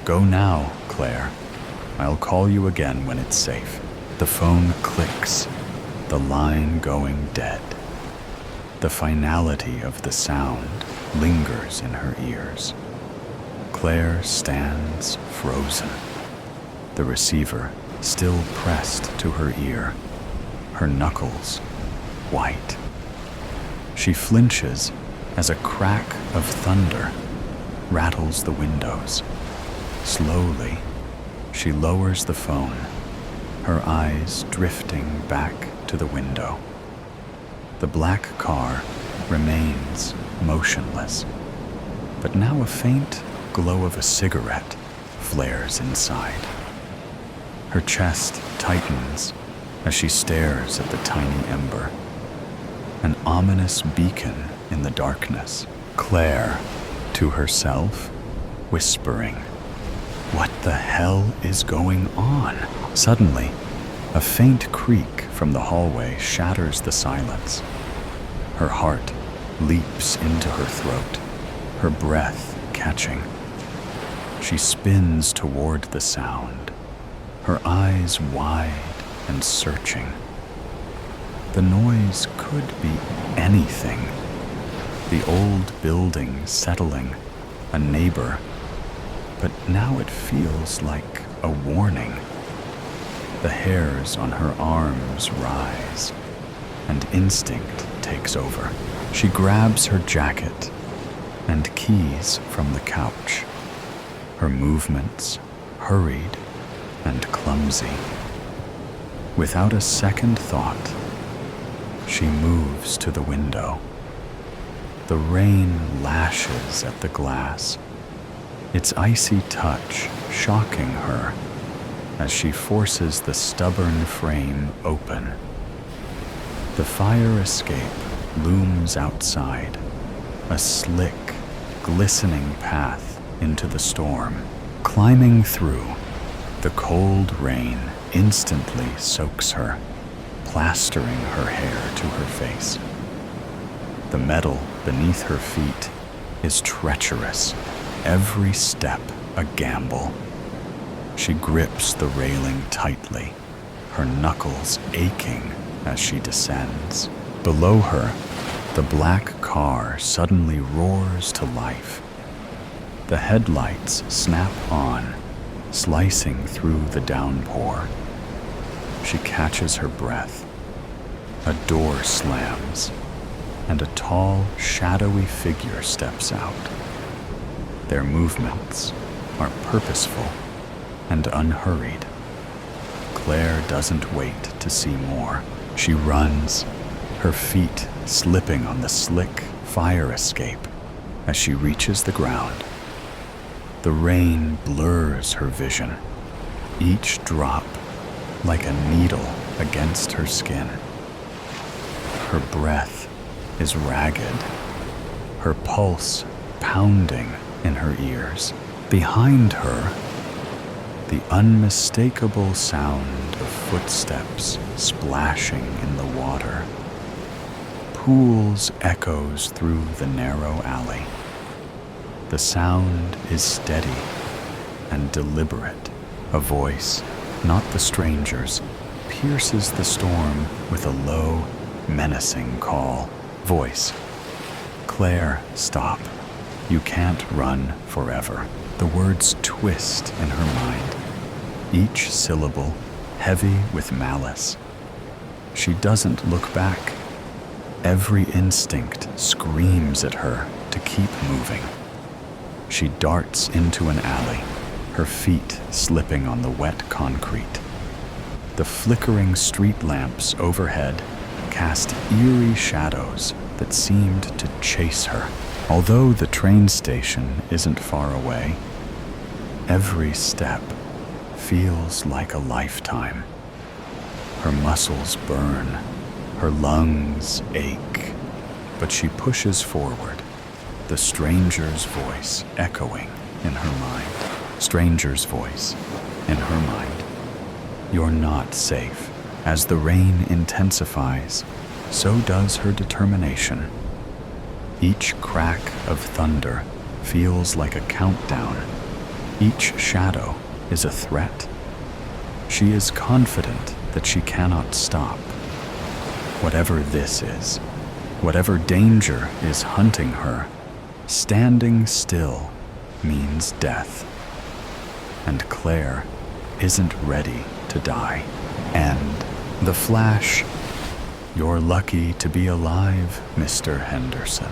Go now, Claire. I'll call you again when it's safe. The phone clicks, the line going dead. The finality of the sound lingers in her ears. Claire stands frozen, the receiver still pressed to her ear, her knuckles white. She flinches as a crack of thunder rattles the windows. Slowly, she lowers the phone, her eyes drifting back to the window. The black car remains motionless, but now a faint glow of a cigarette flares inside. Her chest tightens as she stares at the tiny ember, an ominous beacon in the darkness. Claire, to herself, whispering, "What the hell is going on?" Suddenly, a faint creak from the hallway shatters the silence. Her heart leaps into her throat, her breath catching. She spins toward the sound, her eyes wide and searching. The noise could be anything. The old building settling, a neighbor, but now it feels like a warning. The hairs on her arms rise, and instinct takes over. She grabs her jacket and keys from the couch, her movements hurried and clumsy. Without a second thought, she moves to the window. The rain lashes at the glass, its icy touch shocking her as she forces the stubborn frame open. The fire escape looms outside, a slick, glistening path into the storm. Climbing through, the cold rain instantly soaks her, plastering her hair to her face. The metal beneath her feet is treacherous, every step a gamble. She grips the railing tightly, her knuckles aching as she descends. Below her, the black car suddenly roars to life. The headlights snap on, slicing through the downpour. She catches her breath. A door slams, and a tall, shadowy figure steps out. Their movements are purposeful and unhurried. Claire doesn't wait to see more. She runs, her feet slipping on the slick fire escape as she reaches the ground. The rain blurs her vision, each drop like a needle against her skin. Her breath is ragged, her pulse pounding in her ears. Behind her, the unmistakable sound of footsteps splashing in the water. Pools echoes through the narrow alley. The sound is steady and deliberate. A voice, not the stranger's, pierces the storm with a low, menacing call. Voice: Claire, stop. You can't run forever. The words twist in her mind, each syllable heavy with malice. She doesn't look back. Every instinct screams at her to keep moving. She darts into an alley, her feet slipping on the wet concrete. The flickering street lamps overhead cast eerie shadows that seemed to chase her. Although the train station isn't far away, every step feels like a lifetime. Her muscles burn, her lungs ache, but she pushes forward, the stranger's voice echoing in her mind. Stranger's voice in her mind. You're not safe. As the rain intensifies, so does her determination. Each crack of thunder feels like a countdown. Each shadow is a threat. She is confident that she cannot stop. Whatever this is, whatever danger is hunting her, standing still means death. And Claire isn't ready to die. And the flash: You're lucky to be alive, Mr. Henderson.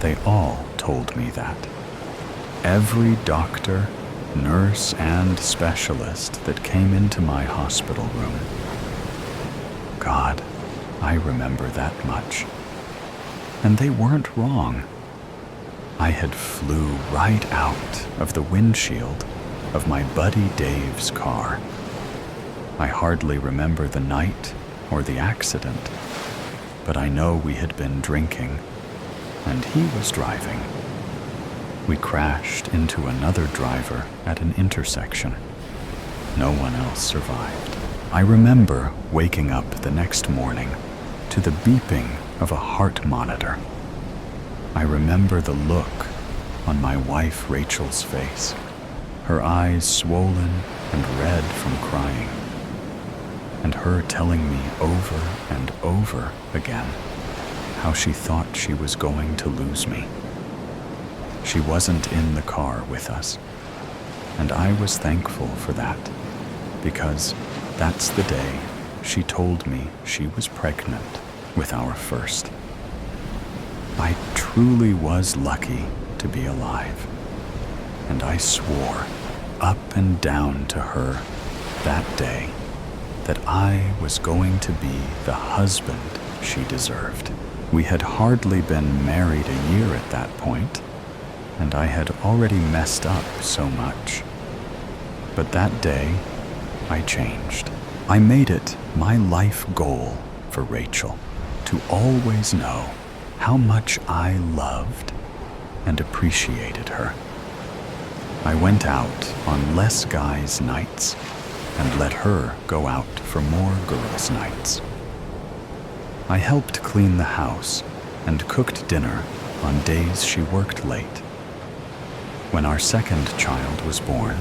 They all told me that. Every doctor, nurse, and specialist that came into my hospital room. God, I remember that much. And they weren't wrong. I had flew right out of the windshield of my buddy Dave's car. I hardly remember the night or the accident, but I know we had been drinking, and he was driving. We crashed into another driver at an intersection. No one else survived. I remember waking up the next morning to the beeping of a heart monitor. I remember the look on my wife Rachel's face, her eyes swollen and red from crying, and her telling me over and over again how she thought she was going to lose me. She wasn't in the car with us, and I was thankful for that, because that's the day she told me she was pregnant with our first. I truly was lucky to be alive, and I swore up and down to her that day that I was going to be the husband she deserved. We had hardly been married a year at that point, and I had already messed up so much. But that day, I changed. I made it my life goal for Rachel to always know how much I loved and appreciated her. I went out on less guys' nights and let her go out for more girls' nights. I helped clean the house and cooked dinner on days she worked late. When our second child was born,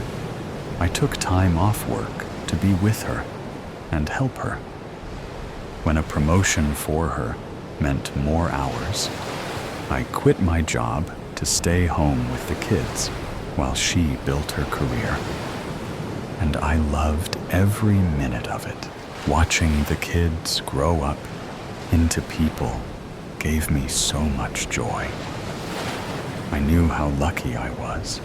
I took time off work to be with her and help her. When a promotion for her meant more hours, I quit my job to stay home with the kids while she built her career. And I loved every minute of it. Watching the kids grow up into people gave me so much joy. I knew how lucky I was.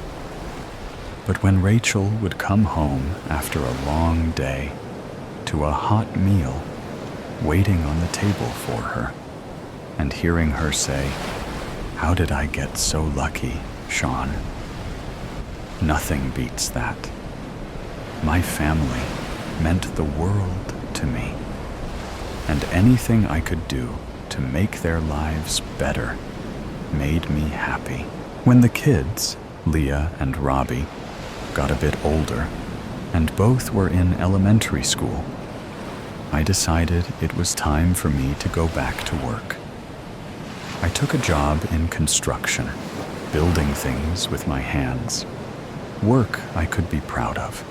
But when Rachel would come home after a long day to a hot meal waiting on the table for her, and hearing her say, "How did I get so lucky, Sean?" Nothing beats that. My family meant the world to me, and anything I could do to make their lives better made me happy. When the kids, Leah and Robbie, got a bit older, and both were in elementary school, I decided it was time for me to go back to work. I took a job in construction, building things with my hands. Work I could be proud of.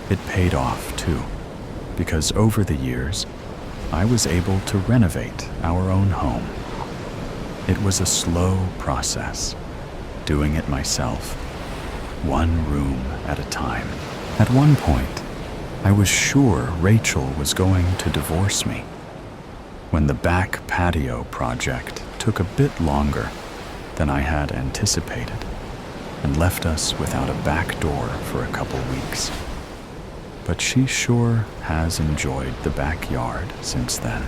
It paid off, too, because over the years, I was able to renovate our own home. It was a slow process, doing it myself, one room at a time. At one point, I was sure Rachel was going to divorce me. When the back patio project took a bit longer than I had anticipated and left us without a back door for a couple weeks. But she sure has enjoyed the backyard since then.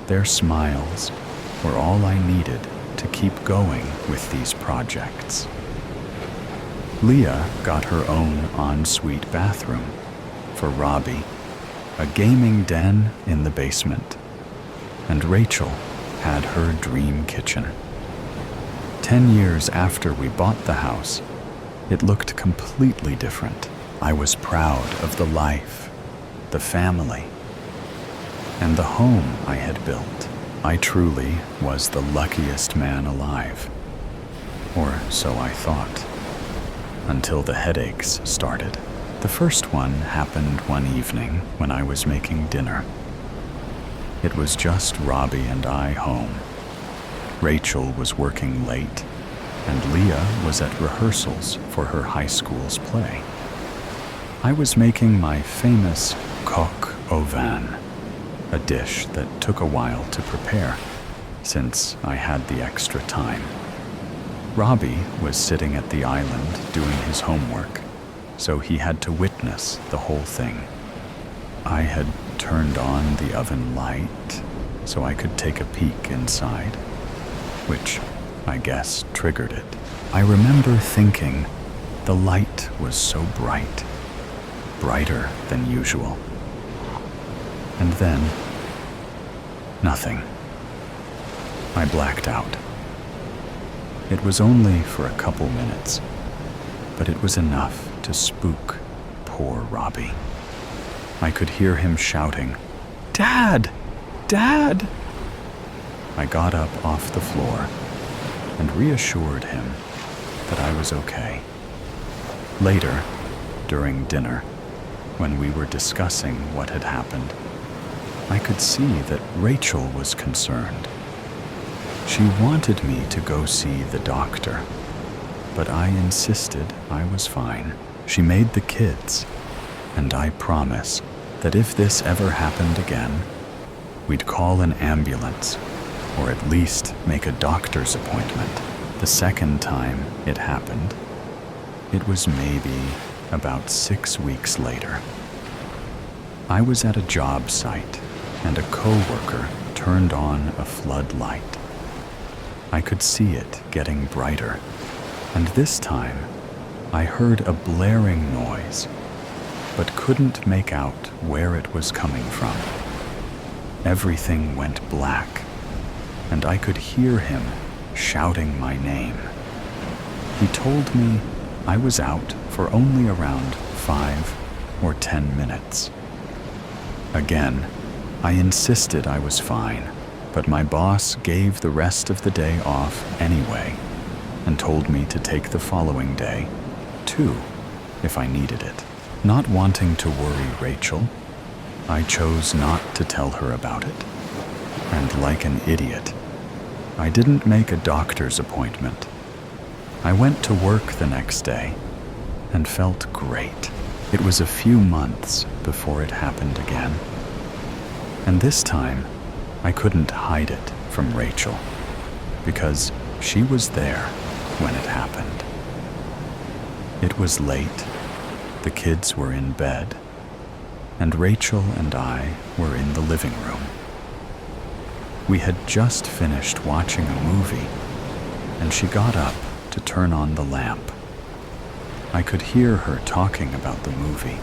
Their smiles were all I needed to keep going with these projects. Leah got her own ensuite bathroom for Robbie, a gaming den in the basement, and Rachel had her dream kitchen. 10 years after we bought the house, it looked completely different. I was proud of the life, the family, and the home I had built. I truly was the luckiest man alive, or so I thought, until the headaches started. The first one happened one evening when I was making dinner. It was just Robbie and I home. Rachel was working late, and Leah was at rehearsals for her high school's play. I was making my famous coq au vin, a dish that took a while to prepare, since I had the extra time. Robbie was sitting at the island doing his homework, so he had to witness the whole thing. I had turned on the oven light so I could take a peek inside, which I guess triggered it. I remember thinking the light was so bright, brighter than usual. And then, nothing. I blacked out. It was only for a couple minutes, but it was enough to spook poor Robbie. I could hear him shouting, "Dad! Dad!" I got up off the floor and reassured him that I was okay. Later, during dinner, when we were discussing what had happened, I could see that Rachel was concerned. She wanted me to go see the doctor, but I insisted I was fine. She made the kids, and I promise that if this ever happened again, we'd call an ambulance, or at least make a doctor's appointment. The second time it happened, it was maybe about 6 weeks later. I was at a job site, and a coworker turned on a floodlight. I could see it getting brighter, and this time I heard a blaring noise, but couldn't make out where it was coming from. Everything went black, and I could hear him shouting my name. He told me I was out for only around 5 or 10 minutes. Again, I insisted I was fine, but my boss gave the rest of the day off anyway and told me to take the following day, too, if I needed it. Not wanting to worry Rachel, I chose not to tell her about it. And like an idiot, I didn't make a doctor's appointment. I went to work the next day and felt great. It was a few months before it happened again. And this time, I couldn't hide it from Rachel because she was there when it happened. It was late, the kids were in bed, and Rachel and I were in the living room. We had just finished watching a movie, and she got up to turn on the lamp. I could hear her talking about the movie,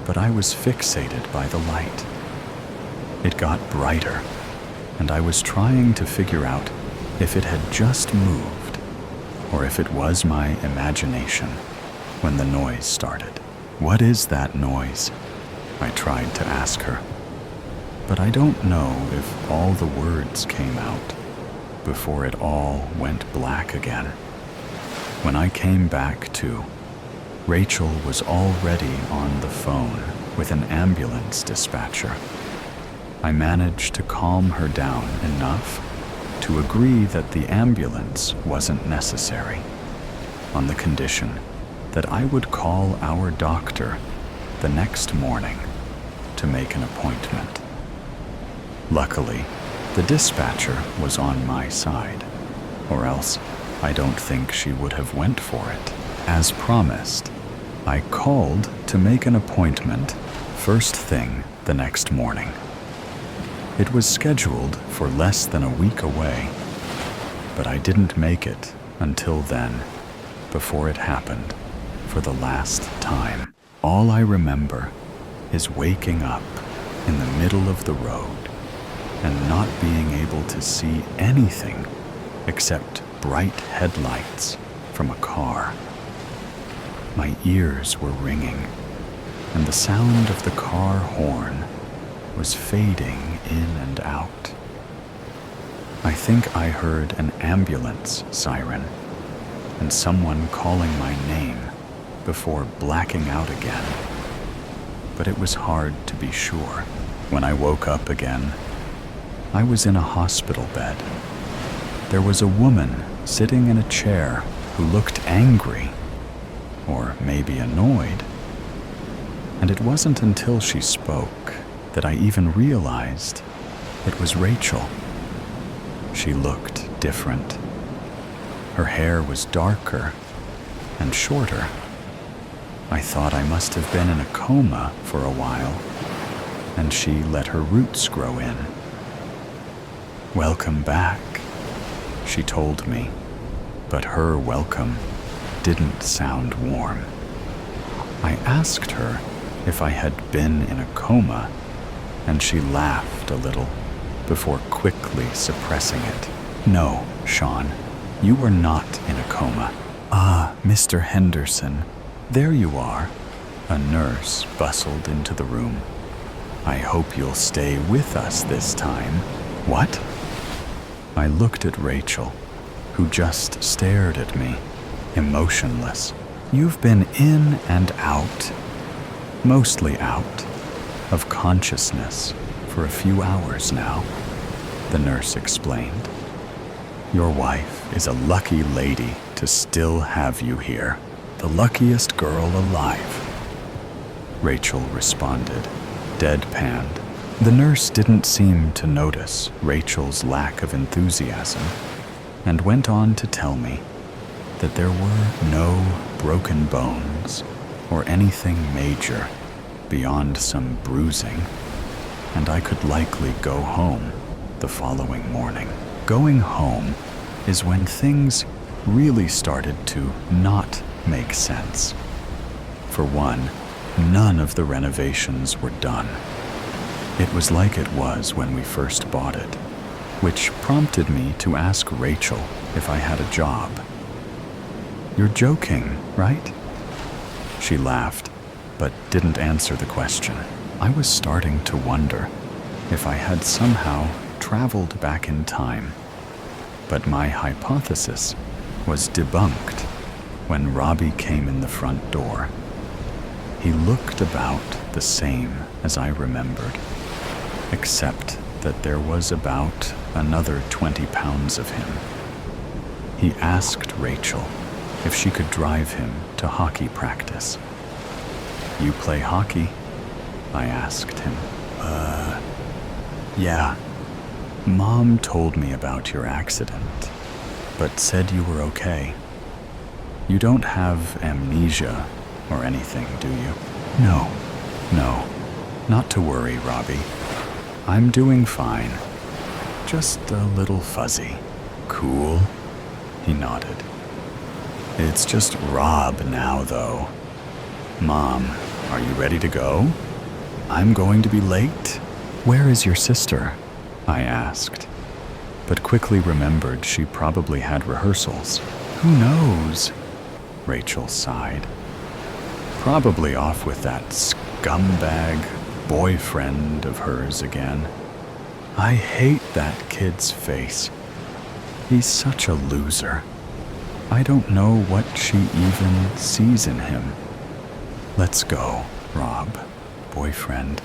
but I was fixated by the light. It got brighter, and I was trying to figure out if it had just moved or if it was my imagination when the noise started. "What is that noise?" I tried to ask her, but I don't know if all the words came out before it all went black again. When I came back to, Rachel was already on the phone with an ambulance dispatcher. I managed to calm her down enough to agree that the ambulance wasn't necessary, on the condition that I would call our doctor the next morning to make an appointment. Luckily, the dispatcher was on my side, or else I don't think she would have went for it. As promised, I called to make an appointment first thing the next morning. It was scheduled for less than a week away, but I didn't make it until then, before it happened for the last time. All I remember is waking up in the middle of the road and not being able to see anything except bright headlights from a car. My ears were ringing, and the sound of the car horn was fading in and out. I think I heard an ambulance siren and someone calling my name before blacking out again, but it was hard to be sure. When I woke up again, I was in a hospital bed. There was a woman sitting in a chair who looked angry, or maybe annoyed, and it wasn't until she spoke that I even realized it was Rachel. She looked different. Her hair was darker and shorter. I thought I must have been in a coma for a while, and she let her roots grow in. "Welcome back," she told me, but her welcome didn't sound warm. I asked her if I had been in a coma, and she laughed a little before quickly suppressing it. "No, Sean, you were not in a coma." "Ah, Mr. Henderson, there you are." A nurse bustled into the room. "I hope you'll stay with us this time." "What?" I looked at Rachel, who just stared at me, emotionless. "You've been in and out, mostly out, of consciousness for a few hours now," the nurse explained. "Your wife is a lucky lady to still have you here. The luckiest girl alive," Rachel responded, deadpanned. The nurse didn't seem to notice Rachel's lack of enthusiasm and went on to tell me that there were no broken bones or anything major beyond some bruising, and I could likely go home the following morning. Going home is when things really started to not make sense. For one, none of the renovations were done. It was like it was when we first bought it, which prompted me to ask Rachel if I had a job. "You're joking, right?" She laughed, but didn't answer the question. I was starting to wonder if I had somehow traveled back in time. But my hypothesis was debunked when Robbie came in the front door. He looked about the same as I remembered, except that there was about another 20 pounds of him. He asked Rachel if she could drive him to hockey practice. "You play hockey?" I asked him. Yeah. Mom told me about your accident, but said you were okay. You don't have amnesia or anything, do you?" No, not to worry, Robbie. I'm doing fine. Just a little fuzzy." "Cool," he nodded. "It's just Rob now, though. Mom, are you ready to go? I'm going to be late." "Where is your sister?" I asked, but quickly remembered she probably had rehearsals. "Who knows?" Rachel sighed. "Probably off with that scumbag boyfriend of hers again. I hate that kid's face. He's such a loser. I don't know what she even sees in him. Let's go, Rob. Boyfriend.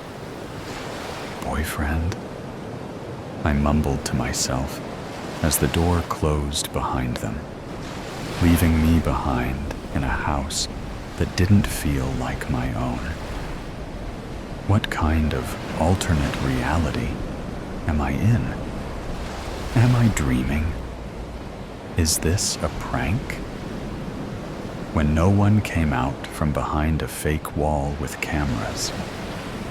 I mumbled to myself as the door closed behind them, leaving me behind in a house that didn't feel like my own. What kind of alternate reality am I in? Am I dreaming? Is this a prank? When no one came out from behind a fake wall with cameras,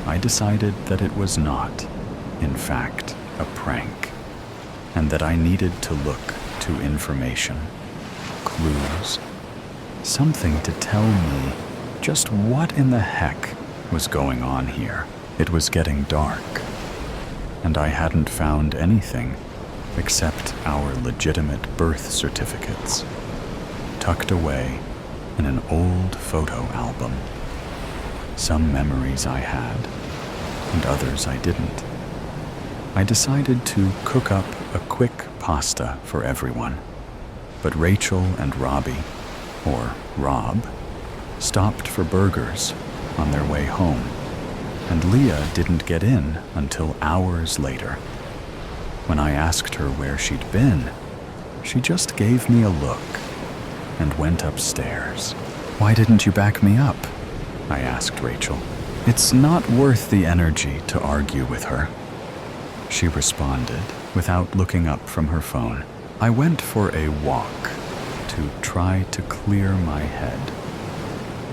I decided that it was not, in fact, a prank, and that I needed to look to information, clues, something to tell me just what in the heck was going on here. It was getting dark, and I hadn't found anything except our legitimate birth certificates, tucked away in an old photo album. Some memories I had, and others I didn't. I decided to cook up a quick pasta for everyone, but Rachel and Robbie, or Rob, stopped for burgers on their way home, and Leah didn't get in until hours later. When I asked her where she'd been, she just gave me a look and went upstairs. "Why didn't you back me up?" I asked Rachel. "It's not worth the energy to argue with her," she responded without looking up from her phone. "I went for a walk to try to clear my head,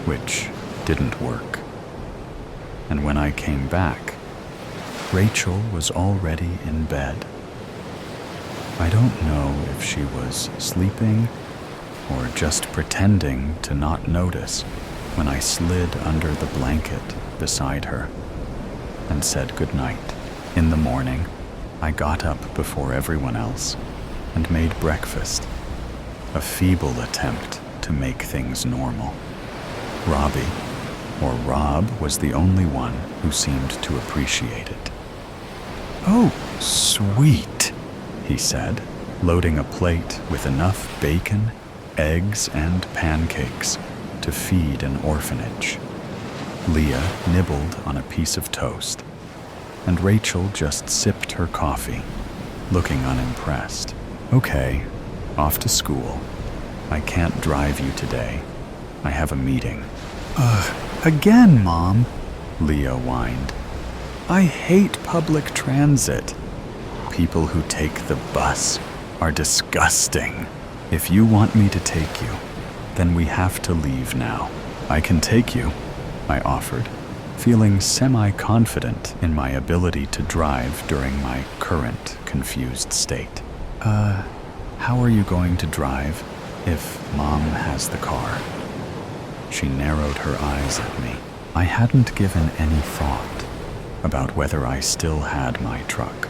which didn't work. And when I came back, Rachel was already in bed. I don't know if she was sleeping or just pretending to not notice when I slid under the blanket beside her and said goodnight. In the morning, I got up before everyone else and made breakfast, a feeble attempt to make things normal. Robbie, or Rob, was the only one who seemed to appreciate it. "Oh, sweet," he said, loading a plate with enough bacon, eggs, and pancakes to feed an orphanage. Leah nibbled on a piece of toast, and Rachel just sipped her coffee, looking unimpressed. "Okay, off to school. I can't drive you today. I have a meeting." Again, Mom," Leah whined. "I hate public transit. People who take the bus are disgusting. If you want me to take you, then we have to leave now." "I can take you," I offered, feeling semi-confident in my ability to drive during my current confused state. How are you going to drive if Mom has the car? She narrowed her eyes at me. I hadn't given any thought about whether I still had my truck.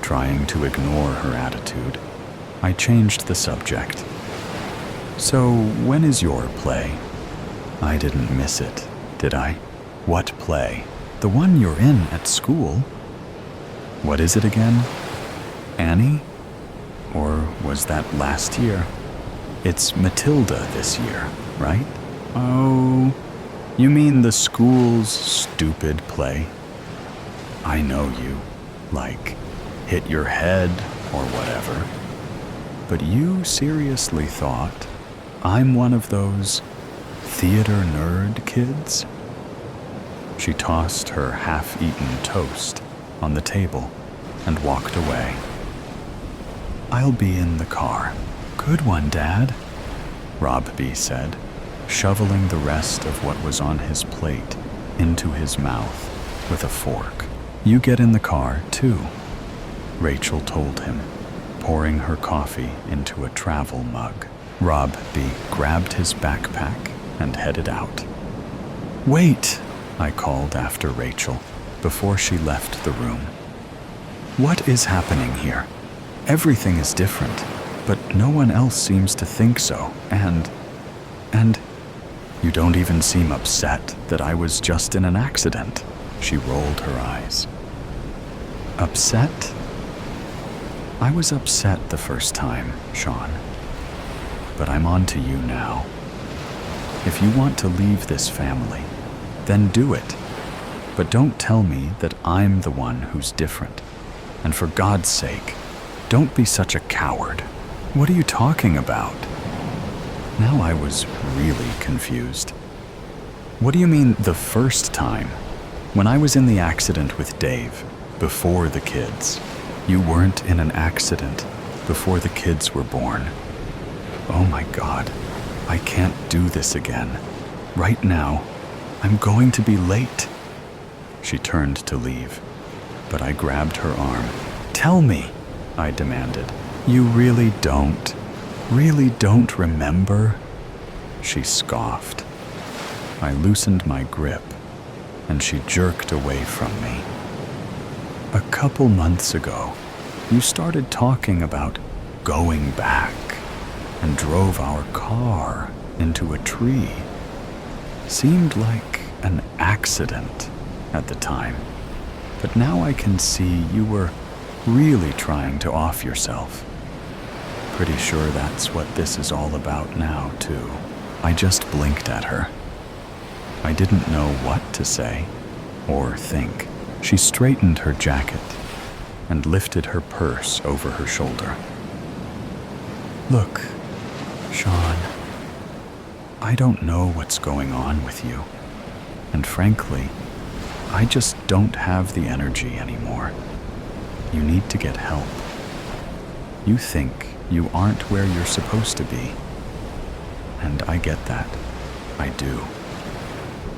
Trying to ignore her attitude, I changed the subject. So, when is your play? I didn't miss it, did I? What play? The one you're in at school. What is it again? Annie? Or was that last year? It's Matilda this year, right? Oh, you mean the school's stupid play? I know you, like, hit your head or whatever. But you seriously thought I'm one of those theater nerd kids? She tossed her half-eaten toast on the table and walked away. I'll be in the car. Good one, Dad, Rob B. said, shoveling the rest of what was on his plate into his mouth with a fork. You get in the car, too, Rachel told him, pouring her coffee into a travel mug. Rob B. grabbed his backpack and headed out. Wait, I called after Rachel before she left the room. What is happening here? Everything is different, but no one else seems to think so, and you don't even seem upset that I was just in an accident. She rolled her eyes. Upset? I was upset the first time, Sean. But I'm on to you now. If you want to leave this family, then do it. But don't tell me that I'm the one who's different. And for God's sake, don't be such a coward. What are you talking about? Now I was really confused. What do you mean the first time? When I was in the accident with Dave, before the kids. You weren't in an accident before the kids were born. Oh my God, I can't do this again. Right now, I'm going to be late. She turned to leave, but I grabbed her arm. Tell me, I demanded. You really don't remember? She scoffed. I loosened my grip, and she jerked away from me. A couple months ago, you started talking about going back and drove our car into a tree. Seemed like an accident at the time, but now I can see you were really trying to off yourself. Pretty sure that's what this is all about now, too. I just blinked at her. I didn't know what to say or think. She straightened her jacket and lifted her purse over her shoulder. Look, Sean, I don't know what's going on with you, and frankly, I just don't have the energy anymore. You need to get help. You think you aren't where you're supposed to be, and I get that. I do.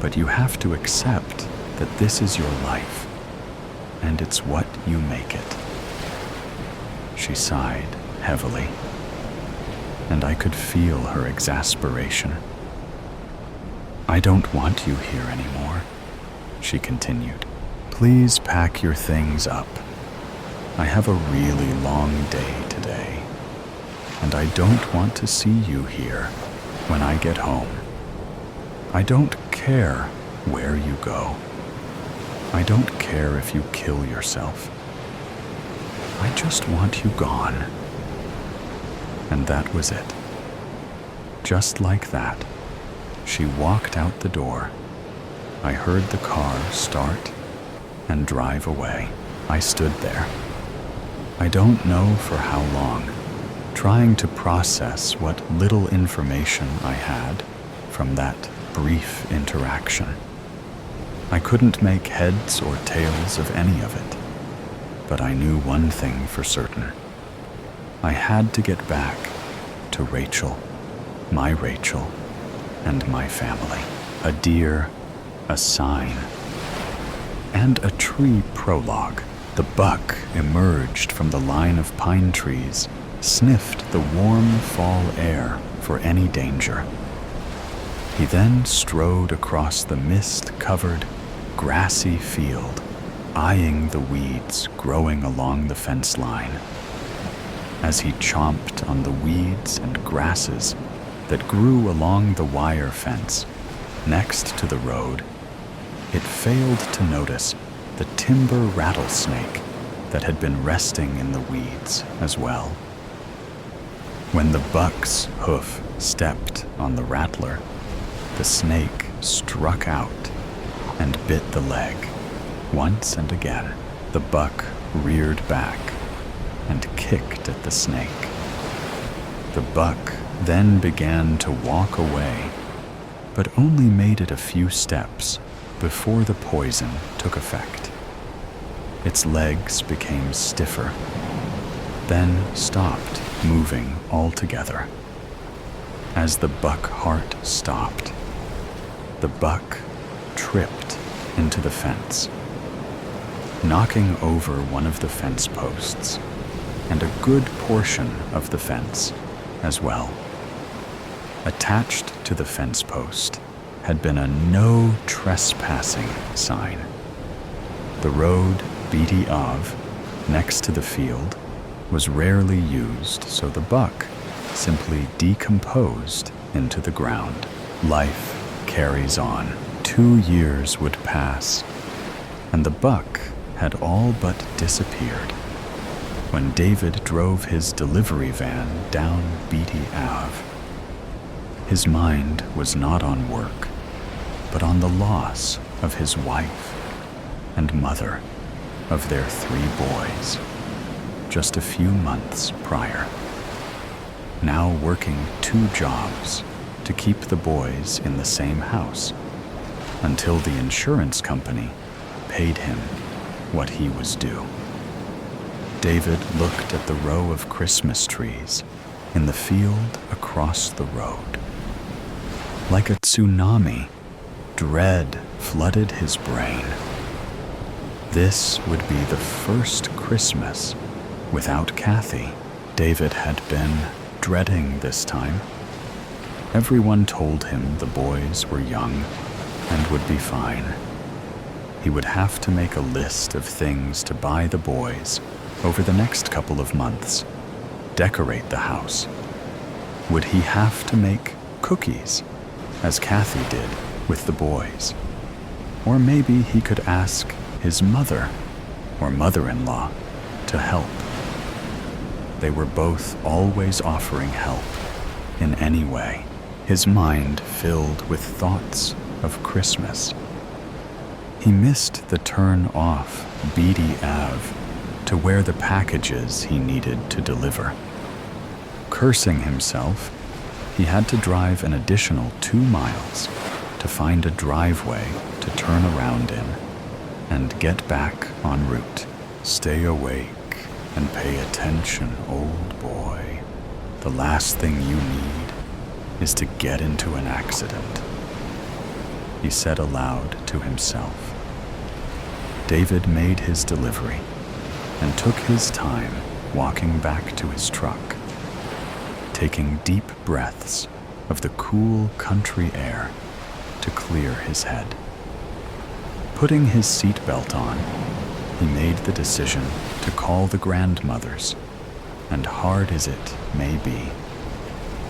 But you have to accept that this is your life, and it's what you make it. She sighed heavily, and I could feel her exasperation. I don't want you here anymore, she continued. Please pack your things up. I have a really long day today, and I don't want to see you here when I get home. I don't care where you go. I don't care if you kill yourself. I just want you gone. And that was it. Just like that, she walked out the door. I heard the car start and drive away. I stood there. I don't know for how long, trying to process what little information I had from that brief interaction. I couldn't make heads or tails of any of it, but I knew one thing for certain. I had to get back to Rachel, and my family. A deer, a sign, and a tree prologue. The buck emerged from the line of pine trees sniffed the warm fall air for any danger. He then strode across the mist-covered, grassy field, eyeing the weeds growing along the fence line. As he chomped on the weeds and grasses that grew along the wire fence next to the road, it failed to notice the timber rattlesnake that had been resting in the weeds as well. When the buck's hoof stepped on the rattler, the snake struck out and bit the leg. Once and again, the buck reared back and kicked at the snake. The buck then began to walk away, but only made it a few steps before the poison took effect. Its legs became stiffer, then stopped moving altogether. As the buck heart stopped, the buck tripped into the fence, knocking over one of the fence posts and a good portion of the fence as well. Attached to the fence post had been a no trespassing sign. The road Beatty Ave, next to the field, was rarely used, so the buck simply decomposed into the ground. Life carries on. 2 years would pass, and the buck had all but disappeared when David drove his delivery van down Beatty Ave. His mind was not on work, but on the loss of his wife and mother of their 3 boys, just a few months prior. Now working 2 jobs to keep the boys in the same house until the insurance company paid him what he was due. David looked at the row of Christmas trees in the field across the road. Like a tsunami, dread flooded his brain. This would be the first Christmas without Kathy. David had been dreading this time. Everyone told him the boys were young and would be fine. He would have to make a list of things to buy the boys over the next couple of months, decorate the house. Would he have to make cookies, as Kathy did with the boys? Or maybe he could ask his mother or mother-in-law to help. They were both always offering help in any way. His mind filled with thoughts of Christmas. He missed the turn off Beatty Ave to where the packages he needed to deliver. Cursing himself, he had to drive an additional 2 miles to find a driveway to turn around in and get back en route. Stay awake and pay attention, old boy. The last thing you need is to get into an accident, he said aloud to himself. David made his delivery and took his time walking back to his truck, taking deep breaths of the cool country air to clear his head. Putting his seatbelt on, he made the decision to call the grandmothers, and hard as it may be,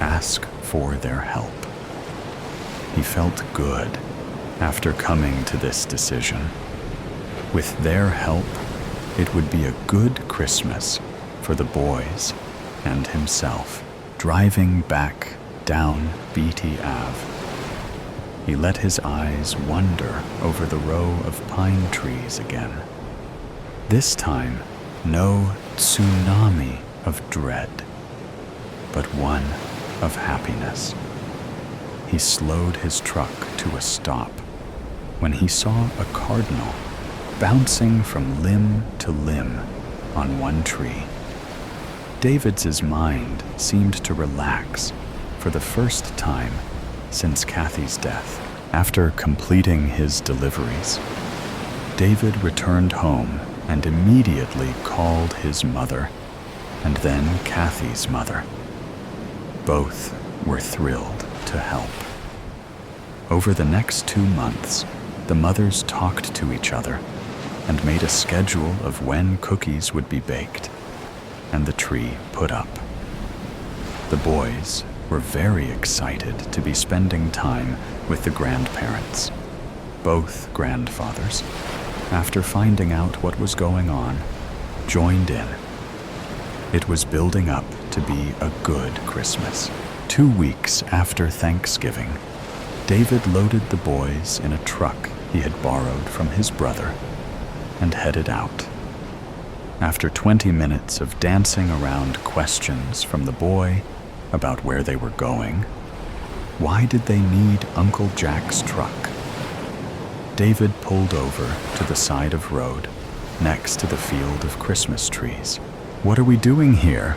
ask for their help. He felt good after coming to this decision. With their help, it would be a good Christmas for the boys and himself. Driving back down Beatty Ave, he let his eyes wander over the row of pine trees again. This time, no tsunami of dread, but one of happiness. He slowed his truck to a stop when he saw a cardinal bouncing from limb to limb on one tree. David's mind seemed to relax for the first time since Kathy's death. After completing his deliveries, David returned home and immediately called his mother and then Kathy's mother. Both were thrilled to help. Over the next 2 months, the mothers talked to each other and made a schedule of when cookies would be baked and the tree put up. The boys were very excited to be spending time with the grandparents. Both grandfathers, after finding out what was going on, joined in. It was building up to be a good Christmas. 2 weeks after Thanksgiving, David loaded the boys in a truck he had borrowed from his brother and headed out. After 20 minutes of dancing around questions from the boy about where they were going, why did they need Uncle Jack's truck? David pulled over to the side of road next to the field of Christmas trees. "What are we doing here?"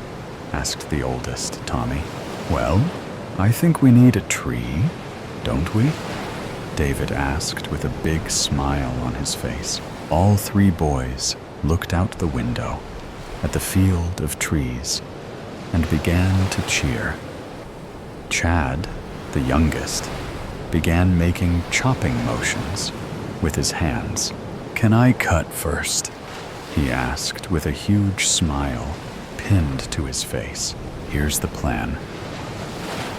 asked the oldest, Tommy. "Well, I think we need a tree, don't we?" David asked with a big smile on his face. All 3 boys looked out the window at the field of trees and began to cheer. Chad, the youngest, began making chopping motions with his hands. "Can I cut first?" he asked with a huge smile pinned to his face. "Here's the plan,"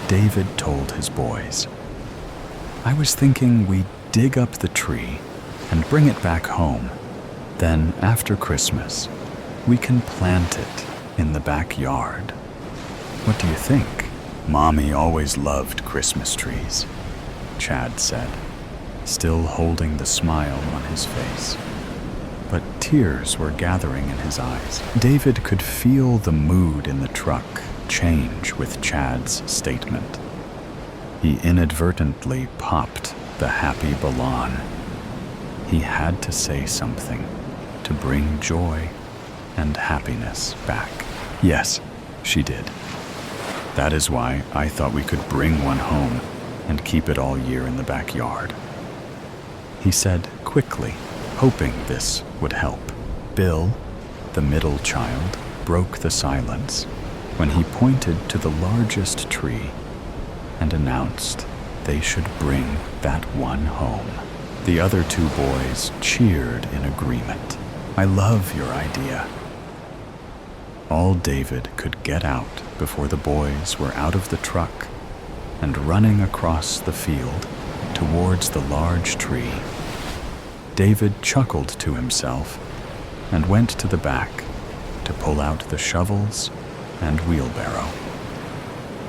David told his boys. "I was thinking we'd dig up the tree and bring it back home. Then, after Christmas, we can plant it in the backyard. What do you think?" "Mommy always loved Christmas trees," Chad said, still holding the smile on his face. But tears were gathering in his eyes. David could feel the mood in the truck change with Chad's statement. He inadvertently popped the happy balloon. He had to say something to bring joy and happiness back. "Yes," she did. "That is why I thought we could bring one home and keep it all year in the backyard," he said quickly, hoping this would help. Bill, the middle child, broke the silence when he pointed to the largest tree and announced they should bring that one home. The other 2 boys cheered in agreement. "I love your idea." All David could get out before the boys were out of the truck and running across the field towards the large tree. David chuckled to himself and went to the back to pull out the shovels and wheelbarrow,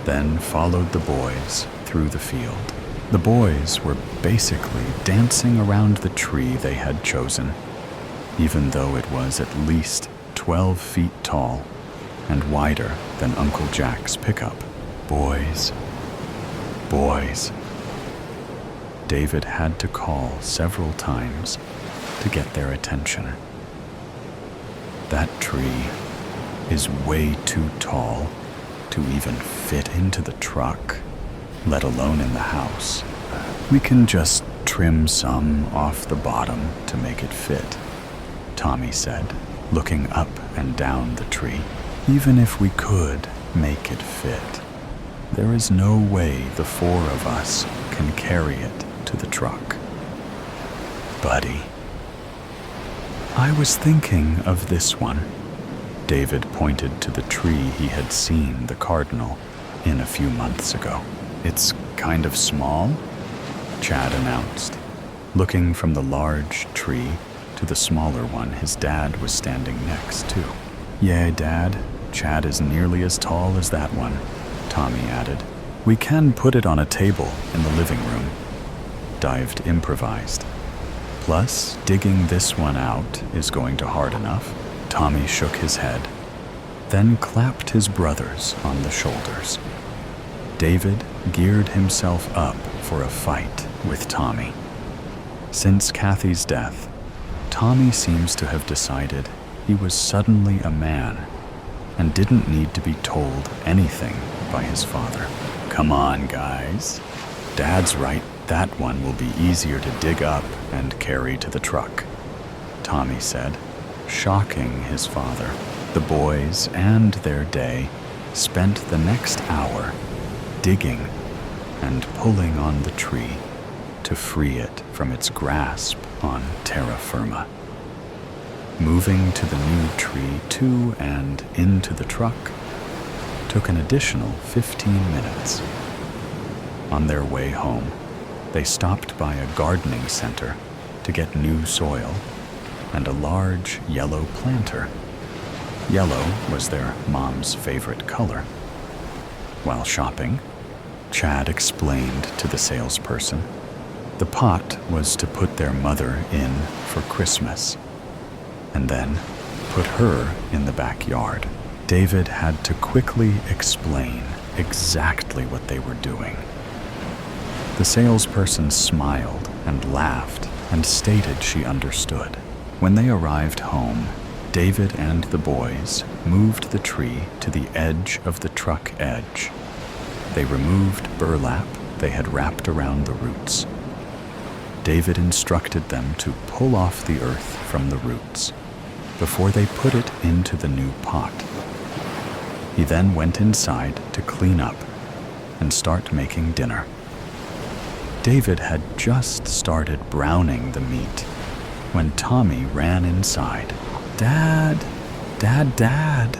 then followed the boys through the field. The boys were basically dancing around the tree they had chosen, even though it was at least 12 feet tall and wider than Uncle Jack's pickup. "Boys, boys." David had to call several times to get their attention. "That tree is way too tall to even fit into the truck, let alone in the house. We can just trim some off the bottom to make it fit," Tommy said, looking up and down the tree. "Even if we could make it fit, there is no way the 4 of us can carry it to the truck." "Buddy, I was thinking of this one." David pointed to the tree he had seen the cardinal in a few months ago. "It's kind of small," Chad announced, looking from the large tree to the smaller one his dad was standing next to. "Yeah, Dad, Chad is nearly as tall as that one," Tommy added. "We can put it on a table in the living room," Dived improvised. "Plus, digging this one out is going to hard enough." Tommy shook his head, then clapped his brothers on the shoulders. David geared himself up for a fight with Tommy. Since Kathy's death, Tommy seems to have decided he was suddenly a man and didn't need to be told anything by his father. "Come on, guys. Dad's right, that one will be easier to dig up and carry to the truck," Tommy said, shocking his father. The boys and their day spent the next hour digging and pulling on the tree to free it from its grasp on terra firma. Moving to the new tree to and into the truck took an additional 15 minutes. On their way home, they stopped by a gardening center to get new soil and a large yellow planter. Yellow was their mom's favorite color. While shopping, Chad explained to the salesperson the pot was to put their mother in for Christmas, and then put her in the backyard. David had to quickly explain exactly what they were doing. The salesperson smiled and laughed and stated she understood. When they arrived home, David and the boys moved the tree to the edge of the truck edge. They removed burlap they had wrapped around the roots. David instructed them to pull off the earth from the roots before they put it into the new pot. He then went inside to clean up and start making dinner. David had just started browning the meat when Tommy ran inside. "Dad! Dad, Dad!"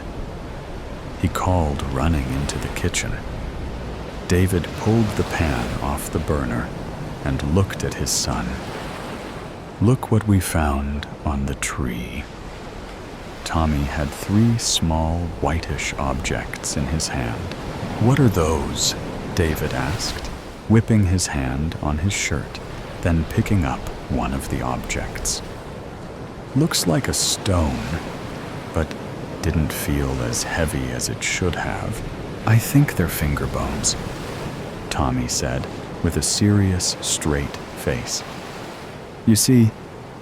he called, running into the kitchen. David pulled the pan off the burner and looked at his son. "Look what we found on the tree." Tommy had 3 small, whitish objects in his hand. "What are those?" David asked, whipping his hand on his shirt, then picking up one of the objects. "Looks like a stone, but didn't feel as heavy as it should have. I think they're finger bones," Tommy said with a serious, straight face. "You see,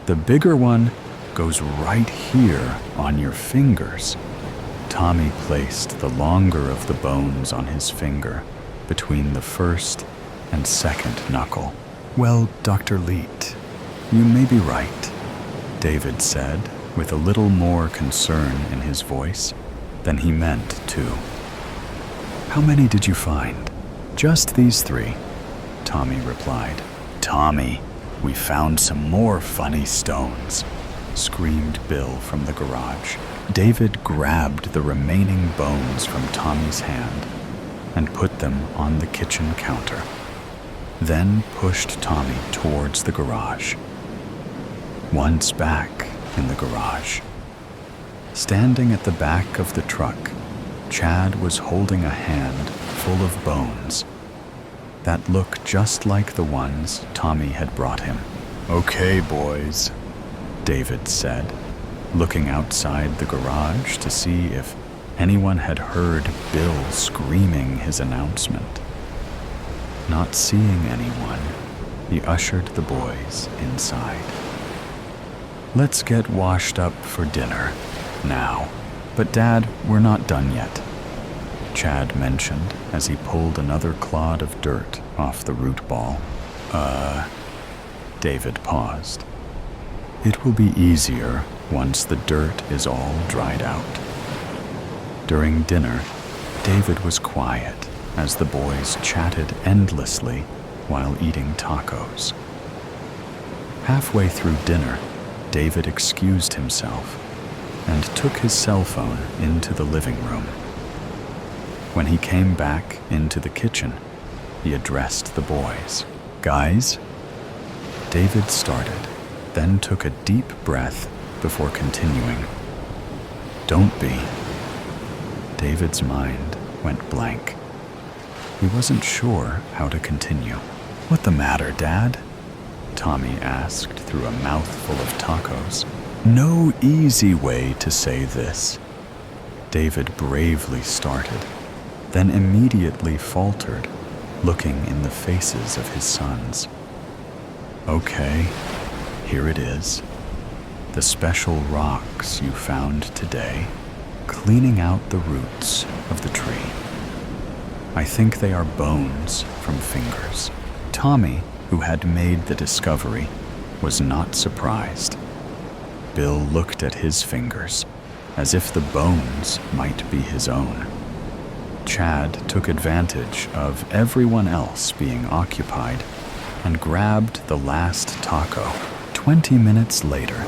the bigger one goes right here on your fingers." Tommy placed the longer of the bones on his finger between the first and second knuckle. "Well, Dr. Leet, you may be right," David said with a little more concern in his voice than he meant to. "How many did you find?" "Just these 3, Tommy replied. "Tommy, we found some more funny stones," screamed Bill from the garage. David grabbed the remaining bones from Tommy's hand and put them on the kitchen counter, then pushed Tommy towards the garage. Once back in the garage, standing at the back of the truck, Chad was holding a hand full of bones that looked just like the ones Tommy had brought him. "Okay, boys," David said, looking outside the garage to see if anyone had heard Bill screaming his announcement. Not seeing anyone, he ushered the boys inside. "Let's get washed up for dinner now." "But Dad, we're not done yet," Chad mentioned as he pulled another clod of dirt off the root ball. David paused. "It will be easier once the dirt is all dried out." During dinner, David was quiet as the boys chatted endlessly while eating tacos. Halfway through dinner, David excused himself and took his cell phone into the living room. When he came back into the kitchen, he addressed the boys. "Guys?" David started, then took a deep breath before continuing. "Don't be." David's mind went blank. He wasn't sure how to continue. "What the matter, Dad?" Tommy asked through a mouthful of tacos. "No easy way to say this." David bravely started, then immediately faltered, looking in the faces of his sons. "Okay, here it is. The special rocks you found today, cleaning out the roots of the tree. I think they are bones from fingers." Tommy, who had made the discovery, was not surprised. Bill looked at his fingers as if the bones might be his own. Chad took advantage of everyone else being occupied and grabbed the last taco. 20 minutes later,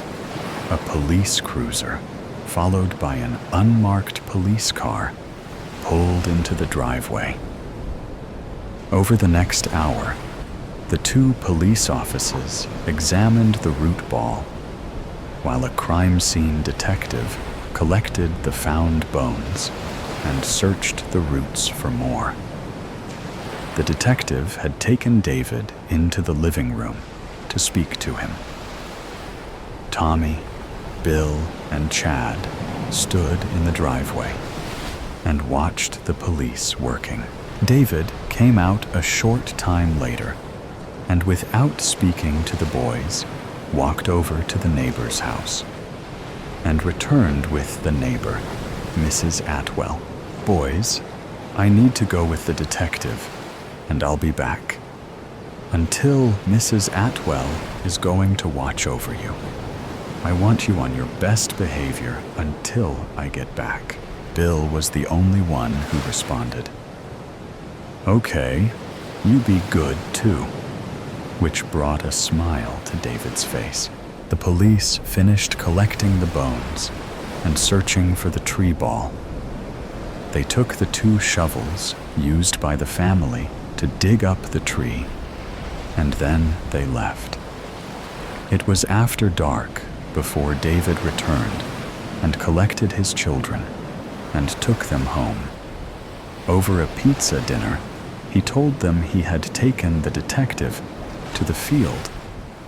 a police cruiser, followed by an unmarked police car, pulled into the driveway. Over the next hour, the two police officers examined the root ball, while a crime scene detective collected the found bones and searched the roots for more. The detective had taken David into the living room to speak to him. Tommy, Bill, and Chad stood in the driveway and watched the police working. David came out a short time later and, without speaking to the boys, walked over to the neighbor's house and returned with the neighbor, Mrs. Atwell. "Boys, I need to go with the detective, and I'll be back. Until Mrs. Atwell is going to watch over you. I want you on your best behavior until I get back." Bill was the only one who responded. "Okay, you be good too," which brought a smile to David's face. The police finished collecting the bones and searching for the tree ball. They took the two shovels used by the family to dig up the tree, and then they left. It was after dark before David returned and collected his children and took them home. Over a pizza dinner, he told them he had taken the detective to the field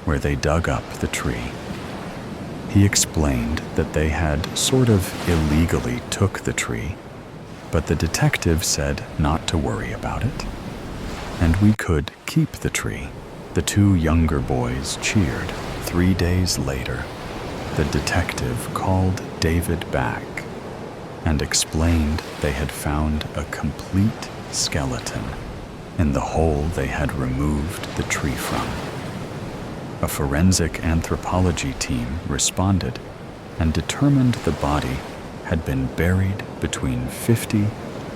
where they dug up the tree. He explained that they had sort of illegally took the tree, but the detective said not to worry about it, and we could keep the tree. The two younger boys cheered. 3 days later, the detective called David back and explained they had found a complete skeleton in the hole they had removed the tree from. A forensic anthropology team responded and determined the body had been buried between 50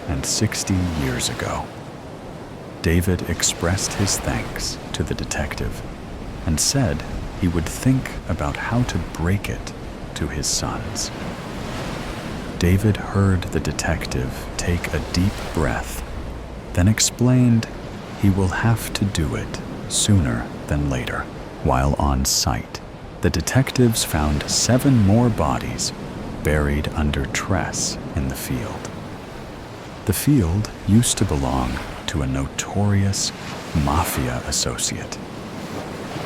and 60 years ago. David expressed his thanks to the detective and said he would think about how to break it to his sons. David heard the detective take a deep breath, then explained he will have to do it sooner than later. While on site, the detectives found 7 more bodies buried under tress in the field. The field used to belong to a notorious mafia associate.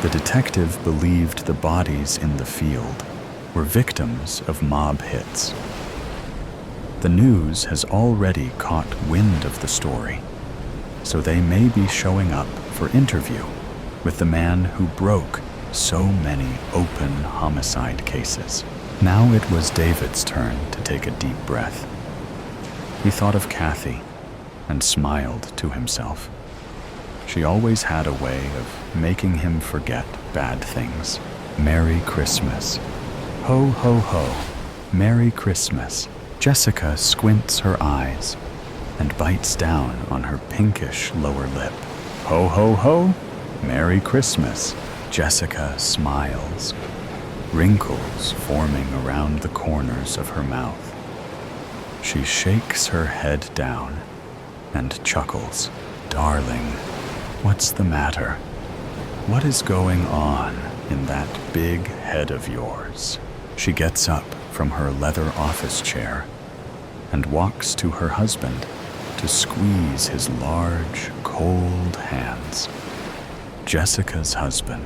The detective believed the bodies in the field were victims of mob hits. The news has already caught wind of the story, so they may be showing up for interview with the man who broke so many open homicide cases. Now it was David's turn to take a deep breath. He thought of Kathy and smiled to himself. She always had a way of making him forget bad things. Merry Christmas. Ho, ho, ho. Merry Christmas. Jessica squints her eyes and bites down on her pinkish lower lip. Ho, ho, ho. Merry Christmas. Jessica smiles, wrinkles forming around the corners of her mouth. She shakes her head down and chuckles. Darling, what's the matter? What is going on in that big head of yours? She gets up from her leather office chair and walks to her husband to squeeze his large, cold hands. Jessica's husband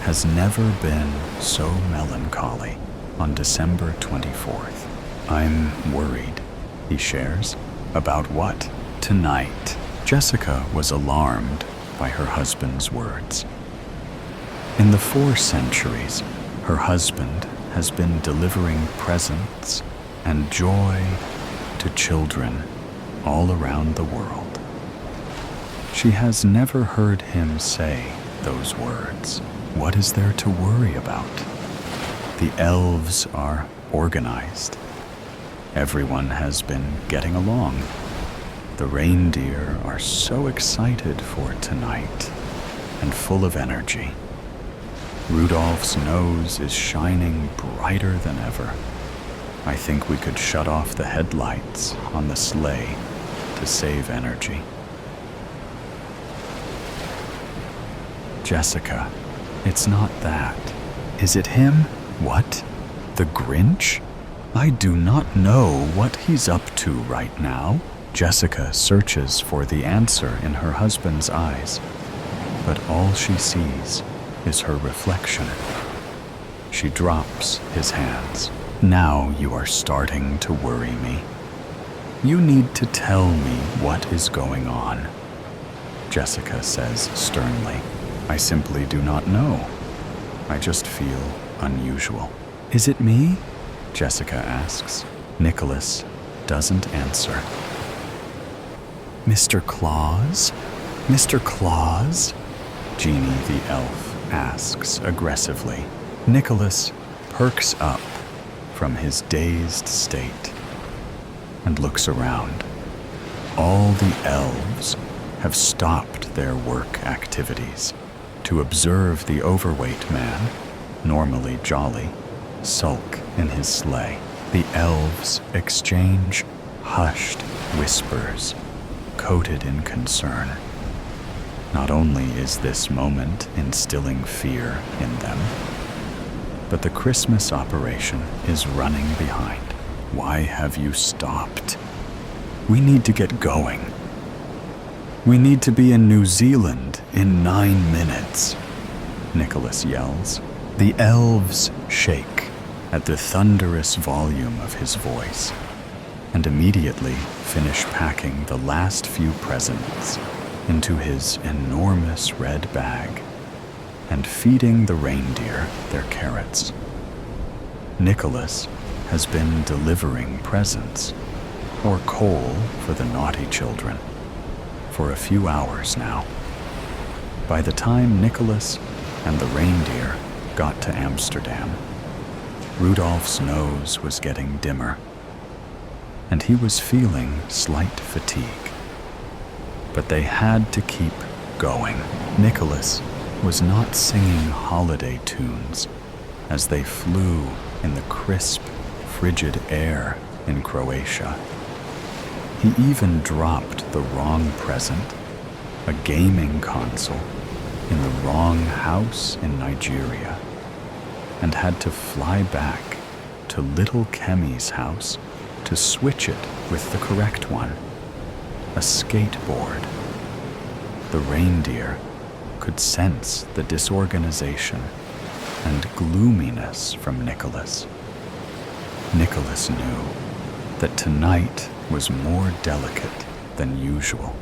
has never been so melancholy on December 24th. I'm worried, he shares. About what? Tonight. Jessica was alarmed by her husband's words. In the 4 centuries, her husband has been delivering presents and joy to children all around the world. She has never heard him say those words. What is there to worry about? The elves are organized Everyone has been getting along. The reindeer are so excited for tonight and full of energy. Rudolph's nose is shining brighter than ever. I think we could shut off the headlights on the sleigh to save energy. Jessica, it's not that. Is it him? What? The Grinch? I do not know what he's up to right now. Jessica searches for the answer in her husband's eyes, but all she sees is her reflection. She drops his hands. Now you are starting to worry me. You need to tell me what is going on, Jessica says sternly. I simply do not know. I just feel unusual. Is it me? Jessica asks. Nicholas doesn't answer. Mr. Claus? Mr. Claus? Jeannie the elf asks aggressively. Nicholas perks up from his dazed state and looks around. All the elves have stopped their work activities to observe the overweight man, normally jolly, sulk in his sleigh. The elves exchange hushed whispers, coated in concern. Not only is this moment instilling fear in them, but the Christmas operation is running behind. Why have you stopped? We need to get going. We need to be in New Zealand in 9 minutes, Nicholas yells. The elves shake at the thunderous volume of his voice and immediately finish packing the last few presents into his enormous red bag and feeding the reindeer their carrots. Nicholas has been delivering presents, or coal for the naughty children, for a few hours now. By the time Nicholas and the reindeer got to Amsterdam, Rudolph's nose was getting dimmer, and he was feeling slight fatigue. But they had to keep going. Nicholas was not singing holiday tunes as they flew in the crisp, frigid air in Croatia. He even dropped the wrong present, a gaming console, in the wrong house in Nigeria, and had to fly back to little Kemi's house to switch it with the correct one, a skateboard. The reindeer could sense the disorganization and gloominess from Nicholas. Nicholas knew that tonight was more delicate than usual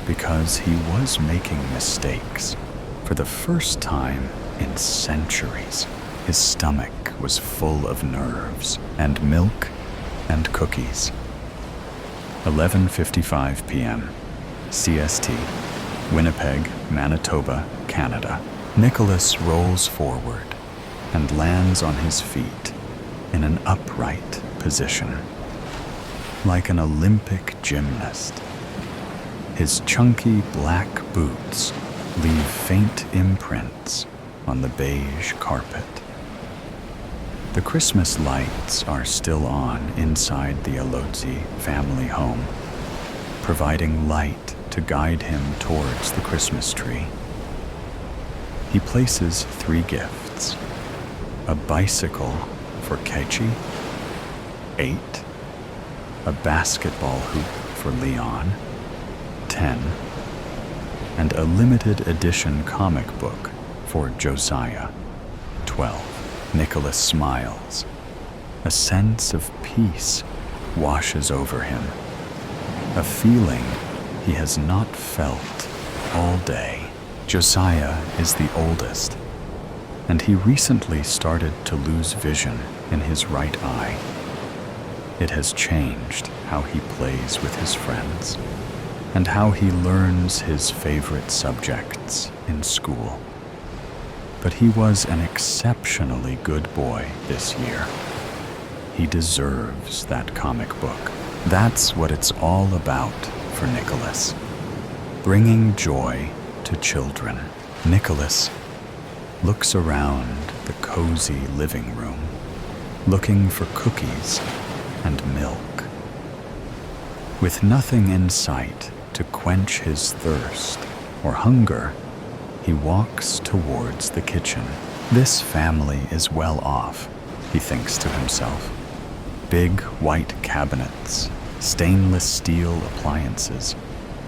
because he was making mistakes for the first time in centuries. His stomach was full of nerves and milk and cookies. 11:55 p.m. CST, Winnipeg, Manitoba, Canada. Nicholas rolls forward and lands on his feet in an upright position, like an Olympic gymnast. His chunky black boots leave faint imprints on the beige carpet. The Christmas lights are still on inside the Alotzi family home, providing light to guide him towards the Christmas tree. He places 3 gifts: a bicycle for Kechi, 8, a basketball hoop for Leon, 10, and a limited edition comic book for Josiah, 12. Nicholas smiles. A sense of peace washes over him, a feeling he has not felt all day. Josiah is the oldest, and he recently started to lose vision in his right eye. It has changed how he plays with his friends and how he learns his favorite subjects in school. But he was an exceptionally good boy this year. He deserves that comic book. That's what it's all about for Nicholas. Bringing joy to children. Nicholas looks around the cozy living room, looking for cookies and milk. With nothing in sight to quench his thirst or hunger, he walks towards the kitchen. This family is well off, he thinks to himself. Big white cabinets, stainless steel appliances,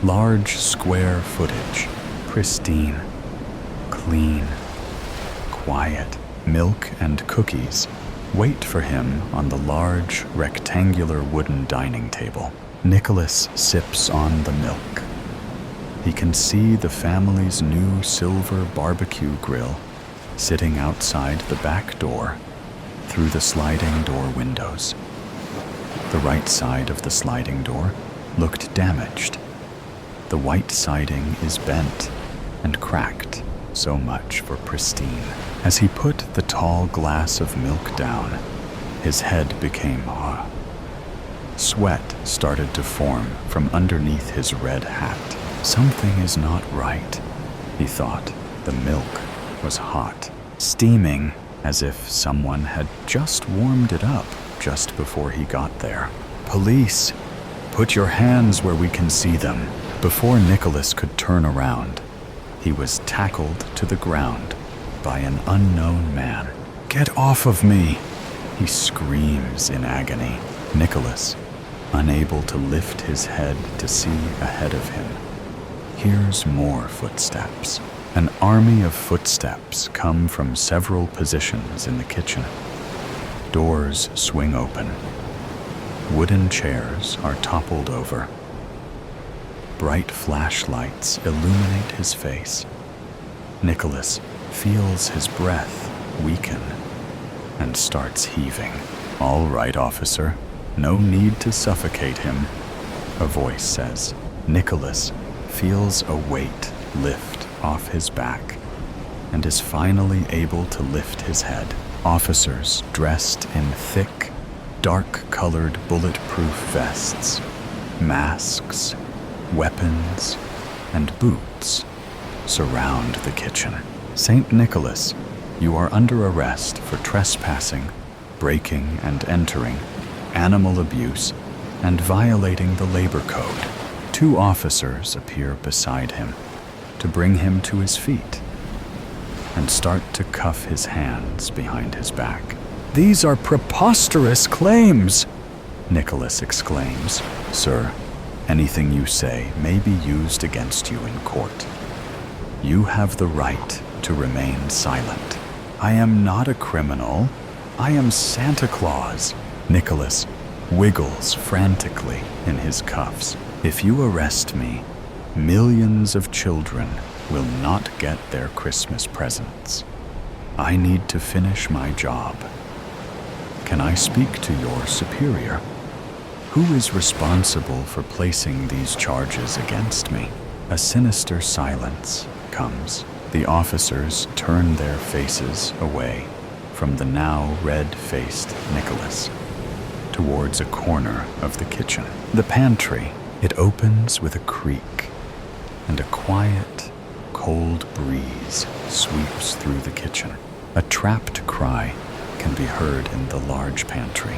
large square footage, pristine, clean, quiet. Milk and cookies wait for him on the large rectangular wooden dining table. Nicholas sips on the milk. He can see the family's new silver barbecue grill sitting outside the back door through the sliding door windows. The right side of the sliding door looked damaged. The white siding is bent and cracked, so much for pristine. As he put the tall glass of milk down, his head became hot. Sweat started to form from underneath his red hat. Something is not right, he thought. The milk was hot, steaming as if someone had just warmed it up just before he got there. Police! Put your hands where we can see them. Before Nicholas could turn around, he was tackled to the ground by an unknown man. Get off of me! He screams in agony. Nicholas, unable to lift his head to see ahead of him, hears more footsteps. An army of footsteps come from several positions in the kitchen. Doors swing open. Wooden chairs are toppled over. Bright flashlights illuminate his face. Nicholas feels his breath weaken and starts heaving. All right, officer, no need to suffocate him, a voice says. Nicholas feels a weight lift off his back and is finally able to lift his head. Officers dressed in thick, dark-colored bulletproof vests, masks, weapons, and boots surround the kitchen. St. Nicholas, you are under arrest for trespassing, breaking and entering, animal abuse, and violating the labor code. 2 officers appear beside him to bring him to his feet and start to cuff his hands behind his back. These are preposterous claims, Nicholas exclaims. Sir, anything you say may be used against you in court. You have the right to remain silent. I am not a criminal. I am Santa Claus. Nicholas wiggles frantically in his cuffs. If you arrest me, millions of children will not get their Christmas presents. I need to finish my job. Can I speak to your superior? Who is responsible for placing these charges against me? A sinister silence comes. The officers turn their faces away from the now red-faced Nicholas towards a corner of the kitchen. The pantry. It opens with a creak, and a quiet, cold breeze sweeps through the kitchen. A trapped cry can be heard in the large pantry.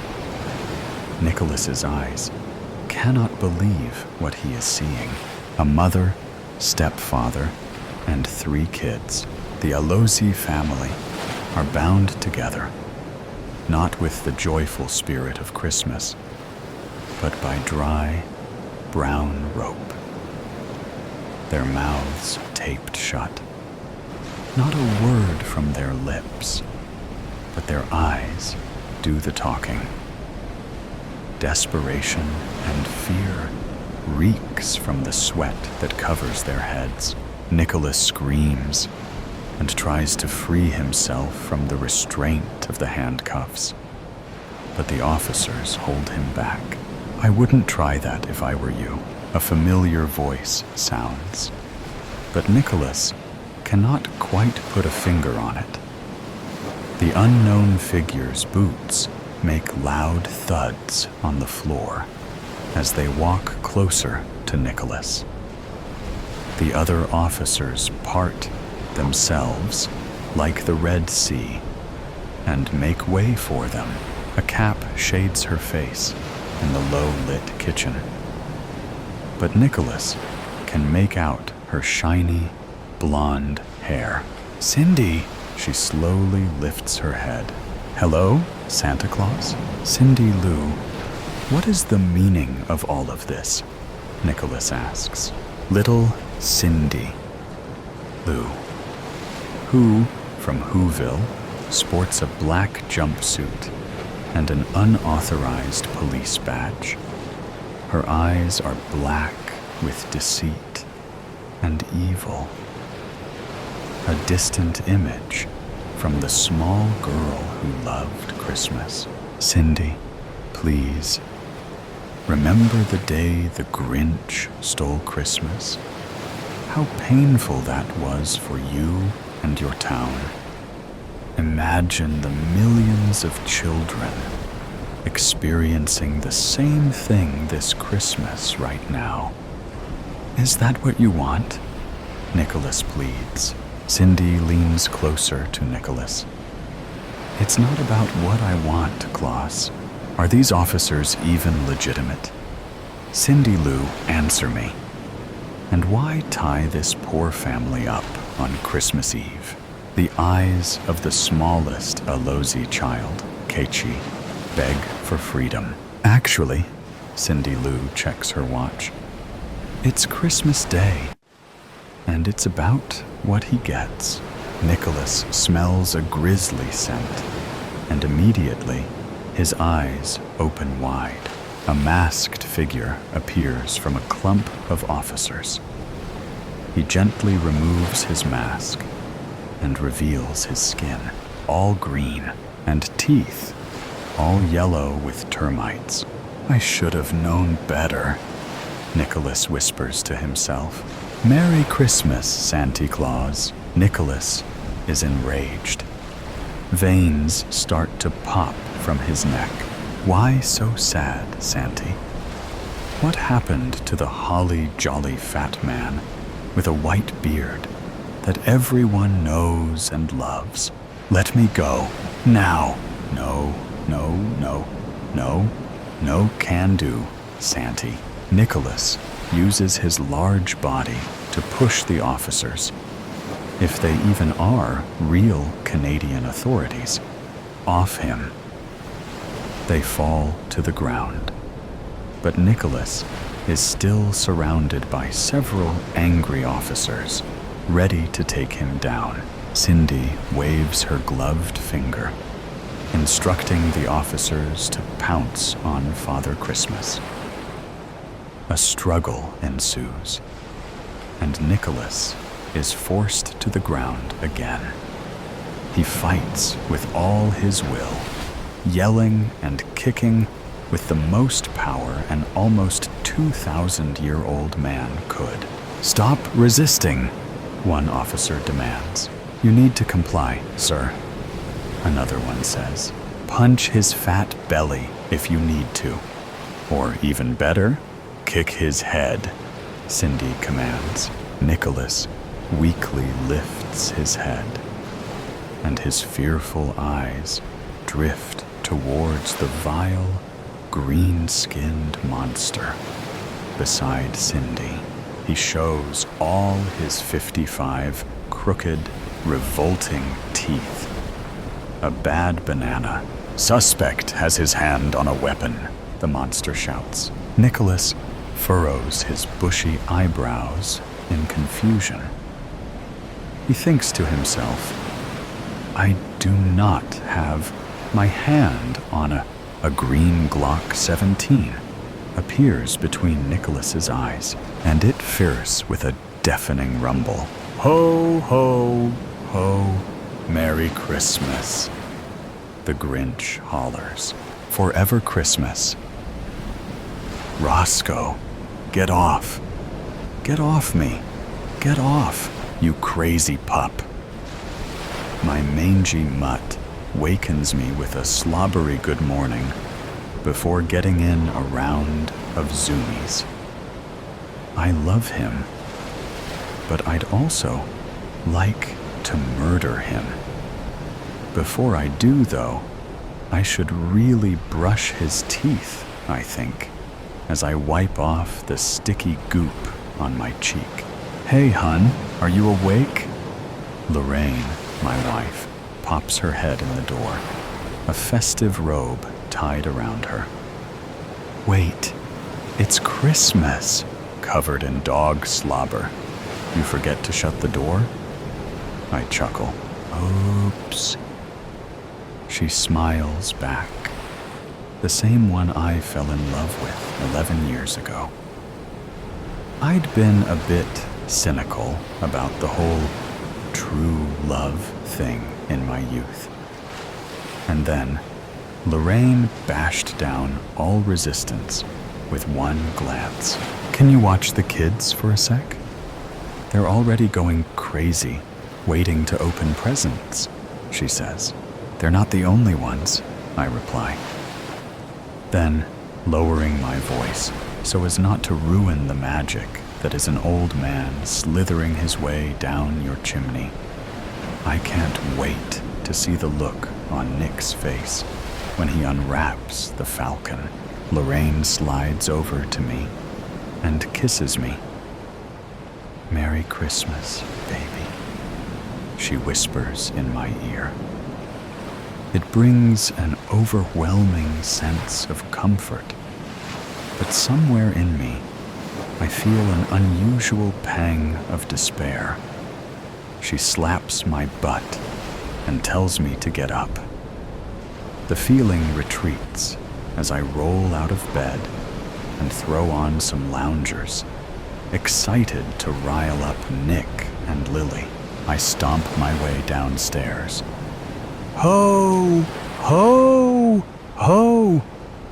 Nicholas's eyes cannot believe what he is seeing. A mother, stepfather, and 3 kids, the Alozi family, are bound together, not with the joyful spirit of Christmas, but by dry, brown rope. Their mouths taped shut. Not a word from their lips, but their eyes do the talking. Desperation and fear reeks from the sweat that covers their heads. Nicholas screams and tries to free himself from the restraint of the handcuffs, but the officers hold him back. I wouldn't try that if I were you, a familiar voice sounds. But Nicholas cannot quite put a finger on it. The unknown figure's boots make loud thuds on the floor as they walk closer to Nicholas. The other officers part themselves like the Red Sea and make way for them. A cap shades her face in the low-lit kitchen. But Nicholas can make out her shiny, blonde hair. "Cindy!" She slowly lifts her head. "Hello, Santa Claus?" "Cindy Lou, what is the meaning of all of this?" Nicholas asks. "Little Cindy Lou, who, from Whoville, sports a black jumpsuit and an unauthorized police badge. Her eyes are black with deceit and evil. A distant image from the small girl who loved Christmas. Cindy, please, remember the day the Grinch stole Christmas? How painful that was for you and your town. Imagine the millions of children experiencing the same thing this Christmas right now. Is that what you want?" Nicholas pleads. Cindy leans closer to Nicholas. "It's not about what I want, Claus. Are these officers even legitimate? Cindy Lou, answer me. And why tie this poor family up on Christmas Eve?" The eyes of the smallest Alozi child, Keiichi, beg for freedom. "Actually," Cindy Lou checks her watch, "it's Christmas Day, and it's about what he gets." Nicholas smells a grisly scent, and immediately his eyes open wide. A masked figure appears from a clump of officers. He gently removes his mask and reveals his skin, all green, and teeth, all yellow with termites. "I should have known better," Nicholas whispers to himself. "Merry Christmas, Santa Claus." Nicholas is enraged. Veins start to pop from his neck. Why so sad, Santy? What happened to the holly jolly fat man with a white beard that everyone knows and loves? Let me go, now. No, no, no, no, no can do, Santy. Nicholas uses his large body to push the officers, if they even are real Canadian authorities, off him. They fall to the ground, but Nicholas is still surrounded by several angry officers, ready to take him down. Cindy waves her gloved finger, instructing the officers to pounce on Father Christmas. A struggle ensues, and Nicholas is forced to the ground again. He fights with all his will, yelling and kicking with the most power an almost 2,000-year-old man could. "Stop resisting," one officer demands. "You need to comply, sir," another one says. "Punch his fat belly if you need to. Or even better, kick his head," Cindy commands. Nicholas weakly lifts his head, and his fearful eyes drift towards the vile, green-skinned monster beside Cindy. He shows all his 55 crooked, revolting teeth. A bad banana. "Suspect has his hand on a weapon," the monster shouts. Nicholas furrows his bushy eyebrows in confusion. He thinks to himself, "I do not have my hand on a green Glock 17 appears between Nicholas's eyes, and it fierce with a deafening rumble. "Ho, ho, ho, Merry Christmas," the Grinch hollers. "Forever Christmas." "Roscoe, get off. Get off me. Get off, you crazy pup." My mangy mutt wakens me with a slobbery good morning before getting in a round of zoomies. I love him, but I'd also like to murder him. Before I do, though, I should really brush his teeth, I think, as I wipe off the sticky goop on my cheek. "Hey, hun, are you awake?" Lorraine, my wife, pops her head in the door, a festive robe tied around her. "Wait, it's Christmas," covered in dog slobber. "You forget to shut the door?" I chuckle. "Oops." She smiles back, the same one I fell in love with 11 years ago. I'd been a bit cynical about the whole true love thing in my youth. And then Lorraine bashed down all resistance with one glance. "Can you watch the kids for a sec? They're already going crazy, waiting to open presents," she says. "They're not the only ones," I reply. Then, lowering my voice so as not to ruin the magic that is an old man slithering his way down your chimney, I can't wait to see the look on Nick's face when he unwraps the falcon. Lorraine slides over to me and kisses me. "Merry Christmas, baby," she whispers in my ear. It brings an overwhelming sense of comfort, but somewhere in me, I feel an unusual pang of despair. She slaps my butt and tells me to get up. The feeling retreats as I roll out of bed and throw on some loungers, excited to rile up Nick and Lily. I stomp my way downstairs. "Ho! Ho! Ho!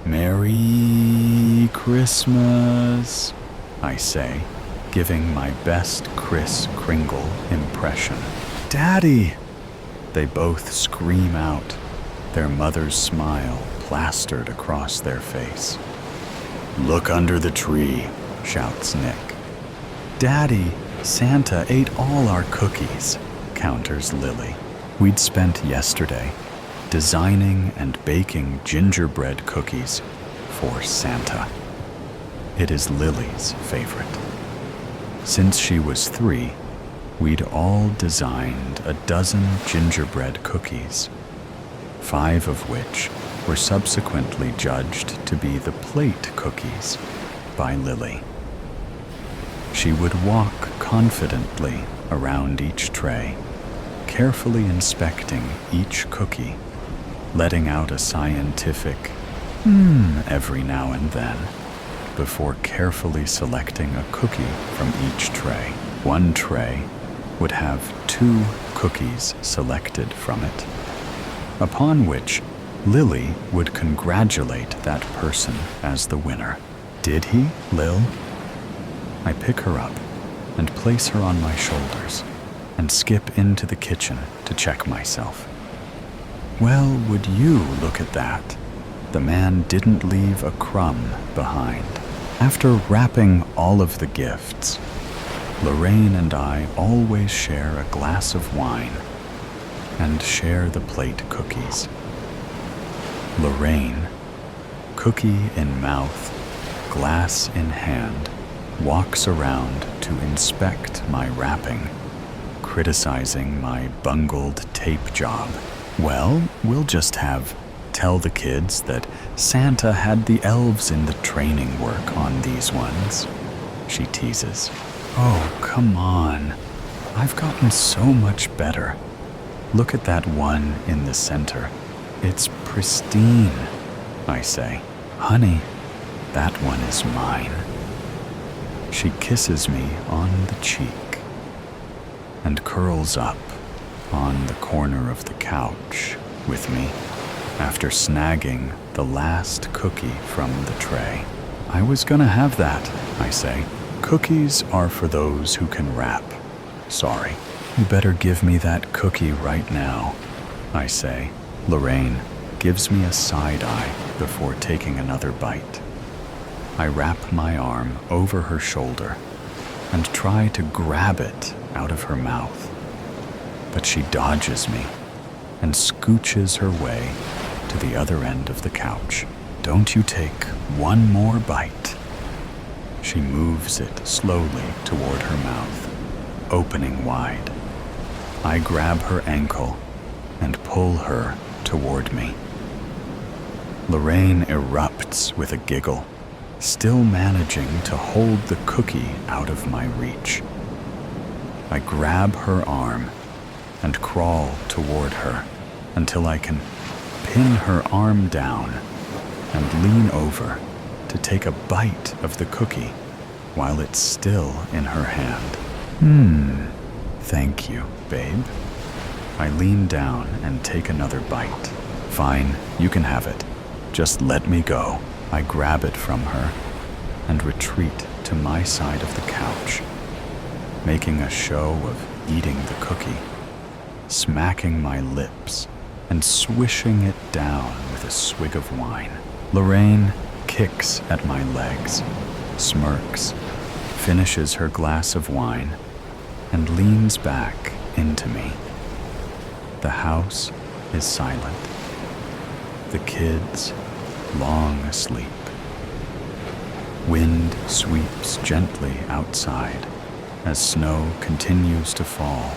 Merry Christmas," I say, giving my best Kris Kringle impression. "Daddy!" They both scream out, their mother's smile plastered across their face. "Look under the tree," shouts Nick. "Daddy, Santa ate all our cookies," counters Lily. We'd spent yesterday designing and baking gingerbread cookies for Santa. It is Lily's favorite. Since she was 3, we'd all designed a dozen gingerbread cookies, 5 of which were subsequently judged to be the plate cookies by Lily. She would walk confidently around each tray, carefully inspecting each cookie, letting out a scientific every now and then, before carefully selecting a cookie from each tray. One tray would have 2 cookies selected from it, upon which Lily would congratulate that person as the winner. "Did he, Lil?" I pick her up and place her on my shoulders and skip into the kitchen to check myself. Well, would you look at that? The man didn't leave a crumb behind. After wrapping all of the gifts, Lorraine and I always share a glass of wine and share the plate cookies. Lorraine, cookie in mouth, glass in hand, walks around to inspect my wrapping, criticizing my bungled tape job. "Well, we'll just tell the kids that Santa had the elves in the training work on these ones," she teases. "Oh, come on. I've gotten so much better. Look at that one in the center. It's pristine," I say. "Honey, that one is mine." She kisses me on the cheek and curls up on the corner of the couch with me after snagging the last cookie from the tray. "I was gonna have that," I say. "Cookies are for those who can wrap. Sorry. You better give me that cookie right now," I say, Lorraine gives me a side eye before taking another bite. I wrap my arm over her shoulder and try to grab it out of her mouth, but she dodges me and scooches her way to the other end of the couch. "Don't you take one more bite." She moves it slowly toward her mouth, opening wide. I grab her ankle and pull her toward me. Lorraine erupts with a giggle, still managing to hold the cookie out of my reach. I grab her arm and crawl toward her until I can pin her arm down and lean over to take a bite of the cookie while it's still in her hand. Thank you, babe. I lean down and take another bite. "Fine, you can have it. Just let me go." I grab it from her and retreat to my side of the couch, making a show of eating the cookie, smacking my lips and swishing it down with a swig of wine. Lorraine kicks at my legs, smirks, finishes her glass of wine, and leans back into me. The house is silent. The kids long asleep. Wind sweeps gently outside as snow continues to fall,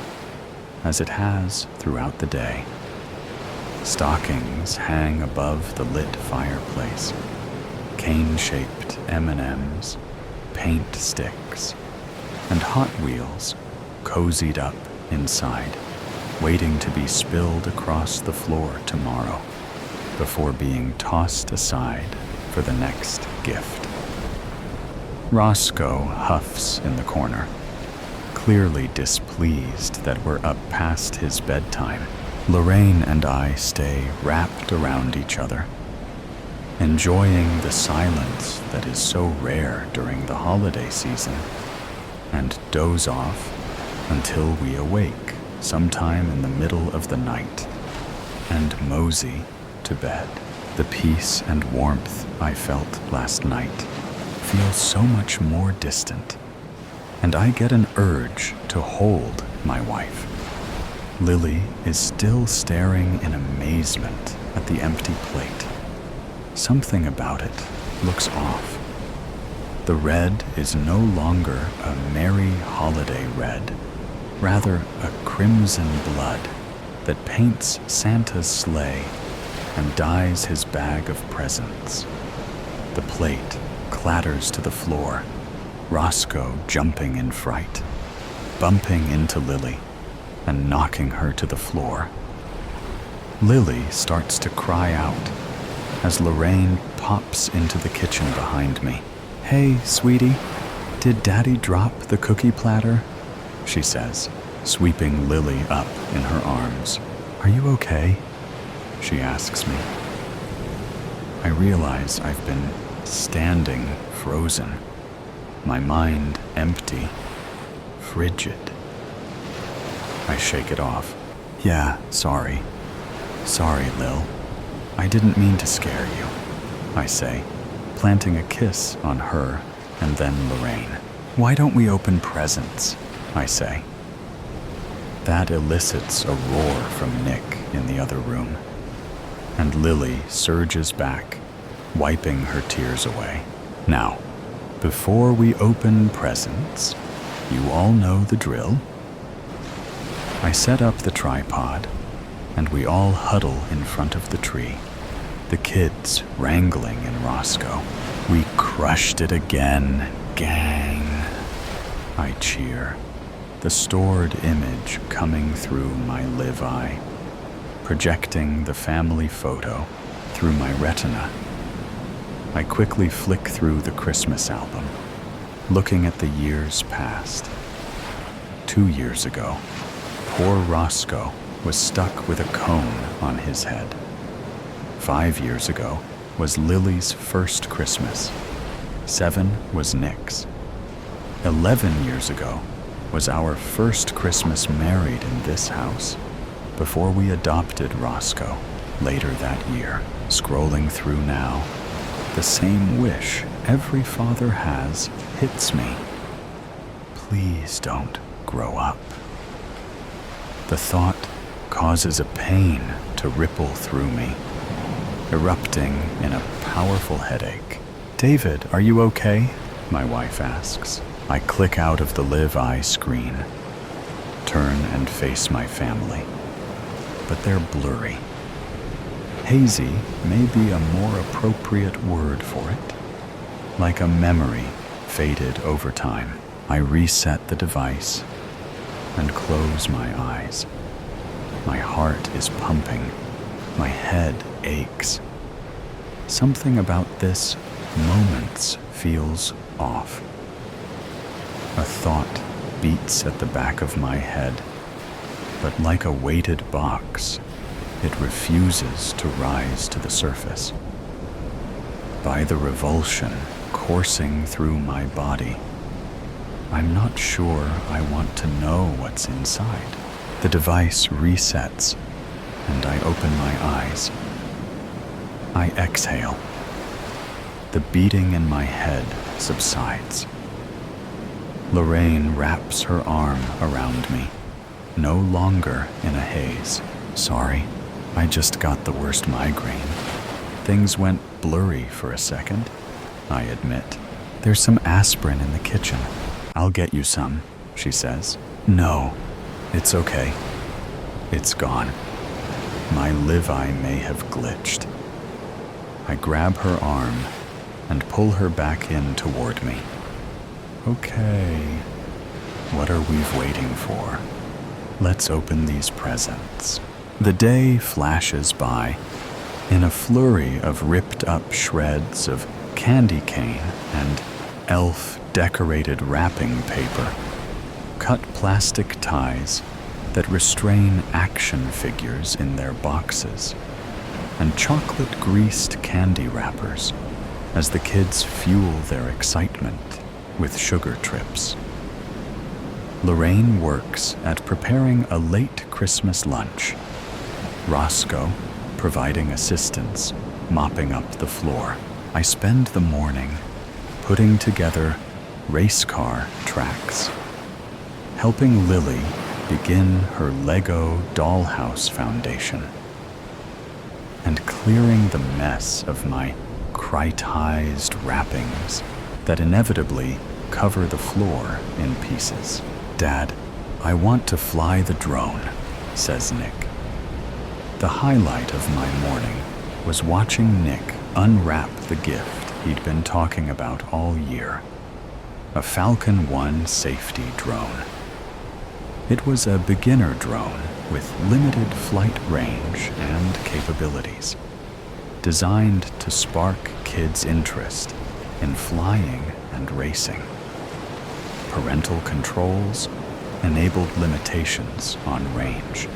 as it has throughout the day. Stockings hang above the lit fireplace, cane-shaped M&Ms, paint sticks, and Hot Wheels cozied up inside, waiting to be spilled across the floor tomorrow before being tossed aside for the next gift. Roscoe huffs in the corner, clearly displeased that we're up past his bedtime. Lorraine and I stay wrapped around each other, enjoying the silence that is so rare during the holiday season, and doze off until we awake sometime in the middle of the night and mosey to bed. The peace and warmth I felt last night feel so much more distant, and I get an urge to hold my wife. Lily is still staring in amazement at the empty plate. Something about it looks off. The red is no longer a merry holiday red, rather a crimson blood that paints Santa's sleigh and dyes his bag of presents. The plate clatters to the floor, Roscoe jumping in fright, bumping into Lily and knocking her to the floor. Lily starts to cry out as Lorraine pops into the kitchen behind me. "Hey, sweetie, did Daddy drop the cookie platter?" she says, sweeping Lily up in her arms. "Are you okay?" she asks me. I realize I've been standing frozen, my mind empty, frigid. I shake it off. "Yeah, sorry. Sorry, Lil. I didn't mean to scare you," I say, planting a kiss on her and then Lorraine. "Why don't we open presents?" I say. That elicits a roar from Nick in the other room, and Lily surges back, wiping her tears away. "Now, before we open presents, you all know the drill." I set up the tripod, and we all huddle in front of the tree, the kids wrangling in Roscoe. "We crushed it again, gang," I cheer, the stored image coming through my live eye, projecting the family photo through my retina. I quickly flick through the Christmas album, looking at the years past. 2 years ago, poor Roscoe was stuck with a cone on his head. 5 years ago was Lily's first Christmas. 7 was Nick's. 11 years ago was our first Christmas married in this house, before we adopted Roscoe. Later that year, scrolling through now, the same wish every father has hits me. Please don't grow up. The thought causes a pain to ripple through me, erupting in a powerful headache. "David, are you okay?" my wife asks. I click out of the Live Eye screen, turn and face my family, but they're blurry. Hazy may be a more appropriate word for it. Like a memory faded over time, I reset the device and close my eyes. My heart is pumping. My head aches. Something about this moment feels off. A thought beats at the back of my head, but like a weighted box, it refuses to rise to the surface. By the revulsion coursing through my body, I'm not sure I want to know what's inside. The device resets, and I open my eyes. I exhale. The beating in my head subsides. Lorraine wraps her arm around me, no longer in a haze. "Sorry, I just got the worst migraine. Things went blurry for a second," I admit. "There's some aspirin in the kitchen. I'll get you some," she says. "No, it's okay. It's gone. My Live Eye may have glitched." I grab her arm and pull her back in toward me. "Okay, what are we waiting for? Let's open these presents." The day flashes by in a flurry of ripped up shreds of candy cane and elf-decorated wrapping paper, cut plastic ties that restrain action figures in their boxes, and chocolate-greased candy wrappers as the kids fuel their excitement with sugar trips. Lorraine works at preparing a late Christmas lunch, Roscoe providing assistance, mopping up the floor. I spend the morning putting together race car tracks, helping Lily begin her Lego dollhouse foundation, and clearing the mess of my critized wrappings that inevitably cover the floor in pieces. "Dad, I want to fly the drone," says Nick. The highlight of my morning was watching Nick unwrap the gift he'd been talking about all year, a Falcon 1 safety drone. It was a beginner drone with limited flight range and capabilities, designed to spark kids' interest in flying and racing. Parental controls enabled limitations on range,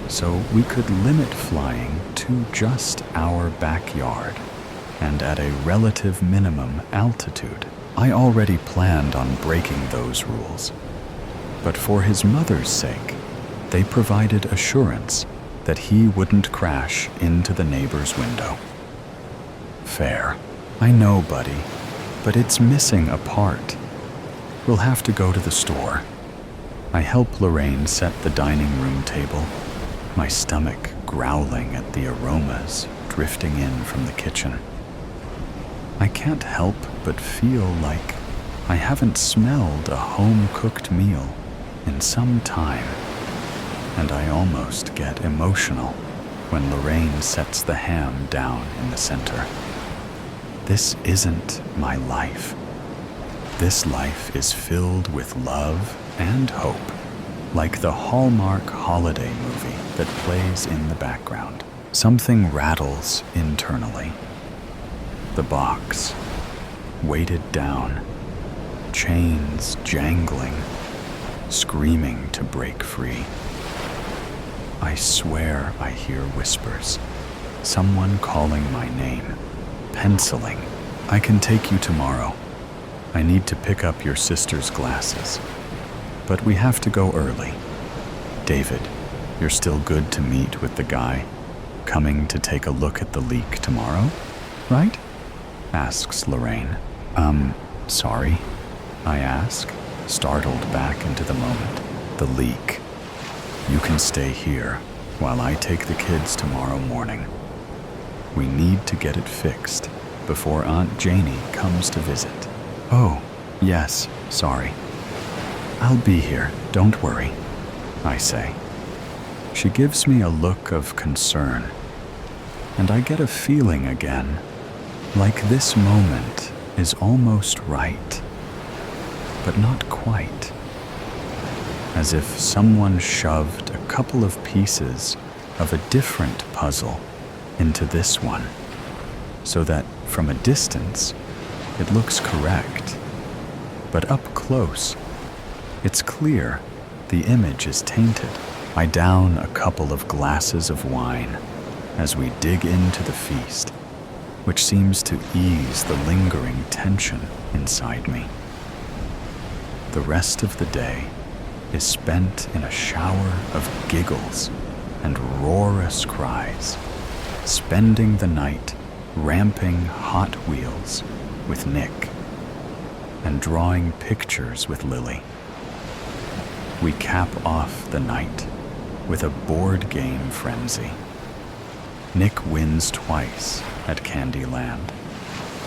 so we could limit flying to just our backyard and at a relative minimum altitude. I already planned on breaking those rules, but for his mother's sake, they provided assurance that he wouldn't crash into the neighbor's window. Fair. I know, buddy, but it's missing a part. We'll have to go to the store. I help Lorraine set the dining room table, my stomach growling at the aromas drifting in from the kitchen. I can't help but feel like I haven't smelled a home-cooked meal in some time, and I almost get emotional when Lorraine sets the ham down in the center. This isn't my life. This life is filled with love and hope, like the Hallmark holiday movie that plays in the background. Something rattles internally. The box, weighted down, chains jangling, screaming to break free. I swear I hear whispers, someone calling my name, penciling. "I can take you tomorrow. I need to pick up your sister's glasses. But we have to go early. David, you're still good to meet with the guy. coming to take a look at the leak tomorrow, right? Asks Lorraine. Sorry, I ask, startled back into the moment. The leak. You can stay here while I take the kids tomorrow morning. We need to get it fixed before Aunt Janie comes to visit. Oh, yes, sorry. I'll be here, don't worry, I say. She gives me a look of concern, and I get a feeling again, like this moment is almost right, but not quite. As if someone shoved a couple of pieces of a different puzzle into this one, so that from a distance, it looks correct. But up close, it's clear the image is tainted. I down a couple of glasses of wine as we dig into the feast, which seems to ease the lingering tension inside me. The rest of the day is spent in a shower of giggles and roarous cries, spending the night ramping Hot Wheels with Nick and drawing pictures with Lily. We cap off the night with a board game frenzy. Nick wins twice at Candyland.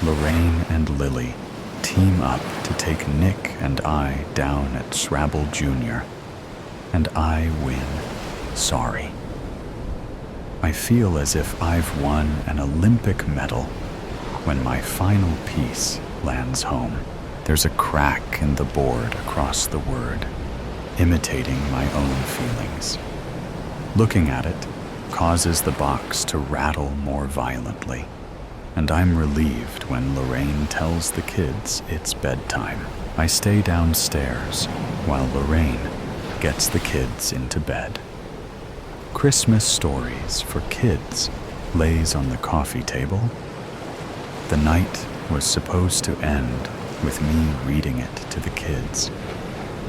Lorraine and Lily team up to take Nick and I down at Scrabble Jr., and I win. Sorry. I feel as if I've won an Olympic medal when my final piece lands home. There's a crack in the board across the word, imitating my own feelings. Looking at it causes the box to rattle more violently, and I'm relieved when Lorraine tells the kids it's bedtime. I stay downstairs while Lorraine gets the kids into bed. Christmas Stories for Kids lays on the coffee table. The night was supposed to end with me reading it to the kids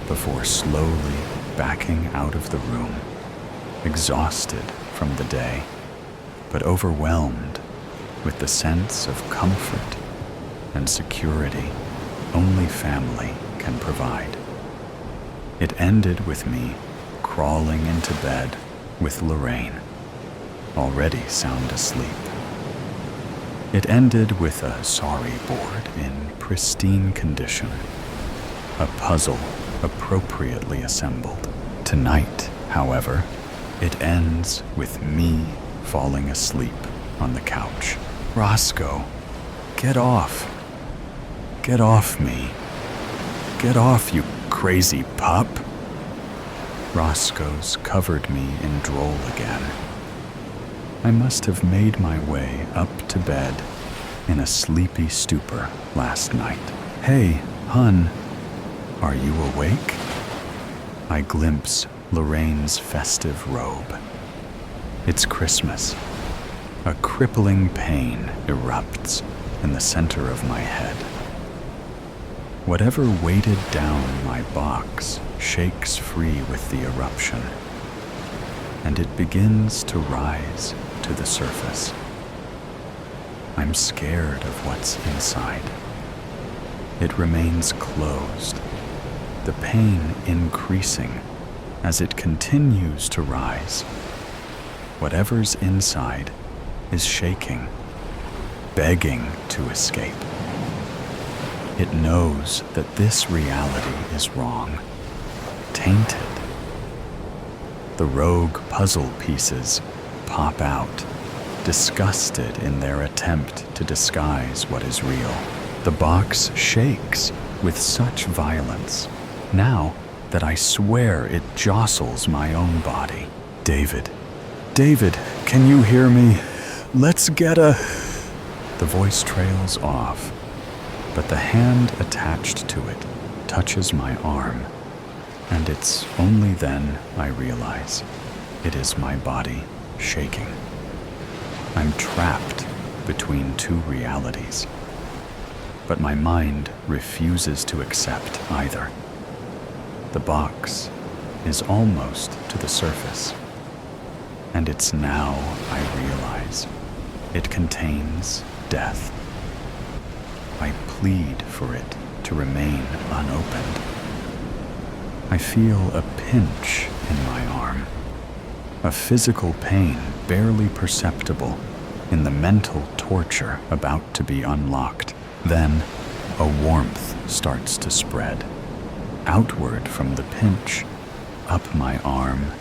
before slowly backing out of the room, exhausted from the day, but overwhelmed with the sense of comfort and security only family can provide. It ended with me crawling into bed with Lorraine, already sound asleep. It ended with a sorry board in pristine condition, a puzzle appropriately assembled. Tonight, however, it ends with me falling asleep on the couch. Roscoe, get off. Get off me. Get off, you crazy pup. Roscoe's covered me in droll again. I must have made my way up to bed in a sleepy stupor last night. Hey, hun, are you awake? I glimpse Lorraine's festive robe. It's Christmas. A crippling pain erupts in the center of my head. Whatever weighted down my box shakes free with the eruption, and it begins to rise to the surface. I'm scared of what's inside. It remains closed, the pain increasing as it continues to rise. Whatever's inside is shaking, begging to escape. It knows that this reality is wrong, tainted. The rogue puzzle pieces pop out, disgusted in their attempt to disguise what is real. The box shakes with such violence, now that I swear it jostles my own body. David, can you hear me? Let's get a... The voice trails off, but the hand attached to it touches my arm, and it's only then I realize it is my body shaking. I'm trapped between two realities, but my mind refuses to accept either. The box is almost to the surface, And it's now I realize it contains death. I plead for it to remain unopened. I feel a pinch in my arm, a physical pain barely perceptible in the mental torture about to be unlocked. Then a warmth starts to spread, outward from the pinch, up my arm,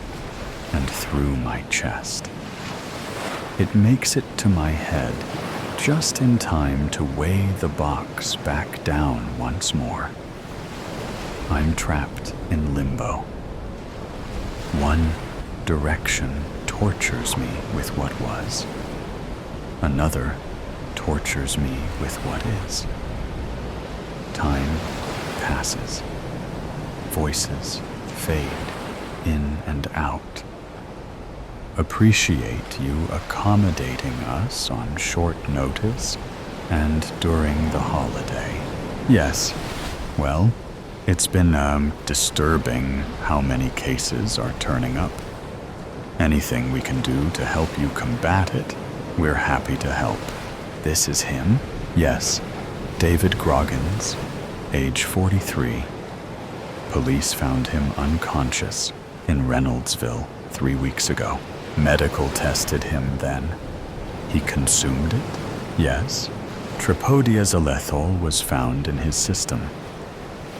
and through my chest. It makes it to my head just in time to weigh the box back down once more. I'm trapped in limbo. One direction tortures me with what was. Another tortures me with what is. Time passes. Voices fade in and out. Appreciate you accommodating us on short notice and during the holiday. Yes, well, it's been disturbing how many cases are turning up. Anything we can do to help you combat it, we're happy to help. This is him? Yes, David Groggins, age 43. Police found him unconscious in Reynoldsville 3 weeks ago. Medical tested him then. He consumed it? Yes. Tripodiazolethol was found in his system.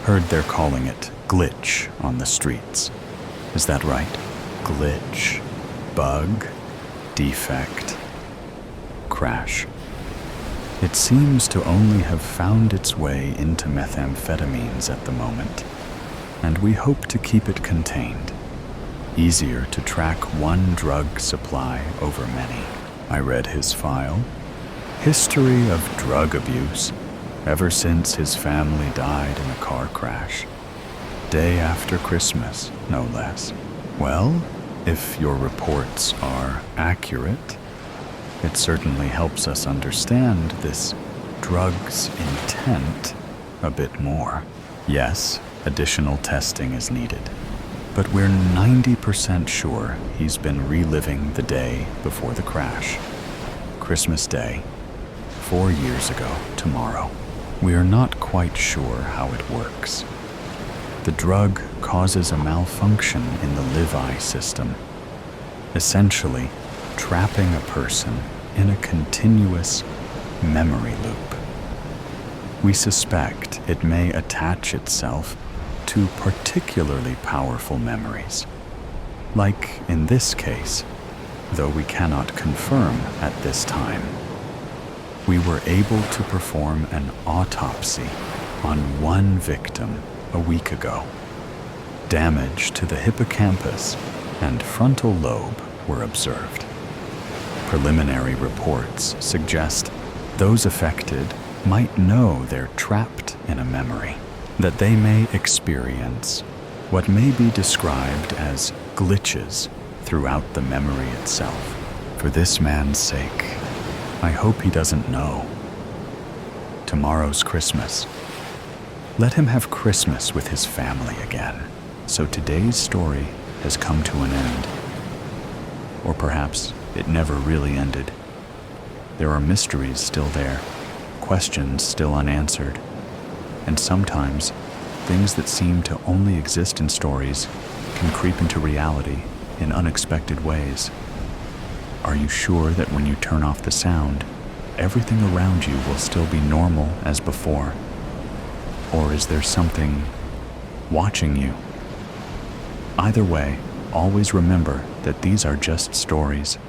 Heard they're calling it glitch on the streets. Is that right? Glitch, bug, defect, crash. It seems to only have found its way into methamphetamines at the moment, and we hope to keep it contained. Easier to track one drug supply over many. I read his file. History of drug abuse ever since his family died in a car crash. Day after Christmas, no less. Well, if your reports are accurate, it certainly helps us understand this drug's intent a bit more. Yes, additional testing is needed, but we're 90% sure he's been reliving the day before the crash. Christmas Day, 4 years ago tomorrow. We are not quite sure how it works. The drug causes a malfunction in the Levi system, essentially trapping a person in a continuous memory loop. We suspect it may attach itself to particularly powerful memories, like in this case, though we cannot confirm at this time. We were able to perform an autopsy on one victim a week ago. Damage to the hippocampus and frontal lobe were observed. Preliminary reports suggest those affected might know they're trapped in a memory, that they may experience what may be described as glitches throughout the memory itself. For this man's sake, I hope he doesn't know. Tomorrow's Christmas. Let him have Christmas with his family again. So today's story has come to an end. Or perhaps it never really ended. There are mysteries still there, questions still unanswered, and sometimes things that seem to only exist in stories can creep into reality in unexpected ways. Are you sure that when you turn off the sound, everything around you will still be normal as before? Or is there something watching you? Either way, always remember that these are just stories,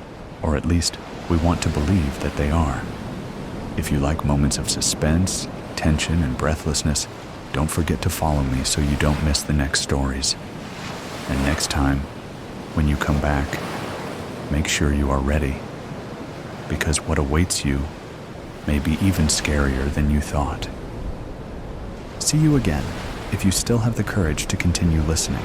or at least we want to believe that they are. If you like moments of suspense, tension, and breathlessness, don't forget to follow me so you don't miss the next stories. And next time, when you come back, make sure you are ready, because what awaits you may be even scarier than you thought. See you again if you still have the courage to continue listening.